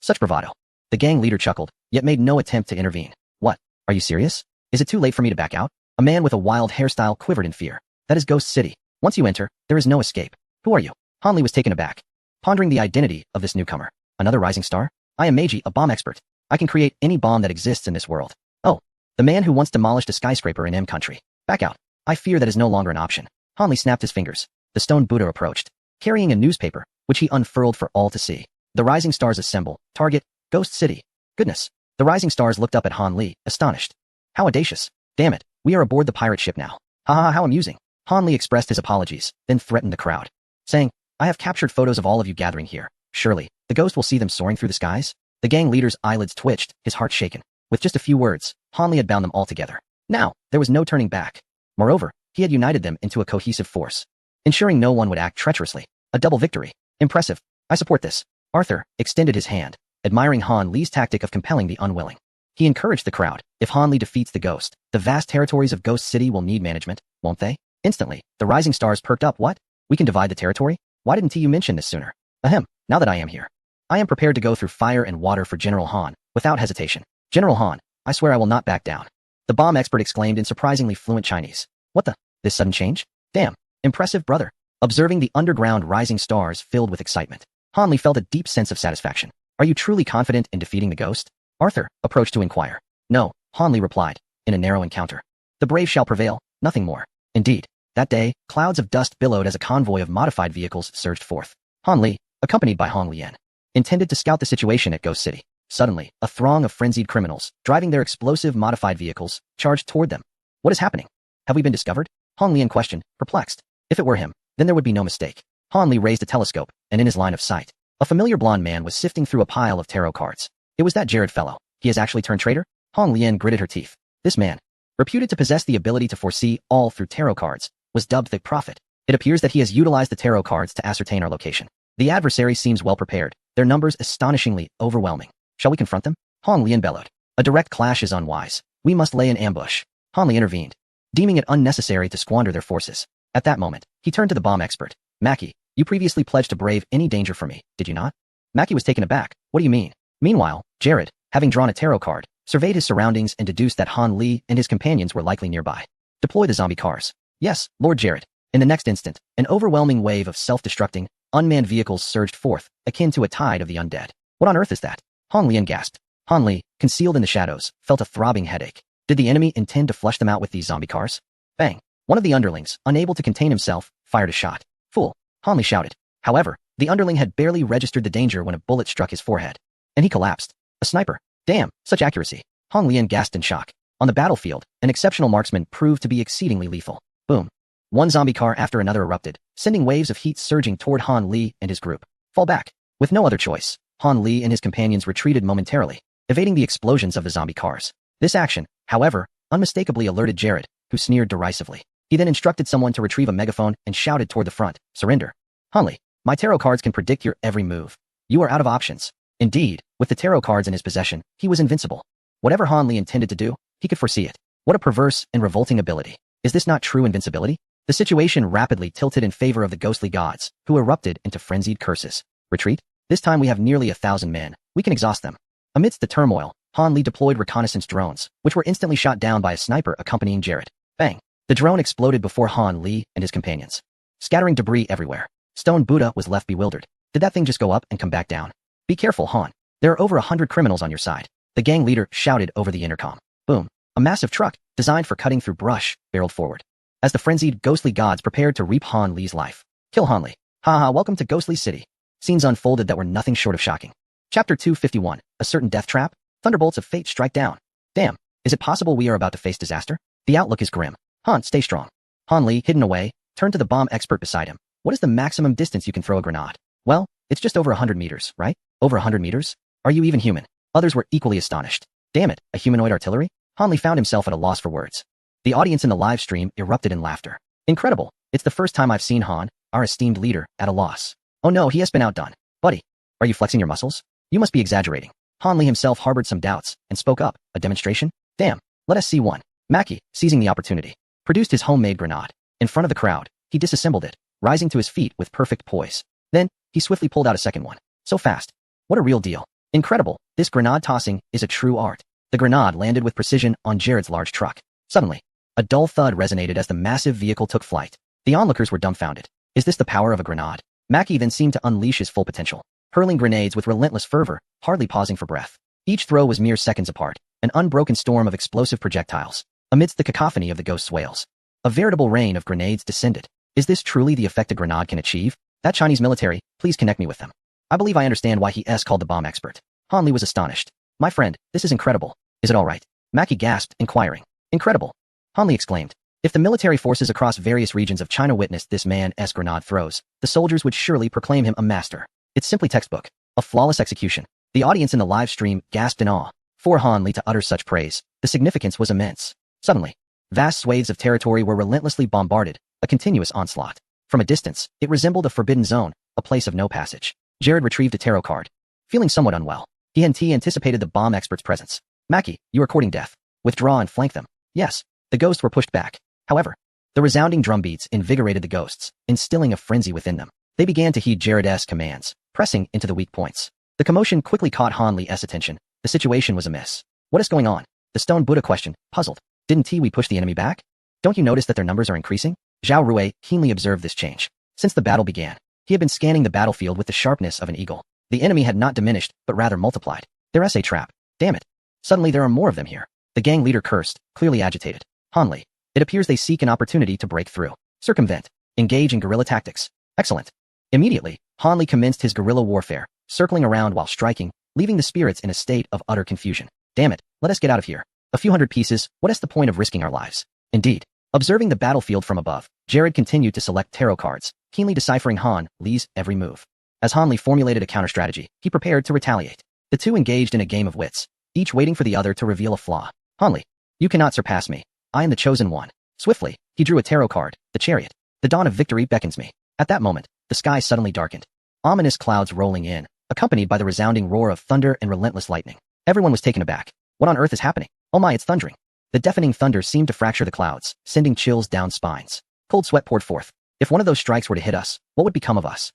[SPEAKER 1] Such bravado." The gang leader chuckled, yet made no attempt to intervene. "What? Are you serious? Is it too late for me to back out?" A man with a wild hairstyle quivered in fear. "That is Ghost City. Once you enter, there is no escape." "Who are you?" Han Li was taken aback, pondering the identity of this newcomer. "Another rising star? I am Meiji, a bomb expert. I can create any bomb that exists in this world." "Oh, the man who once demolished a skyscraper in M country. Back out. I fear that is no longer an option." Han Li snapped his fingers. The stone Buddha approached, carrying a newspaper, which he unfurled for all to see. "The rising stars assemble. Target, Ghost City." "Goodness." The rising stars looked up at Han Li, astonished. "How audacious. Damn it, we are aboard the pirate ship now. Ha, how amusing." Han Li expressed his apologies, then threatened the crowd, saying, "I have captured photos of all of you gathering here. Surely, the ghost will see them soaring through the skies?" The gang leader's eyelids twitched, his heart shaken. With just a few words, Han Li had bound them all together. Now, there was no turning back. Moreover, he had united them into a cohesive force, ensuring no one would act treacherously. A double victory. Impressive. I support this. Arthur extended his hand, admiring Han Li's tactic of compelling the unwilling. He encouraged the crowd. "If Han Li defeats the ghost, the vast territories of Ghost City will need management, won't they?" Instantly, the rising stars perked up. "What? We can divide the territory? Why didn't you mention this sooner?" "Ahem, now that I am here. I am prepared to go through fire and water for General Han, without hesitation." "General Han, I swear I will not back down." The bomb expert exclaimed in surprisingly fluent Chinese. "What the? This sudden change? Damn, impressive brother." Observing the underground rising stars filled with excitement, Han Li felt a deep sense of satisfaction. "Are you truly confident in defeating the ghost?" Arthur approached to inquire. "No," Han Li replied, "in a narrow encounter. The brave shall prevail, nothing more." Indeed, that day, clouds of dust billowed as a convoy of modified vehicles surged forth. Han Li, accompanied by Hong Lian, intended to scout the situation at Ghost City. Suddenly, a throng of frenzied criminals, driving their explosive modified vehicles, charged toward them. "What is happening? Have we been discovered?" Hong Lian questioned, perplexed. If it were him, then there would be no mistake. Han Li raised a telescope, and in his line of sight, a familiar blonde man was sifting through a pile of tarot cards. It was that Jared fellow. He has actually turned traitor? Hong Lian gritted her teeth. This man, reputed to possess the ability to foresee all through tarot cards, was dubbed the Prophet. It appears that he has utilized the tarot cards to ascertain our location. The adversary seems well prepared, their numbers astonishingly overwhelming. Shall we confront them? Hong Lian bellowed. A direct clash is unwise. We must lay an ambush. Han Li intervened, deeming it unnecessary to squander their forces. At that moment, he turned to the bomb expert. "Mackie, you previously pledged to brave any danger for me, did you not?" Mackie was taken aback. "What do you mean?" Meanwhile, Jared, having drawn a tarot card, surveyed his surroundings and deduced that Han Li and his companions were likely nearby. "Deploy the zombie cars." "Yes, Lord Jared." In the next instant, an overwhelming wave of self-destructing, unmanned vehicles surged forth, akin to a tide of the undead. "What on earth is that?" Hong Lian gasped. Han Li, concealed in the shadows, felt a throbbing headache. Did the enemy intend to flush them out with these zombie cars? Bang! One of the underlings, unable to contain himself, fired a shot. "Fool!" Han Li shouted. However, the underling had barely registered the danger when a bullet struck his forehead, and he collapsed. A sniper. Damn, such accuracy. Hong Lian gasped in shock. On the battlefield, an exceptional marksman proved to be exceedingly lethal. Boom. One zombie car after another erupted, sending waves of heat surging toward Han Li and his group. Fall back. With no other choice, Han Li and his companions retreated momentarily, evading the explosions of the zombie cars. This action, however, unmistakably alerted Jared, who sneered derisively. He then instructed someone to retrieve a megaphone and shouted toward the front, "Surrender." Han Li, My tarot cards can predict your every move. You are out of options. Indeed, with the tarot cards in his possession, he was invincible. Whatever Han Li intended to do, he could foresee it. What a perverse and revolting ability. Is this not true invincibility? The situation rapidly tilted in favor of the ghostly gods, who erupted into frenzied curses. Retreat? This time we have nearly 1,000 men. We can exhaust them. Amidst the turmoil, Han Li deployed reconnaissance drones, which were instantly shot down by a sniper accompanying Jared. Bang! The drone exploded before Han Li and his companions, scattering debris everywhere. Stone Buddha was left bewildered. Did that thing just go up and come back down? Be careful, Han. There are over 100 criminals on your side. The gang leader shouted over the intercom. Boom. A massive truck, designed for cutting through brush, barreled forward. As the frenzied, ghostly gods prepared to reap Han Li's life. Kill Han Li. Haha, welcome to Ghostly City. Scenes unfolded that were nothing short of shocking. Chapter 251, A Certain Death Trap? Thunderbolts of fate strike down. Damn, is it possible we are about to face disaster? The outlook is grim. Han, stay strong. Han Li, hidden away, turned to the bomb expert beside him. What is the maximum distance you can throw a grenade? Well, it's just over 100 meters, right? Over 100 meters? Are you even human? Others were equally astonished. Damn it, a humanoid artillery? Han Li found himself at a loss for words. The audience in the live stream erupted in laughter. Incredible. It's the first time I've seen Han, our esteemed leader, at a loss. Oh no, he has been outdone. Buddy, are you flexing your muscles? You must be exaggerating. Han Li himself harbored some doubts and spoke up. A demonstration? Damn, let us see one. Mackie, seizing the opportunity, produced his homemade grenade. In front of the crowd, he disassembled it, rising to his feet with perfect poise. Then, he swiftly pulled out a second one. So fast. What a real deal. Incredible. This grenade tossing is a true art. The grenade landed with precision on Jared's large truck. Suddenly, a dull thud resonated as the massive vehicle took flight. The onlookers were dumbfounded. Is this the power of a grenade? Mackie then seemed to unleash his full potential, hurling grenades with relentless fervor, hardly pausing for breath. Each throw was mere seconds apart, an unbroken storm of explosive projectiles. Amidst the cacophony of the ghost's wails, a veritable rain of grenades descended. Is this truly the effect a grenade can achieve? That Chinese military, please connect me with them. I believe I understand why he called the bomb expert. Han Li was astonished. My friend, this is incredible. Is it all right? Mackie gasped, inquiring. Incredible. Han Li exclaimed. If the military forces across various regions of China witnessed this man's grenade throws, the soldiers would surely proclaim him a master. It's simply textbook. A flawless execution. The audience in the live stream gasped in awe. For Han Li to utter such praise, the significance was immense. Suddenly, vast swathes of territory were relentlessly bombarded, a continuous onslaught. From a distance, it resembled a forbidden zone, a place of no passage. Jared retrieved a tarot card. Feeling somewhat unwell, he anticipated the bomb expert's presence. Mackie, you are courting death. Withdraw and flank them. Yes, the ghosts were pushed back. However, the resounding drumbeats invigorated the ghosts, instilling a frenzy within them. They began to heed Jared's commands, pressing into the weak points. The commotion quickly caught Han Li's attention. The situation was amiss. What is going on? The stone Buddha questioned, puzzled. Didn't we push the enemy back? Don't you notice that their numbers are increasing? Zhao Rui keenly observed this change. Since the battle began, he had been scanning the battlefield with the sharpness of an eagle. The enemy had not diminished, but rather multiplied. There's a trap. Damn it. Suddenly there are more of them here. The gang leader cursed, clearly agitated. Han Li, it appears they seek an opportunity to break through. Circumvent. Engage in guerrilla tactics. Excellent. Immediately, Han Li commenced his guerrilla warfare, circling around while striking, leaving the spirits in a state of utter confusion. Damn it, let us get out of here. A few hundred pieces, what is the point of risking our lives? Indeed. Observing the battlefield from above, Jared continued to select tarot cards, keenly deciphering Han Li's every move. As Han Li formulated a counter-strategy, he prepared to retaliate. The two engaged in a game of wits, each waiting for the other to reveal a flaw. Han Li, you cannot surpass me. I am the chosen one. Swiftly, he drew a tarot card, the Chariot. The dawn of victory beckons me. At that moment, the sky suddenly darkened. Ominous clouds rolling in, accompanied by the resounding roar of thunder and relentless lightning. Everyone was taken aback. What on earth is happening? Oh my, it's thundering. The deafening thunder seemed to fracture the clouds, sending chills down spines. Cold sweat poured forth. If one of those strikes were to hit us, what would become of us?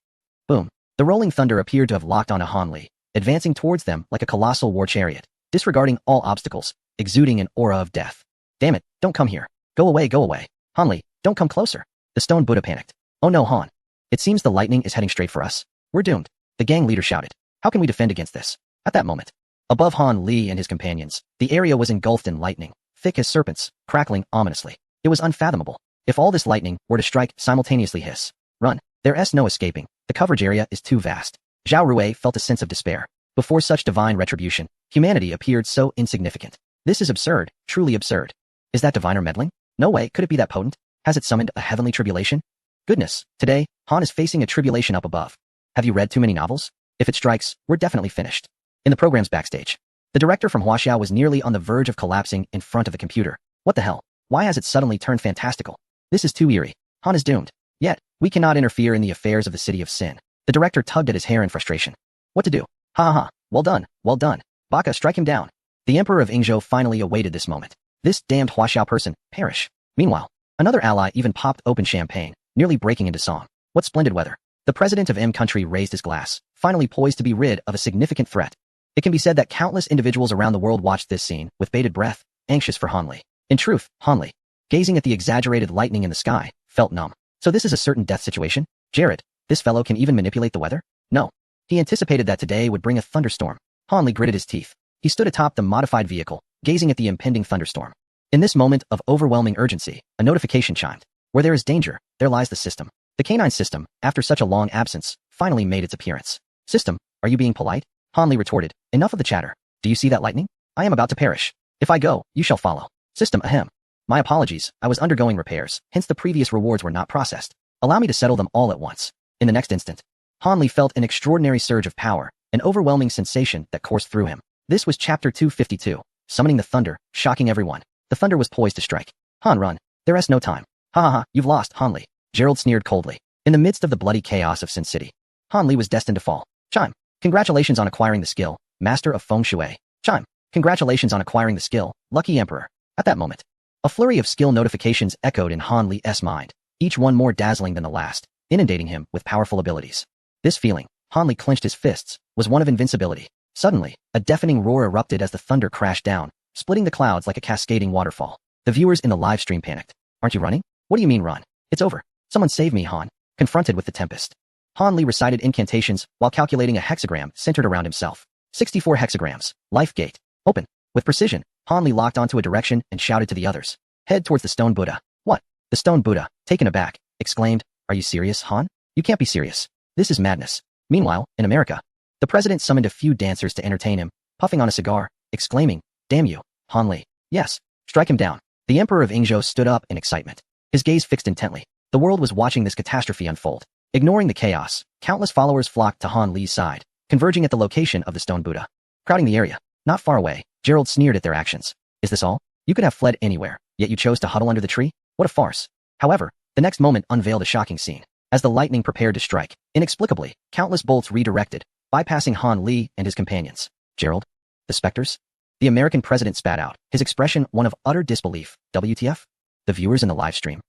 [SPEAKER 1] Boom. The rolling thunder appeared to have locked onto Han Li, advancing towards them like a colossal war chariot, disregarding all obstacles, exuding an aura of death. Damn it, don't come here. Go away, go away. Han Li, don't come closer. The stone Buddha panicked. Oh no, Han. It seems the lightning is heading straight for us. We're doomed. The gang leader shouted. How can we defend against this? At that moment, above Han Li and his companions, the area was engulfed in lightning, thick as serpents, crackling ominously. It was unfathomable. If all this lightning were to strike simultaneously, hiss. Run. There's no escaping. The coverage area is too vast. Zhao Rui felt a sense of despair. Before such divine retribution, humanity appeared so insignificant. This is absurd, truly absurd. Is that diviner meddling? No way, could it be that potent? Has it summoned a heavenly tribulation? Goodness, today, Han is facing a tribulation up above. Have you read too many novels? If it strikes, we're definitely finished. In the program's backstage, the director from Huaxiao was nearly on the verge of collapsing in front of the computer. What the hell? Why has it suddenly turned fantastical? This is too eerie. Han is doomed. Yet, we cannot interfere in the affairs of the City of Sin. The director tugged at his hair in frustration. What to do? Ha ha ha. Well done, well done. Baka, strike him down. The Emperor of Ingzhou finally awaited this moment. This damned Huaxiao person, perish. Meanwhile, another ally even popped open champagne, nearly breaking into song. What splendid weather. The president of M country raised his glass, finally poised to be rid of a significant threat. It can be said that countless individuals around the world watched this scene with bated breath, anxious for Han Li. In truth, Han Li, gazing at the exaggerated lightning in the sky, felt numb. So this is a certain death situation? Jared, this fellow can even manipulate the weather? No. He anticipated that today would bring a thunderstorm. Han Li gritted his teeth. He stood atop the modified vehicle, gazing at the impending thunderstorm. In this moment of overwhelming urgency, a notification chimed. Where there is danger, there lies the system. The canine system, after such a long absence, finally made its appearance. System, are you being polite? Han Li retorted. Enough of the chatter. Do you see that lightning? I am about to perish. If I go, you shall follow. System, ahem. My apologies, I was undergoing repairs, hence the previous rewards were not processed. Allow me to settle them all at once. In the next instant, Han Li felt an extraordinary surge of power, an overwhelming sensation that coursed through him. This was chapter 252, summoning the thunder, shocking everyone. The thunder was poised to strike. Han, run. There is no time. Ha ha ha, you've lost, Han Li. Gerald sneered coldly. In the midst of the bloody chaos of Sin City, Han Li was destined to fall. Chime. Congratulations on acquiring the skill, Master of Feng Shui. Chime. Congratulations on acquiring the skill, Lucky Emperor. At that moment, a flurry of skill notifications echoed in Han Li's mind, each one more dazzling than the last, inundating him with powerful abilities. This feeling, Han Li clenched his fists, was one of invincibility. Suddenly, a deafening roar erupted as the thunder crashed down, splitting the clouds like a cascading waterfall. The viewers in the live stream panicked. Aren't you running? What do you mean run? It's over. Someone save me, Han. Confronted with the tempest, Han Li recited incantations while calculating a hexagram centered around himself. 64 hexagrams. Life gate. Open. With precision, Han Li locked onto a direction and shouted to the others. Head towards the stone Buddha. What? The stone Buddha, taken aback, exclaimed, Are you serious, Han? You can't be serious. This is madness. Meanwhile, in America, the president summoned a few dancers to entertain him, puffing on a cigar, exclaiming, Damn you, Han Li. Yes, strike him down. The Emperor of Ingzhou stood up in excitement, his gaze fixed intently. The world was watching this catastrophe unfold. Ignoring the chaos, countless followers flocked to Han Li's side, converging at the location of the stone Buddha. Crowding the area, not far away, Gerald sneered at their actions. Is this all? You could have fled anywhere, yet you chose to huddle under the tree? What a farce. However, the next moment unveiled a shocking scene. As the lightning prepared to strike, inexplicably, countless bolts redirected, bypassing Han Li and his companions. Gerald? The specters? The American president spat out, his expression one of utter disbelief. WTF? The viewers in the live stream.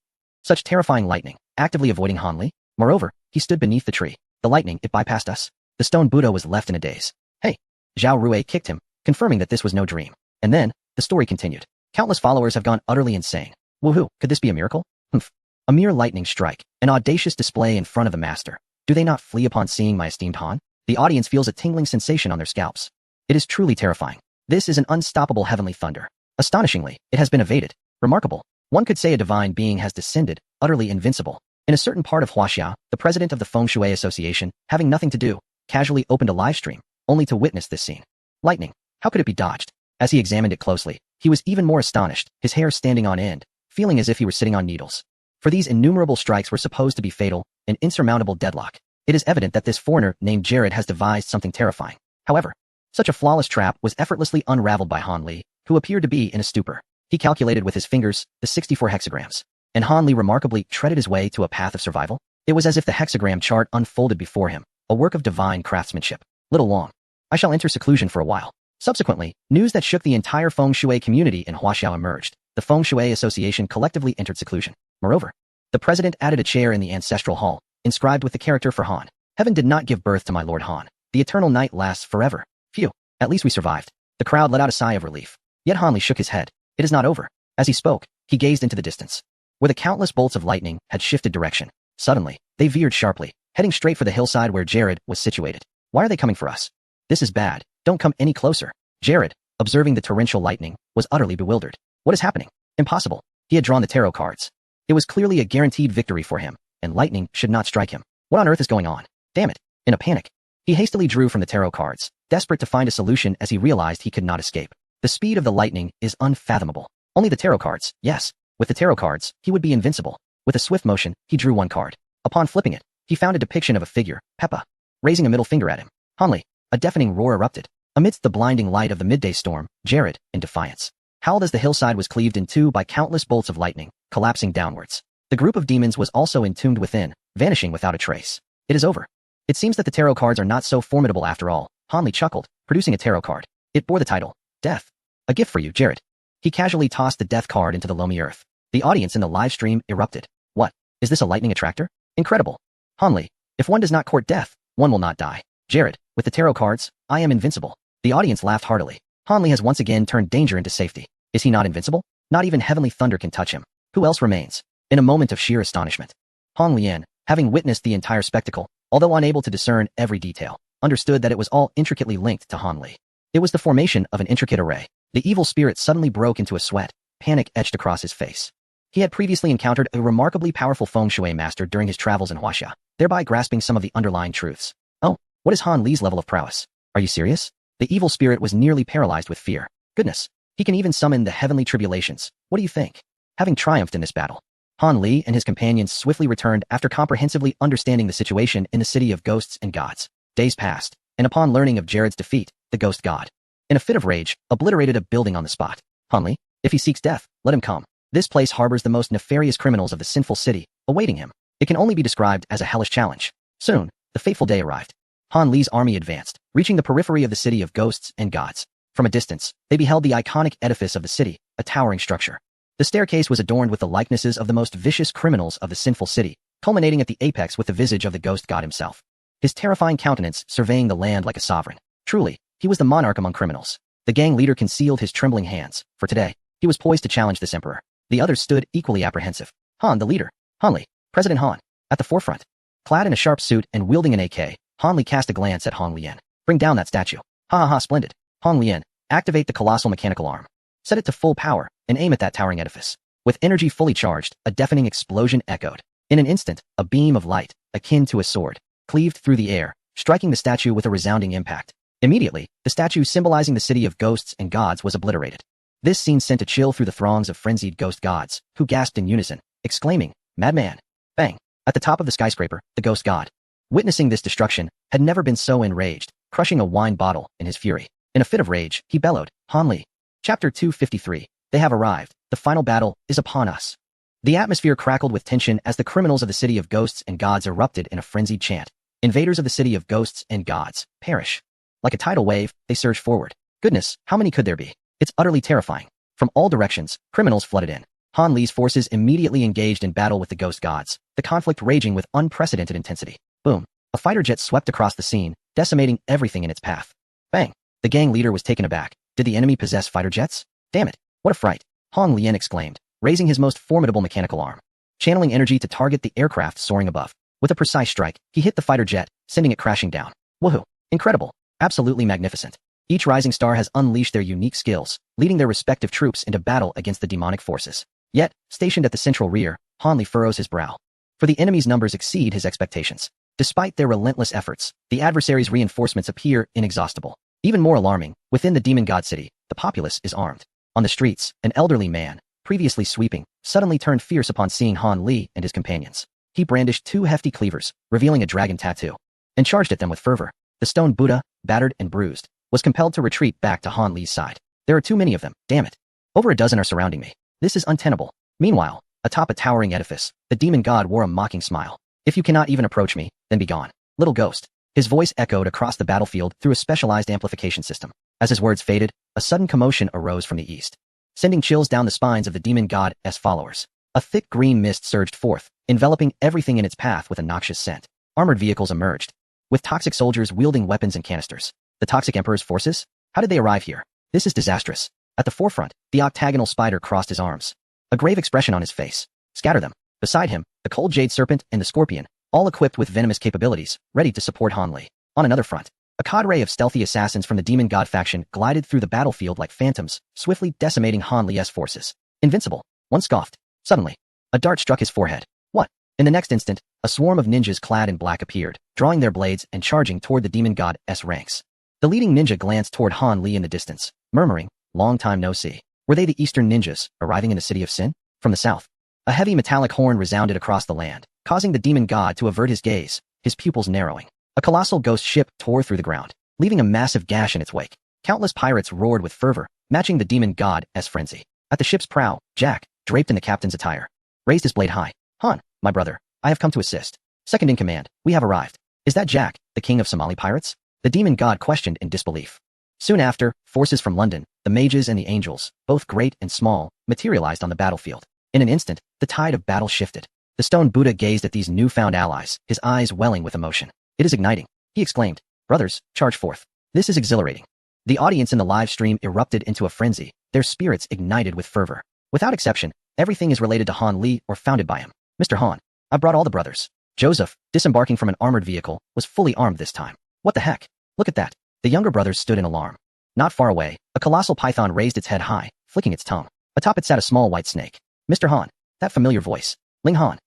[SPEAKER 1] Such terrifying lightning, actively avoiding Han Li? Moreover, he stood beneath the tree. The lightning, it bypassed us. The stone Buddha was left in a daze. Hey! Zhao Rui kicked him, confirming that this was no dream. And then, the story continued. Countless followers have gone utterly insane. Woohoo, could this be a miracle? Humph. A mere lightning strike, an audacious display in front of the master. Do they not flee upon seeing my esteemed Han? The audience feels a tingling sensation on their scalps. It is truly terrifying. This is an unstoppable heavenly thunder. Astonishingly, it has been evaded. Remarkable. One could say a divine being has descended, utterly invincible. In a certain part of Huaxia, the president of the Feng Shui Association, having nothing to do, casually opened a live stream, only to witness this scene. Lightning. How could it be dodged? As he examined it closely, he was even more astonished, his hair standing on end, feeling as if he were sitting on needles. For these innumerable strikes were supposed to be fatal, an insurmountable deadlock. It is evident that this foreigner named Jared has devised something terrifying. However, such a flawless trap was effortlessly unraveled by Han Li, who appeared to be in a stupor. He calculated with his fingers the 64 hexagrams, and Han Li remarkably treaded his way to a path of survival. It was as if the hexagram chart unfolded before him, a work of divine craftsmanship. Little long. I shall enter seclusion for a while. Subsequently, news that shook the entire Feng Shui community in Huaxiao emerged. The Feng Shui Association collectively entered seclusion. Moreover, the president added a chair in the ancestral hall, inscribed with the character for Han. Heaven did not give birth to my Lord Han. The eternal night lasts forever. Phew, at least we survived. The crowd let out a sigh of relief. Yet Han Li shook his head. It is not over. As he spoke, he gazed into the distance, where the countless bolts of lightning had shifted direction. Suddenly, they veered sharply, heading straight for the hillside where Jared was situated. Why are they coming for us? This is bad. Don't come any closer. Jared, observing the torrential lightning, was utterly bewildered. What is happening? Impossible. He had drawn the tarot cards. It was clearly a guaranteed victory for him, and lightning should not strike him. What on earth is going on? Damn it. In a panic, he hastily drew from the tarot cards, desperate to find a solution as he realized he could not escape. The speed of the lightning is unfathomable. Only the tarot cards, yes. With the tarot cards, he would be invincible. With a swift motion, he drew one card. Upon flipping it, he found a depiction of a figure, Peppa, raising a middle finger at him. Han Li. A deafening roar erupted. Amidst the blinding light of the midday storm, Jared, in defiance, howled as the hillside was cleaved in two by countless bolts of lightning, collapsing downwards. The group of demons was also entombed within, vanishing without a trace. It is over. It seems that the tarot cards are not so formidable after all. Han Li chuckled, producing a tarot card. It bore the title, Death. A gift for you, Jared. He casually tossed the death card into the loamy earth. The audience in the live stream erupted. What? Is this a lightning attractor? Incredible. Han Li, if one does not court death, one will not die. Jared, with the tarot cards, I am invincible. The audience laughed heartily. Han Li has once again turned danger into safety. Is he not invincible? Not even heavenly thunder can touch him. Who else remains? In a moment of sheer astonishment, Hong Lian, having witnessed the entire spectacle, although unable to discern every detail, understood that it was all intricately linked to Han Li. It was the formation of an intricate array. The evil spirit suddenly broke into a sweat, panic etched across his face. He had previously encountered a remarkably powerful feng shui master during his travels in Huaxia, thereby grasping some of the underlying truths. Oh, what is Han Li's level of prowess? Are you serious? The evil spirit was nearly paralyzed with fear. Goodness, he can even summon the heavenly tribulations. What do you think? Having triumphed in this battle, Han Li and his companions swiftly returned after comprehensively understanding the situation in the city of ghosts and gods. Days passed, and upon learning of Jared's defeat, the ghost god, in a fit of rage, obliterated a building on the spot. Han Li, if he seeks death, let him come. This place harbors the most nefarious criminals of the sinful city, awaiting him. It can only be described as a hellish challenge. Soon, the fateful day arrived. Han Li's army advanced, reaching the periphery of the city of ghosts and gods. From a distance, they beheld the iconic edifice of the city, a towering structure. The staircase was adorned with the likenesses of the most vicious criminals of the sinful city, culminating at the apex with the visage of the ghost god himself. His terrifying countenance surveying the land like a sovereign. Truly, he was the monarch among criminals. The gang leader concealed his trembling hands, for today, he was poised to challenge this emperor. The others stood equally apprehensive. Han, the leader. Han Li, President Han, at the forefront. Clad in a sharp suit and wielding an AK, Han Li cast a glance at Hong Lian. Bring down that statue. Ha ha ha, splendid. Hong Lian, activate the colossal mechanical arm. Set it to full power, and aim at that towering edifice. With energy fully charged, a deafening explosion echoed. In an instant, a beam of light, akin to a sword, cleaved through the air, striking the statue with a resounding impact. Immediately, the statue symbolizing the city of ghosts and gods was obliterated. This scene sent a chill through the throngs of frenzied ghost gods, who gasped in unison, exclaiming, "Madman!" Bang! At the top of the skyscraper, the ghost god, witnessing this destruction, had never been so enraged, crushing a wine bottle in his fury. In a fit of rage, he bellowed, Han Li. Chapter 253. They have arrived. The final battle is upon us. The atmosphere crackled with tension as the criminals of the city of ghosts and gods erupted in a frenzied chant. Invaders of the city of ghosts and gods, perish. Like a tidal wave, they surged forward. Goodness, how many could there be? It's utterly terrifying. From all directions, criminals flooded in. Han Li's forces immediately engaged in battle with the ghost gods, the conflict raging with unprecedented intensity. Boom. A fighter jet swept across the scene, decimating everything in its path. Bang. The gang leader was taken aback. Did the enemy possess fighter jets? Damn it. What a fright. Hong Lian exclaimed, raising his most formidable mechanical arm, channeling energy to target the aircraft soaring above. With a precise strike, he hit the fighter jet, sending it crashing down. Woohoo. Incredible. Absolutely magnificent. Each rising star has unleashed their unique skills, leading their respective troops into battle against the demonic forces. Yet, stationed at the central rear, Han Li furrows his brow. For the enemy's numbers exceed his expectations. Despite their relentless efforts, the adversary's reinforcements appear inexhaustible. Even more alarming, within the demon god city, the populace is armed. On the streets, an elderly man, previously sweeping, suddenly turned fierce upon seeing Han Li and his companions. He brandished two hefty cleavers, revealing a dragon tattoo, and charged at them with fervor. The stone Buddha, battered and bruised, was compelled to retreat back to Han Li's side. There are too many of them, damn it. Over a dozen are surrounding me. This is untenable. Meanwhile, atop a towering edifice, the demon god wore a mocking smile. If you cannot even approach me, then be gone. Little ghost. His voice echoed across the battlefield through a specialized amplification system. As his words faded, a sudden commotion arose from the east, sending chills down the spines of the demon god's followers. A thick green mist surged forth, enveloping everything in its path with a noxious scent. Armored vehicles emerged, with toxic soldiers wielding weapons and canisters. The toxic emperor's forces? How did they arrive here? This is disastrous. At the forefront, the octagonal spider crossed his arms, a grave expression on his face. Scatter them. Beside him, the cold jade serpent and the scorpion, all equipped with venomous capabilities, ready to support Han Li. On another front, a cadre of stealthy assassins from the demon god faction glided through the battlefield like phantoms, swiftly decimating Han Li's forces. Invincible. One scoffed. Suddenly, a dart struck his forehead. What? In the next instant, a swarm of ninjas clad in black appeared, drawing their blades and charging toward the demon god's ranks. The leading ninja glanced toward Han Li in the distance, murmuring, "Long time no see." Were they the eastern ninjas, arriving in the city of Sin? From the south, a heavy metallic horn resounded across the land, causing the demon god to avert his gaze, his pupils narrowing. A colossal ghost ship tore through the ground, leaving a massive gash in its wake. Countless pirates roared with fervor, matching the demon god's frenzy. At the ship's prow, Jack, draped in the captain's attire, raised his blade high. "Han, my brother, I have come to assist. Second in command, we have arrived." Is that Jack, the king of Somali pirates? The demon god questioned in disbelief. Soon after, forces from London, the mages and the angels, both great and small, materialized on the battlefield. In an instant, the tide of battle shifted. The stone Buddha gazed at these newfound allies, his eyes welling with emotion. It is igniting, he exclaimed. Brothers, charge forth. This is exhilarating. The audience in the live stream erupted into a frenzy, their spirits ignited with fervor. Without exception, everything is related to Han Li or founded by him. Mr. Han, I brought all the brothers. Joseph, disembarking from an armored vehicle, was fully armed this time. What the heck? Look at that. The younger brothers stood in alarm. Not far away, a colossal python raised its head high, flicking its tongue. Atop it sat a small white snake. Mr. Han, that familiar voice. Ling Han.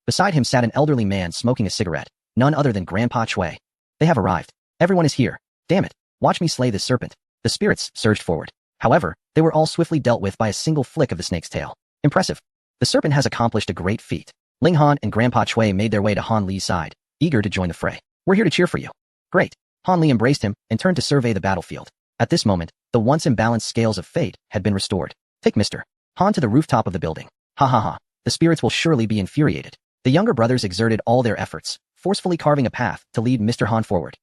[SPEAKER 1] Beside him sat an elderly man smoking a cigarette, none other than Grandpa Chui. They have arrived. Everyone is here. Damn it. Watch me slay this serpent. The spirits surged forward. However, they were all swiftly dealt with by a single flick of the snake's tail. Impressive. The serpent has accomplished a great feat. Ling Han and Grandpa Chui made their way to Han Li's side, eager to join the fray. We're here to cheer for you. Great. Han Li embraced him and turned to survey the battlefield. At this moment, the once imbalanced scales of fate had been restored. Take Mr. Han to the rooftop of the building. Ha ha ha. The spirits will surely be infuriated. The younger brothers exerted all their efforts, forcefully carving a path to lead Mr. Han forward.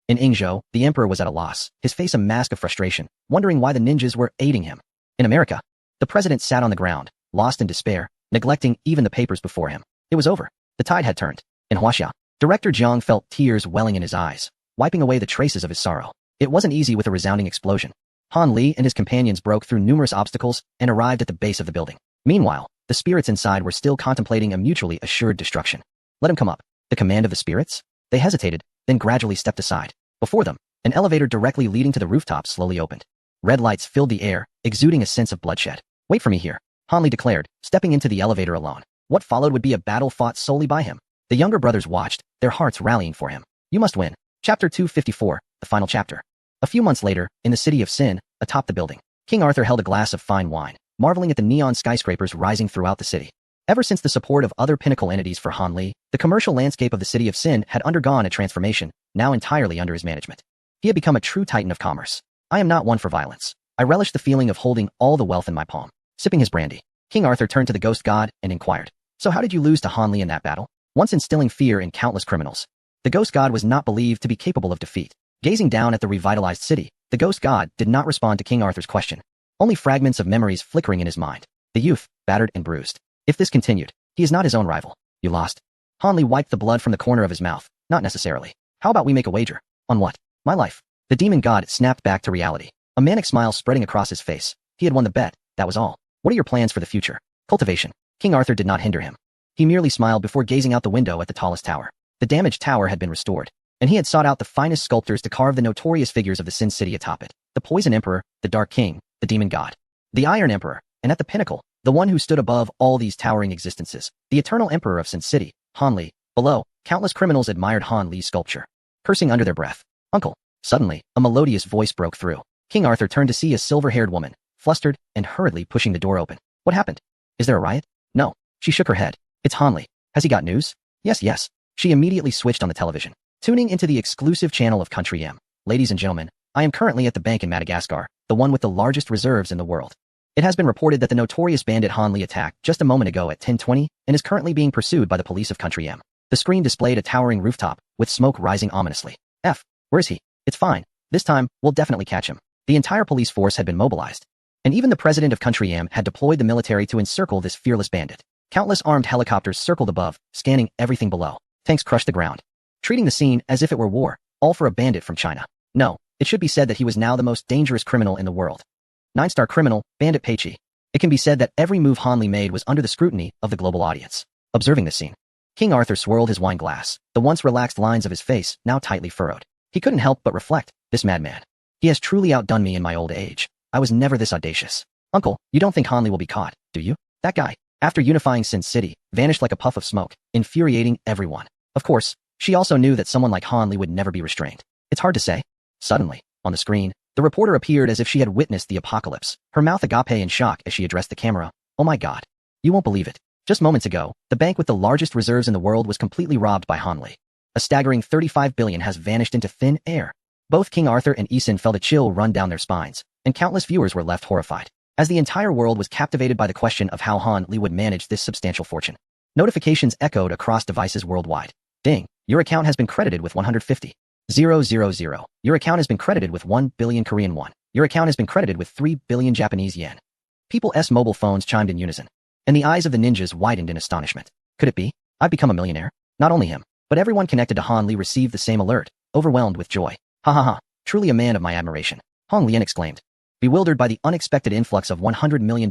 [SPEAKER 1] In Yingzhou, the emperor was at a loss, his face a mask of frustration, wondering why the ninjas were aiding him. In America, the president sat on the ground, lost in despair, neglecting even the papers before him. It was over. The tide had turned. In Huaxia, Director Jiang felt tears welling in his eyes, wiping away the traces of his sorrow. It wasn't easy with a resounding explosion. Han Li and his companions broke through numerous obstacles and arrived at the base of the building. Meanwhile, the spirits inside were still contemplating a mutually assured destruction. Let him come up. The command of the spirits? They hesitated, then gradually stepped aside. Before them, an elevator directly leading to the rooftop slowly opened. Red lights filled the air, exuding a sense of bloodshed. Wait for me here, Han Li declared, stepping into the elevator alone. What followed would be a battle fought solely by him. The younger brothers watched, their hearts rallying for him. You must win. Chapter 254, the final chapter. A few months later, in the city of Sin, atop the building, King Arthur held a glass of fine wine, marveling at the neon skyscrapers rising throughout the city. Ever since the support of other pinnacle entities for Han Li, the commercial landscape of the city of Sin had undergone a transformation, now entirely under his management. He had become a true titan of commerce. I am not one for violence. I relish the feeling of holding all the wealth in my palm. Sipping his brandy, King Arthur turned to the ghost god and inquired, so how did you lose to Han Li in that battle? Once instilling fear in countless criminals, the ghost god was not believed to be capable of defeat. Gazing down at the revitalized city, the ghost god did not respond to King Arthur's question. Only fragments of memories flickering in his mind. The youth, battered and bruised. If this continued, he is not his own rival. You lost. Han Li wiped the blood from the corner of his mouth. Not necessarily. How about we make a wager? On what? My life. The demon god snapped back to reality. A manic smile spreading across his face. He had won the bet, that was all. What are your plans for the future? Cultivation. King Arthur did not hinder him. He merely smiled before gazing out the window at the tallest tower. The damaged tower had been restored, and he had sought out the finest sculptors to carve the notorious figures of the Sin City atop it. The Poison Emperor, the Dark King, the Demon God, the Iron Emperor, and at the pinnacle, the one who stood above all these towering existences, the Eternal Emperor of Sin City, Han Li. Below, countless criminals admired Han Li's sculpture, cursing under their breath. Uncle. Suddenly, a melodious voice broke through. King Arthur turned to see a silver-haired woman, flustered and hurriedly pushing the door open. What happened? Is there a riot? No. She shook her head. It's Han Li. Has he got news? Yes. She immediately switched on the television, tuning into the exclusive channel of Country M. Ladies and gentlemen, I am currently at the bank in Madagascar, the one with the largest reserves in the world. It has been reported that the notorious bandit Han Li attacked just a moment ago at 10:20 and is currently being pursued by the police of Country M. The screen displayed a towering rooftop, with smoke rising ominously. Where is he? It's fine. This time, we'll definitely catch him. The entire police force had been mobilized, and even the president of Country M had deployed the military to encircle this fearless bandit. Countless armed helicopters circled above, scanning everything below. Tanks crushed the ground, treating the scene as if it were war, all for a bandit from China. No, it should be said that he was now the most dangerous criminal in the world. 9-star criminal, Bandit Peiqi. It can be said that every move Han Li made was under the scrutiny of the global audience. Observing this scene, King Arthur swirled his wine glass, the once relaxed lines of his face now tightly furrowed. He couldn't help but reflect, this madman. He has truly outdone me in my old age. I was never this audacious. Uncle, you don't think Han Li will be caught, do you? That guy, after unifying Sin City, vanished like a puff of smoke, infuriating everyone. Of course, she also knew that someone like Han Li would never be restrained. It's hard to say. Suddenly, on the screen, the reporter appeared as if she had witnessed the apocalypse, her mouth agape in shock as she addressed the camera. Oh my god. You won't believe it. Just moments ago, the bank with the largest reserves in the world was completely robbed by Han Li. A staggering 35 billion has vanished into thin air. Both King Arthur and Yi Sin felt a chill run down their spines, and countless viewers were left horrified, as the entire world was captivated by the question of how Han Li would manage this substantial fortune. Notifications echoed across devices worldwide. Ding, Your account has been credited with 150,000. Your account has been credited with 1 billion Korean won. Your account has been credited with 3 billion Japanese yen. People's mobile phones chimed in unison, and the eyes of the ninjas widened in astonishment. Could it be? I've become a millionaire? Not only him, but everyone connected to Han Li received the same alert, overwhelmed with joy. Ha ha ha, truly a man of my admiration, Hong Lian exclaimed, bewildered by the unexpected influx of $100 million,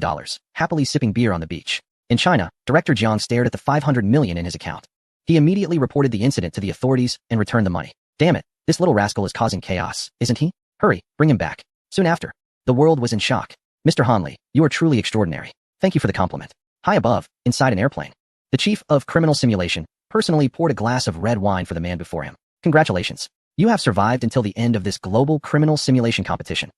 [SPEAKER 1] happily sipping beer on the beach. In China, Director Jiang stared at the 500 million in his account. He immediately reported the incident to the authorities and returned the money. Damn it, this little rascal is causing chaos, isn't he? Hurry, bring him back. Soon after, the world was in shock. Mr. Han Li, you are truly extraordinary. Thank you for the compliment. High above, inside an airplane, the chief of criminal simulation personally poured a glass of red wine for the man before him. Congratulations. You have survived until the end of this global criminal simulation competition.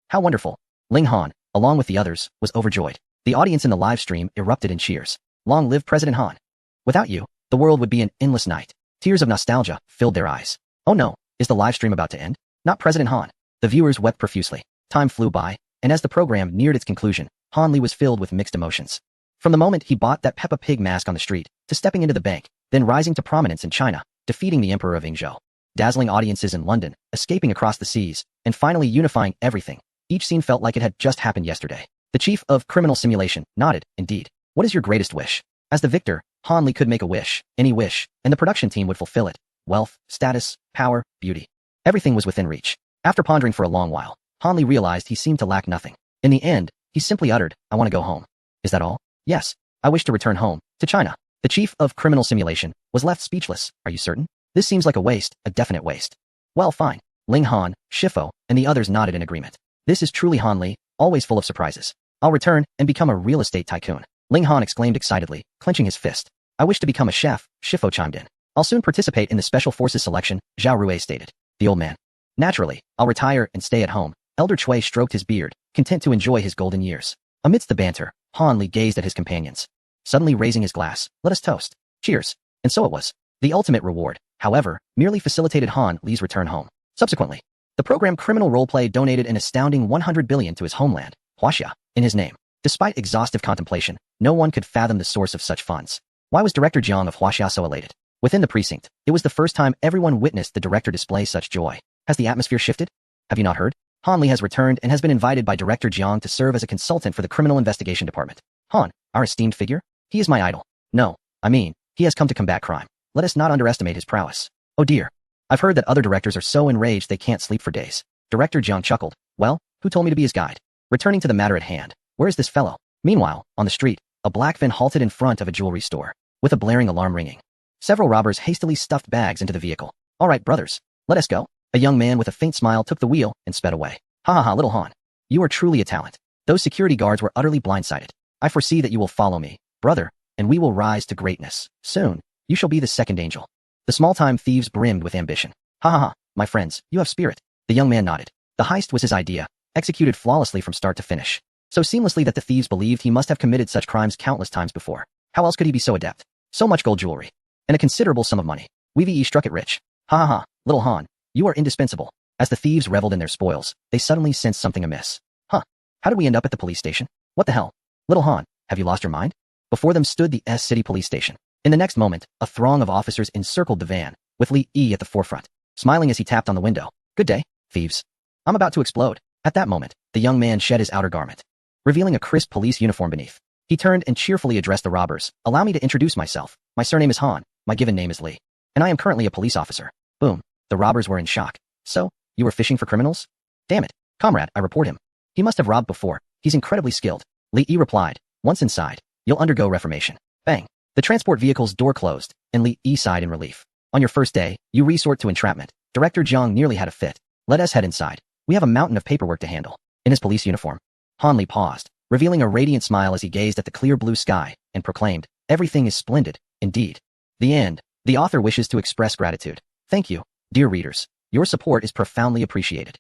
[SPEAKER 1] How wonderful. Ling Han, along with the others, was overjoyed. The audience in the live stream erupted in cheers. Long live President Han. Without you, the world would be an endless night. Tears of nostalgia filled their eyes. Oh no, is the live stream about to end? Not President Han. The viewers wept profusely. Time flew by, and as the program neared its conclusion, Han Li was filled with mixed emotions. From the moment he bought that Peppa Pig mask on the street, to stepping into the bank, then rising to prominence in China, defeating the Emperor of Yingzhou, dazzling audiences in London, escaping across the seas, and finally unifying everything, each scene felt like it had just happened yesterday. The chief of criminal simulation nodded, indeed. What is your greatest wish? As the victor, Han Li could make a wish, any wish, and the production team would fulfill it. Wealth, status, power, beauty. Everything was within reach. After pondering for a long while, Han Li realized he seemed to lack nothing. In the end, he simply uttered, I want to go home. Is that all? Yes, I wish to return home, to China. The chief of criminal simulation was left speechless. Are you certain? This seems like a waste, a definite waste. Well, fine. Ling Han, Shifo, and the others nodded in agreement. This is truly Han Li, always full of surprises. I'll return and become a real estate tycoon. Ling Han exclaimed excitedly, clenching his fist. I wish to become a chef, Shifo chimed in. I'll soon participate in the Special Forces selection, Zhao Rui stated. The old man. Naturally, I'll retire and stay at home. Elder Chui stroked his beard, content to enjoy his golden years. Amidst the banter, Han Li gazed at his companions. Suddenly raising his glass, let us toast. Cheers. And so it was. The ultimate reward, however, merely facilitated Han Li's return home. Subsequently, the program Criminal Roleplay donated an astounding 100 billion to his homeland, Huaxia, in his name. Despite exhaustive contemplation, no one could fathom the source of such funds. Why was Director Jiang of Huaxia so elated? Within the precinct, it was the first time everyone witnessed the director display such joy. Has the atmosphere shifted? Have you not heard? Han Li has returned and has been invited by Director Jiang to serve as a consultant for the Criminal Investigation Department. Han, our esteemed figure? He is my idol. No, I mean, he has come to combat crime. Let us not underestimate his prowess. Oh dear. I've heard that other directors are so enraged they can't sleep for days. Director Jiang chuckled. Well, who told me to be his guide? Returning to the matter at hand, where is this fellow? Meanwhile, on the street, a black van halted in front of a jewelry store, with a blaring alarm ringing. Several robbers hastily stuffed bags into the vehicle. All right, brothers, let us go. A young man with a faint smile took the wheel and sped away. Ha ha ha, little Han. You are truly a talent. Those security guards were utterly blindsided. I foresee that you will follow me, brother, and we will rise to greatness. Soon, you shall be the second angel. The small-time thieves brimmed with ambition. Ha ha ha, my friends, you have spirit. The young man nodded. The heist was his idea, executed flawlessly from start to finish. So seamlessly that the thieves believed he must have committed such crimes countless times before. How else could he be so adept? So much gold jewelry. And a considerable sum of money. We struck it rich. Ha ha ha, little Han, you are indispensable. As the thieves reveled in their spoils, they suddenly sensed something amiss. Huh, how did we end up at the police station? What the hell? Little Han, have you lost your mind? Before them stood the S-City police station. In the next moment, a throng of officers encircled the van, with Li Yi at the forefront, smiling as he tapped on the window. Good day, thieves. I'm about to explode. At that moment, the young man shed his outer garment, revealing a crisp police uniform beneath. He turned and cheerfully addressed the robbers. Allow me to introduce myself. My surname is Han, my given name is Li, and I am currently a police officer. Boom. The robbers were in shock. So, you were fishing for criminals? Damn it, comrade, I report him. He must have robbed before. He's incredibly skilled. Li Yi replied. Once inside, you'll undergo reformation. Bang. The transport vehicle's door closed, and Li Yi sighed in relief. On your first day, you resort to entrapment. Director Jiang nearly had a fit. Let us head inside. We have a mountain of paperwork to handle. In his police uniform, Han Li paused, revealing a radiant smile as he gazed at the clear blue sky, and proclaimed, everything is splendid, indeed. The end. The author wishes to express gratitude. Thank you, dear readers. Your support is profoundly appreciated.